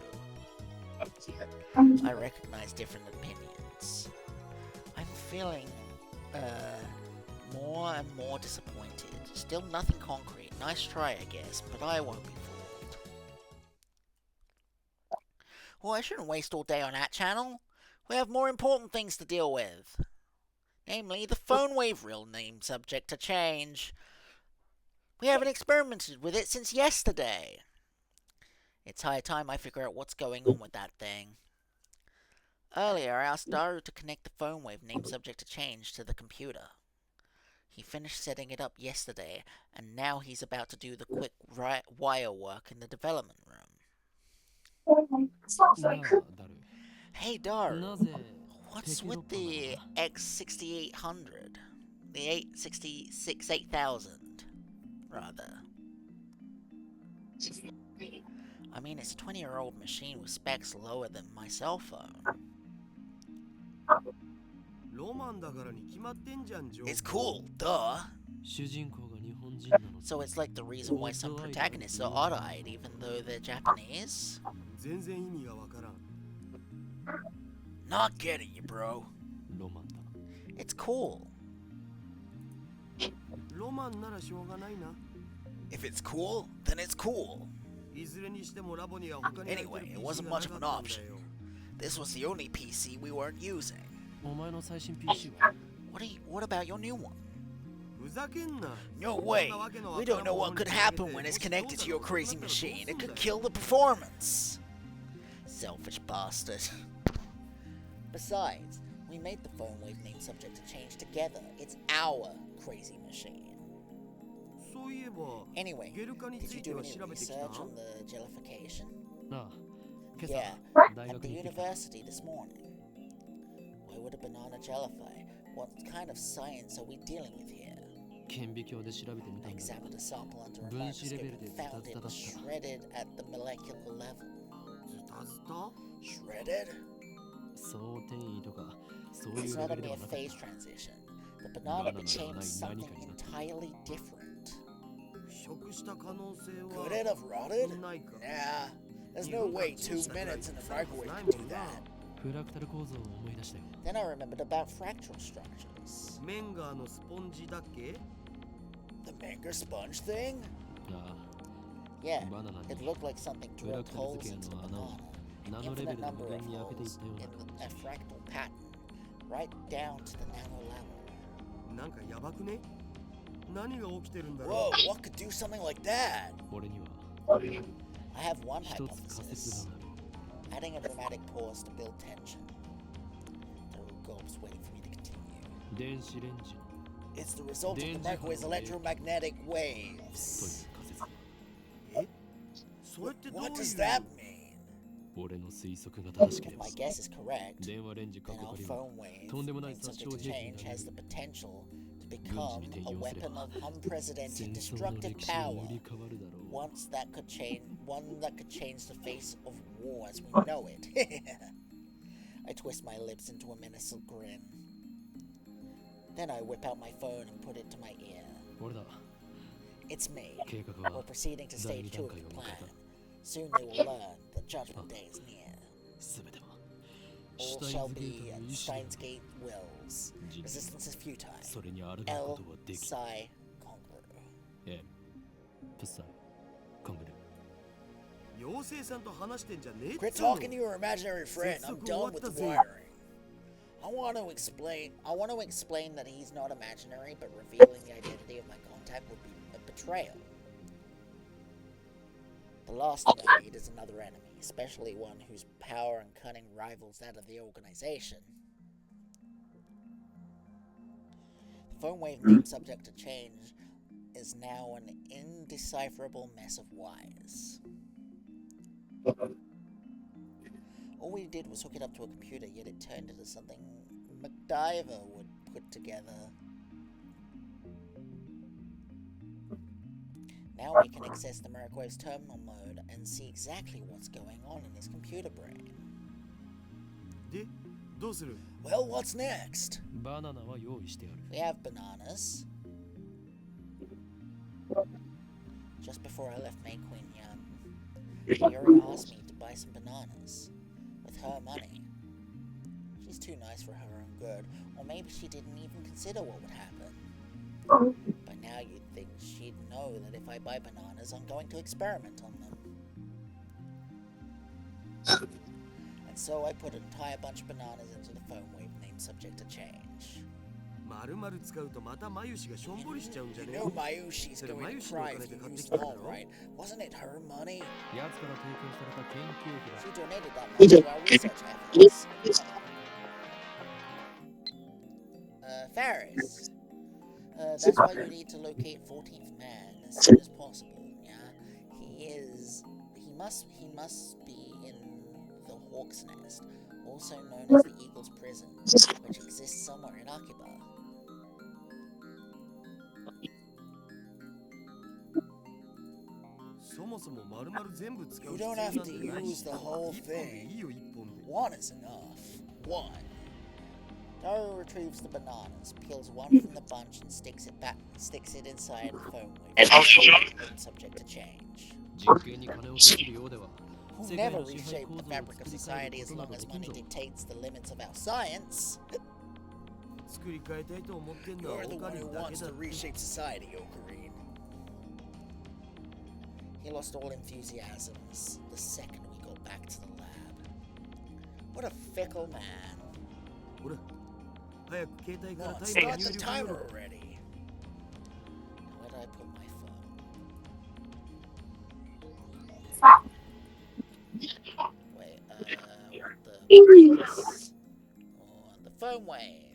I recognize different opinions. I'm feeling, more and more disappointed. Still nothing concrete. Nice try, I guess, but I won't be fooled. Well, I shouldn't waste all day on that channel. We have more important things to deal with. Namely, the phone wave real name subject to change. We haven't experimented with it since yesterday. It's high time I figure out what's going on with that thing. Earlier, I asked Daru to connect the phone wave name subject to change to the computer. He finished setting it up yesterday, and now he's about to do the quick wire work in the development room. Hey Daru, what's with the X6800? The 8000, rather. I mean, it's a 20-year-old machine with specs lower than my cell phone. It's cool, duh. So it's like the reason why some protagonists are odd-eyed even though they're Japanese? Not getting you, bro. It's cool. If it's cool, then it's cool. Anyway, it wasn't much of an option. This was the only PC we weren't using. What about your new one? No way! We don't know what could happen when it's connected to your crazy machine. It could kill the performance! Selfish bastard. Besides, we made the phone wave name subject to change together. It's our crazy machine. Anyway, did you do any research on the jellification? Yeah, at the university this morning. Why would a banana jellify? What kind of science are we dealing with here? I examined a sample under a microscope and found it was shredded at the molecular level. Shredded? It's not a mere phase transition. The banana became something entirely different. Could it have rotted? Nah, There's no way 2 minutes in a microwave can do that. フラクタル構造を思い出したよ。 Then I remembered about fractal structures. メンガーのスポンジだっけ？ The manga sponge thing? あ Yeah, あ、バナナ it に looked like something フラ drilled クタル holes 図形 into the の穴を banana. ナノレベ Infinite ルの number 無 of 限に開けていっ holes たよ in うな。 a fractal pattern, right down to the nano level. なんかやばくね？何が起きてるんだ Whoa, ろ what could do something like that? 俺には I have one 一つ仮説 hypothesis. がある。 Adding a dramatic pause to build tension. There were gulps waiting for me to continue. 電子レンジ It's the result of the Danger microwave's wave. electromagnetic という waves. 仮説だ。う？それってどういう What does that mean? 俺の推測が正しけ If れば my guess is correct, 電話レンジ過 then 去 our 仮は phone wave, とんでもない when 殺傷 subject to 兵器に change, な has る the potential to 軍 become 事に a 転用すれ weapon ば of unprecedented 戦争の destructive 歴史が power. 塗り替わるだろう。 One that could change the face of war as we know it. I twist my lips into a menacing grin. Then I whip out my phone and put it to my ear. 俺だ。 It's me. 計画 We're は proceeding to 第 stage 2 2 段 of 階 the を迎 plan. えた。 Soon they will learn the judgment day is near. すべては All シュタイ shall ンズゲー be トの at 意志 Steins Gate wills. 人類 Resistance is futile. それに抗うこ El とはできる。 Psi Conqueror. ええ。プサイ。コングル。妖精さんと話してんじゃねえっ Quit つうの talking to your imaginary friend. I'm Setsuko done with the wataze. wiring. I want to explain that he's not imaginary, but revealing the identity of my contact would be a betrayal. The last thing I need is another enemy, especially one whose power and cunning rivals that of the organization. The phone wave name subject to change is now an indecipherable mess of wires. All we did was hook it up to a computer, yet it turned into something MacGyver would put together. Now we can access the Miraculo's terminal mode and see exactly what's going on in his computer brain. で、どうする？ Well, what's next? バナナは用意してある。 We have bananas. Just before I left May Queen Yan, Yuri asked me to buy some bananas with her money. She's too nice for her own good, or maybe she didn't even consider what would happen. By now you'd think she'd know that if I buy bananas, I'm going to experiment on them. And so I put an entire bunch of bananas into the phone wave name subject to change. 丸々使うとまたマユシがしょんぼりしちゃうんじゃ You ね know Mayushi's going to cry if you use them all, right? Wasn't it her money? 奴から提供された研究費だ。 She donated that money to our research efforts. Faris. That's why you need to locate 14th Man as soon as possible, yeah? He must be in the Hawk's Nest, also known as the Eagle's Prison, which exists somewhere in Akiba. そもそも丸々全部使う You 必要 don't なん have て to ない use し the whole 一本でい thing. いよ一本で One is enough. One. Daru retrieves the bananas, peels one from the bunch, and sticks it inside the phone wave, subject to change. 実験に金をかけるようでは Who 世界 never の支配 reshaped 構 the 造を fabric 作 of り変え society る as ことな long ど as できん money ぞ。 dictates the limits of our science. 作り変えたいと思ってんのは You're the オカ one リ who ンだけ wants だ to って reshape society, Ocarine. He lost all enthusiasms the second we got back to the lab. What a fickle man. ほら早く携帯から Come on, タイマー start 入 the 力 timer よ already. Where did I put my phone? Wait, the phone wave.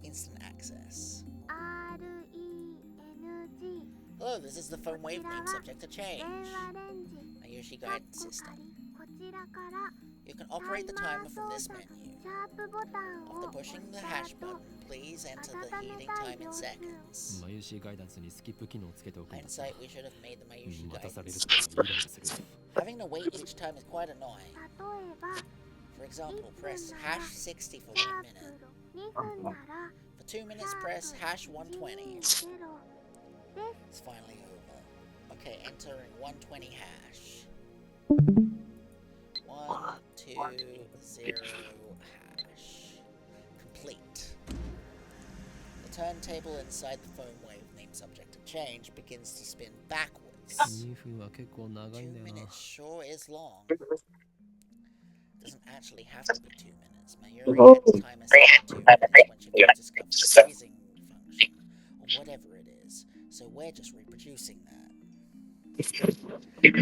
Instant access. RENG Hello, this is the phone wave name subject to change. 電話レンジ Mayushi カッ guidance コ system. 仮こちらから You can タ operate イ the マ timer ー from 操 this 作 menu. シャープボタンを After 押 pushing し the た hash 後 button, please enter the 温め heating たい time in 様子 seconds. マユシーガイダンスにスキップ機能をつけておくんだった。 Hindsight, we should have made the Mayushi 待たされる guidance. とイライラする。 Having to wait each time is quite annoying. 例えば For example, press hash 60 for 1 minute. 2分なら For 2 minutes, press hash 120. 0 It's finally over. Okay, entering 120 hash. 120 hash. Complete. The turntable inside the foam wave named subject to change begins to spin backwards. 2分は結構長いんだ 2 よな minutes sure is long. Doesn't actually have to be 2 minutes. Mayuri had the timer set to 2 minutes when she first discovered the freezing function, or whatever it is, so we're just reproducing that. Naturally, we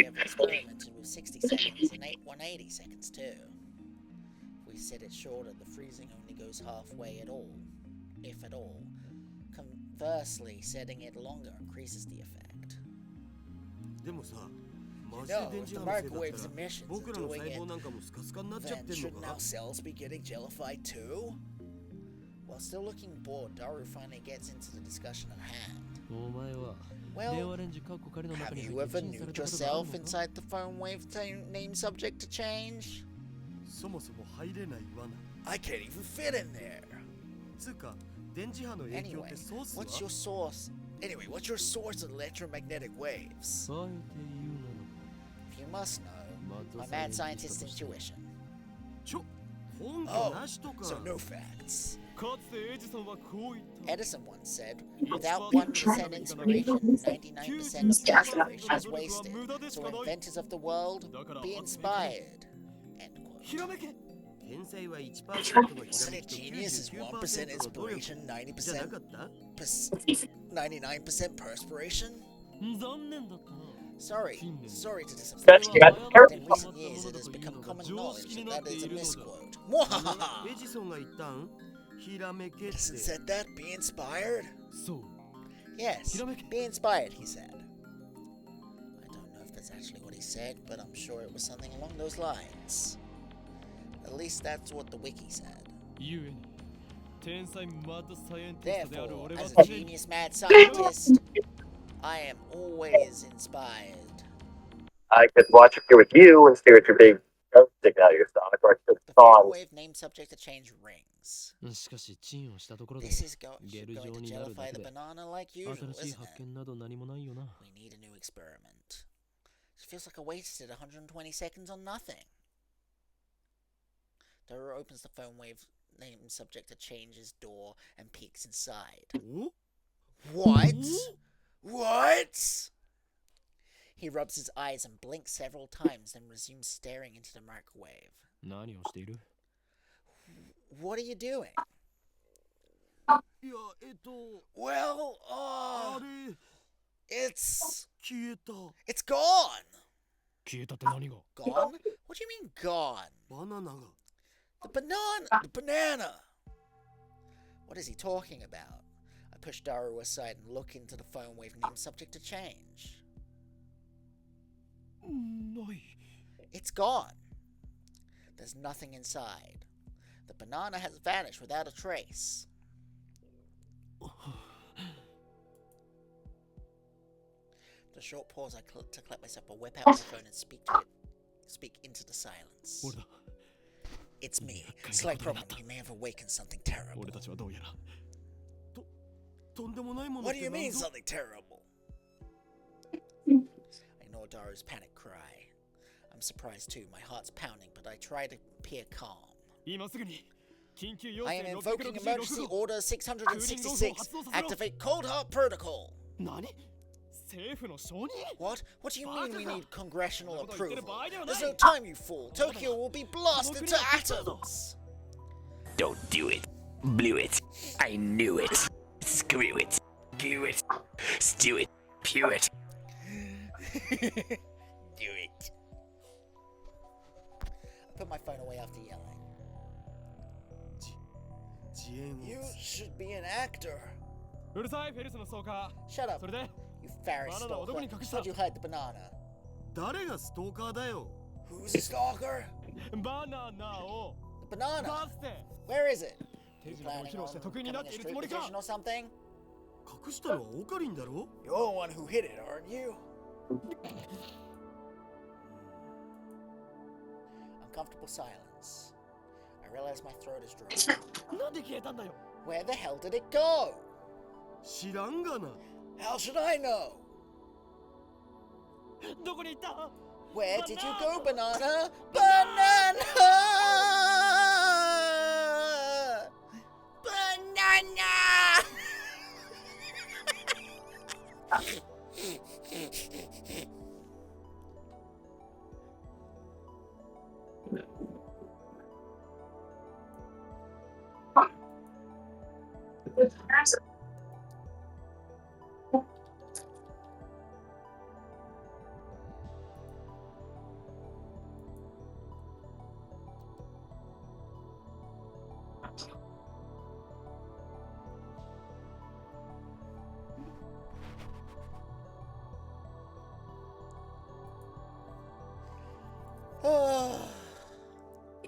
have experimented with 60 seconds and 180 seconds too. If we set it shorter, the freezing only goes halfway at all, if at all. Conversely, setting it longer increases the effect. でもさ、 You know, if the microwave's emissions are doing it, then shouldn't our cells be getting jellified too? While still looking bored, Daru finally gets into the discussion at hand. お前は Well, 電話レンジカッコ仮の中 have に you 入って ever チンされ nuked たことがある yourself のか inside the phone wave name subject to change? そもそも入れない罠。 I can't even fit in there. つうか、電磁波の影響 Anyway, ってソースは what's your source? Anyway, what's your source of electromagnetic waves? あえて言うな If you must know, ら my mad scientist's intuition. ちょ、根拠 Oh, なしとか。 so no facts. かつてエジソンはこう言った。 Edison once said, without 1% inspiration, 99% of perspiration is wasted. So inventors of the world, be inspired. End quote. ひらめけ。天才は 1% のひら Wasn't め it きと genius is 1% 99% の努力 inspiration, じゃな 90% かった？ 99% perspiration? 残念だったな Sorry to disappoint. That's But in recent years, it has become common knowledge that that is a misquote. エジソンが言ったん？ひらめけって。 Edison said that? Be inspired? そう Yes, be inspired, he said. I don't know if that's actually what he said, but I'm sure it was something along those lines. At least that's what the wiki said. ゆえに天才マッドサイエンティストである Therefore, 俺は as a 常に genius mad scientist, I am always inspired. I could watch it here with you and stare at your big nose sticking out of your stomach, or I could The song. phone wave name subject to change rings. しかしチンをしたところで This is going ゲル to 状になるだ jellify け the で banana like usual, 新しい isn't 発 it? 見など何もないよな We need a new experiment. It feels like I wasted 120 seconds on nothing. Dora opens the phone wave name subject to change's door and peeks inside. お？ What? What? He rubs his eyes and blinks several times, then resumes staring into the microwave. 何をしている What are you doing? いや、Well, あれ、 it's 消えた。 it's gone. 消えたって何が Gone? What do you mean gone? バナナが。 The banana. What is he talking about? I push Daru aside and look into the phone wave name subject to change. ない It's gone. There's nothing inside. The banana has vanished without a trace. The short pause I to collect myself, I whip out my phone and speak into the silence. 俺だ It's me. Slight problem. You may have awakened something terrible. 俺たちはどうやらとんでもないものっ What do て you mean 何ぞ？ something terrible? I ignore Daru's panic cry. I'm surprised too. My heart's pounding, but I try to appear calm. 今すぐに緊急要 I 請 am invoking 666 emergency order 666. Activate cold heart protocol. 何政府の承認 What? What do you mean we need congressional そんなこと言ってる approval? 場合ではない There's no time, you fool. Tokyo will be blasted to atoms. Don't do it. Blew it. I knew it. Screw it. Do it. Stew it. Pew it. Do it. I put my phone away after yelling. 遅延 You を。 should be an actor. うるさいフェルスのストーカ Shut ー up, それで you Pharisee Banana, stalker. どこに隠した How'd you hide the banana? 誰がストーカーだよ。 Who's a stalker? バナナを The banana. 出して Where is it? 手 You 品を planning 披露して on 得意になっ becoming て a いるつ street もりか magician or something? 隠したのはオカリンだろ？ You're the one who hid it, aren't you? Uncomfortable silence. I realize my throat is dry. なんで消えたんだよ Where the hell did it go? 知らんがな。How should I know? Where did you go, Banana? Banana! Banana! It's massive.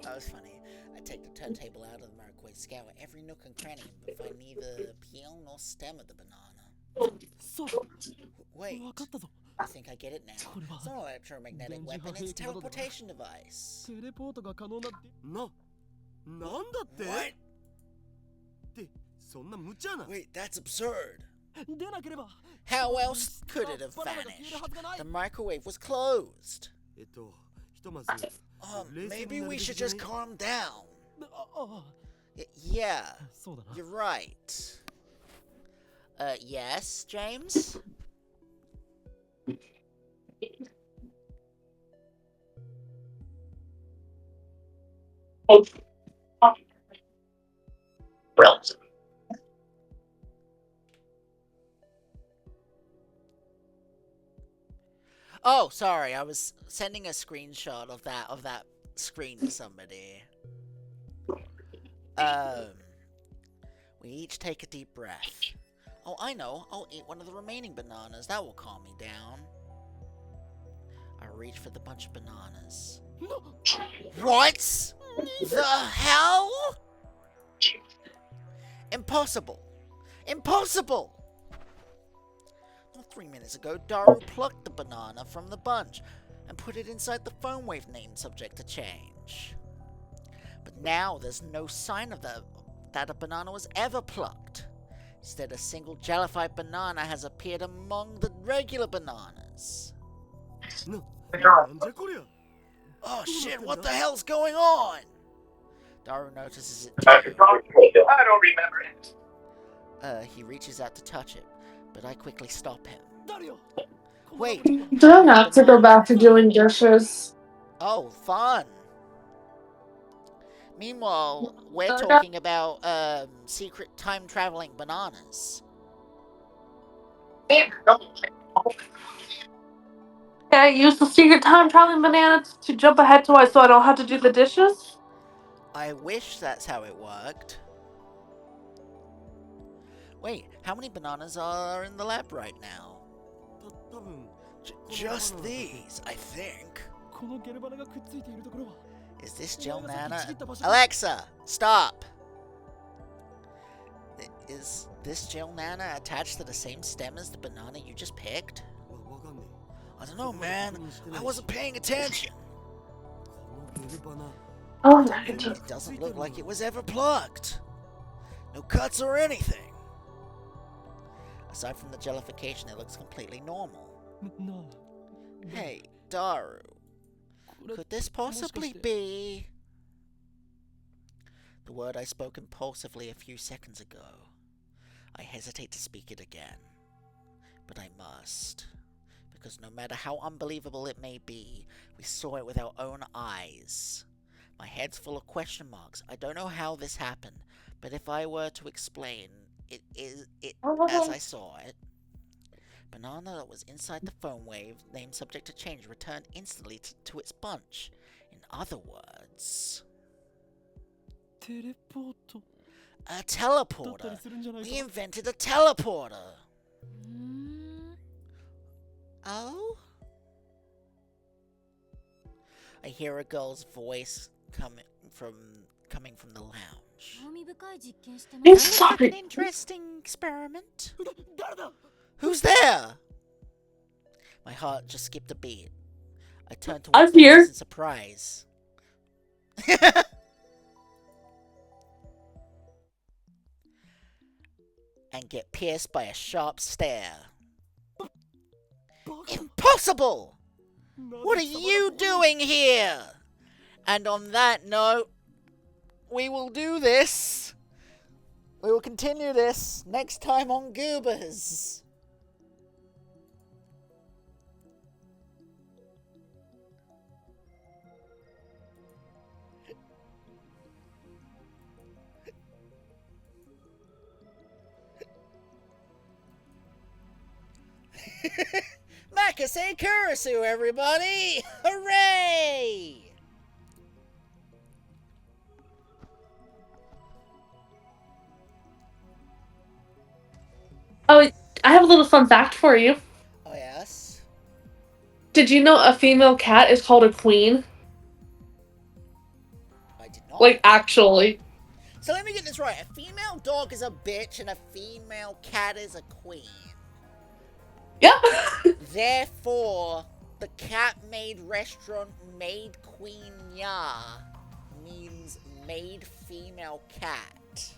That was funny. I take the turntable out of the microwave, scour every nook and cranny, but find neither peel nor stem of the banana. Wait, I think I get it now. It's not an electromagnetic weapon, it's a teleportation device. なんだって What? ってそんな無茶な Wait, that's absurd. でなければ How else could it have vanished? The microwave was closed. ひとまず Maybe we should just calm down. あ Yeah, そうだな you're right. Yes, James? Oh, sorry, I was sending a screenshot of that screen to somebody. We each take a deep breath. Oh, I know. I'll eat one of the remaining bananas. That will calm me down. I reach for the bunch of bananas. What the hell? Impossible! Impossible! Not 3 minutes ago, Daru plucked the banana from the bunch and put it inside the phone wave name subject to change. But now there's no sign of that a banana was ever plucked. Instead, a single jellified banana has appeared among the regular bananas. Oh shit, what the hell's going on? Daru notices it too. I don't remember it. He reaches out to touch it, but I quickly stop him. Wait. Do I have to go back to doing dishes? Oh, fun. Meanwhile, we're talking about secret time-traveling bananas. Can I use the secret time traveling banana to jump ahead so I don't have to do the dishes? I wish that's how it worked. Wait, how many bananas are in the lab right now? Just these, I think. このゲルバナがくっついているところは Is this gel nana? Alexa, stop! Is this gel nana attached to the same stem as the banana you just picked? I don't know, man. I wasn't paying attention. Oh, It doesn't look like it was ever plucked. No cuts or anything. Aside from the jellification, it looks completely normal. Hey, Daru. Could this possibly be... The word I spoke impulsively a few seconds ago. I hesitate to speak it again. But I must. Because no matter how unbelievable it may be, we saw it with our own eyes. My head's full of question marks. I don't know how this happened, but if I were to explain it as I saw it, banana that was inside the phone wave, name subject to change, returned instantly to its bunch. In other words... A teleporter! We invented a teleporter! Oh? I hear a girl's voice coming from the lounge. Sounds like an interesting experiment. Who's there? My heart just skipped a beat. I turned towards the voice in surprise. And get pierced by a sharp stare. impossible! What are you doing here? And on that note, we will do this. We will continue this next time on Goobers. Makase Kurisu, everybody! Hooray! Oh, I have a little fun fact for you. Oh, yes? Did you know a female cat is called a queen? I did not. Like, actually. So let me get this right. A female dog is a bitch and a female cat is a queen. Yep. Therefore, the cat-made restaurant Maid Queen Ya means maid female cat.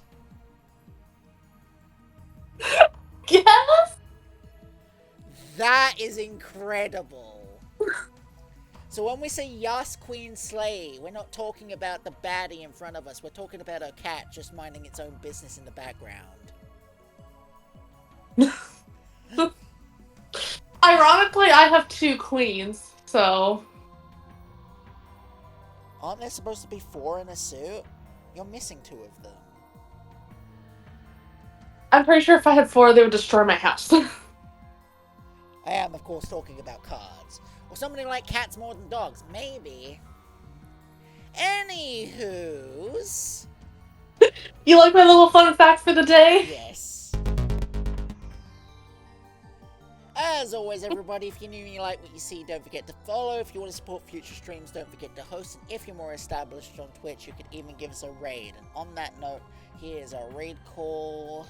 Yes! That is incredible. So when we say Yas Queen Slay, we're not talking about the baddie in front of us. We're talking about a cat just minding its own business in the background. Ironically, I have 2 queens, so... Aren't there supposed to be 4 in a suit? You're missing 2 of them. I'm pretty sure if I had 4, they would destroy my house. I am, of course, talking about cards. Or somebody like cats more than dogs. Maybe. Anywho's... You like my little fun fact for the day? Yes. As always, everybody, if you're new and you like what you see, don't forget to follow. If you want to support future streams, don't forget to host. And if you're more established on Twitch, you could even give us a raid. And on that note, here's our raid call.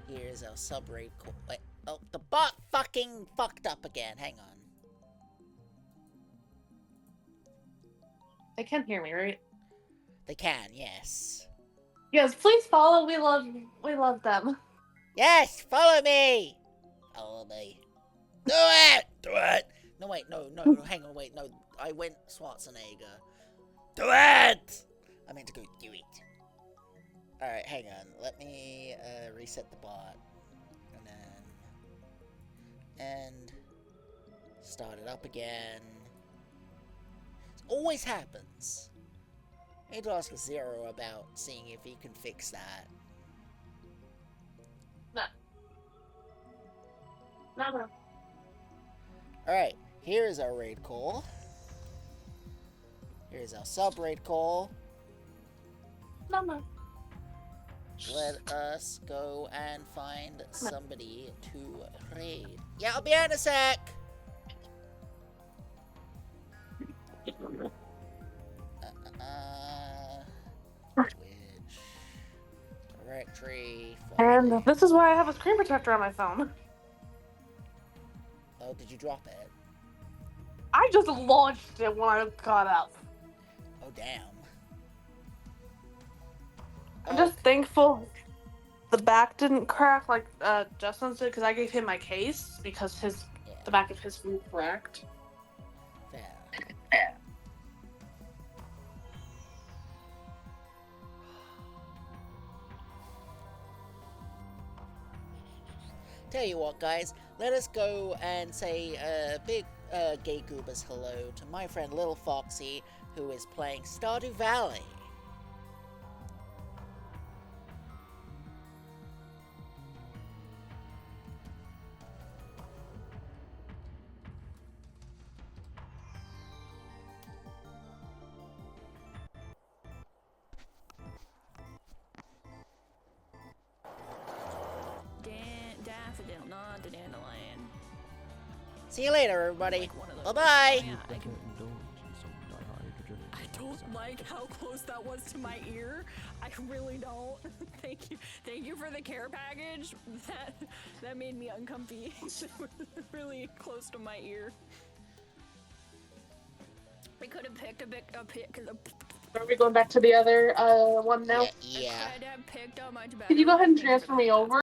Here's our sub-raid call. Wait, oh, the bot fucking fucked up again. Hang on. They can hear me, right? They can, yes. Yes, please follow. We love them. Yes, follow me! Follow me. Do it! Do it! No, wait, no, hang on, wait, no. I went Schwarzenegger. Do it! I meant to go do it. Alright, hang on. Let me reset the bot. And then... And... Start it up again. It always happens. I need to ask Zero about seeing if he can fix that. No. Alright, here's our raid call. Here's our sub-raid call. No. Let us go and find somebody to raid. Yeah, I'll be out in a sec! Twitch. Directory. And this is why I have a screen protector on my phone. Oh, did you drop it? I just launched it when I got up. Oh, damn. I'm just thankful the back didn't crack like Justin's did, because I gave him my case because the back of his phone cracked. Fair. Tell you what, guys, let us go and say a big gay goobers hello to my friend Little Foxy, who is playing Stardew Valley. Daffodil, not the dandelion. See you later, everybody. Like bye-bye. I don't like how close that was to my ear. I really don't. Thank you for the care package. That made me uncomfy. Really close to my ear. We could have picked a pick. Are we going back to the other one now? Yeah. I could have picked a much better. Could you go ahead and transfer me over?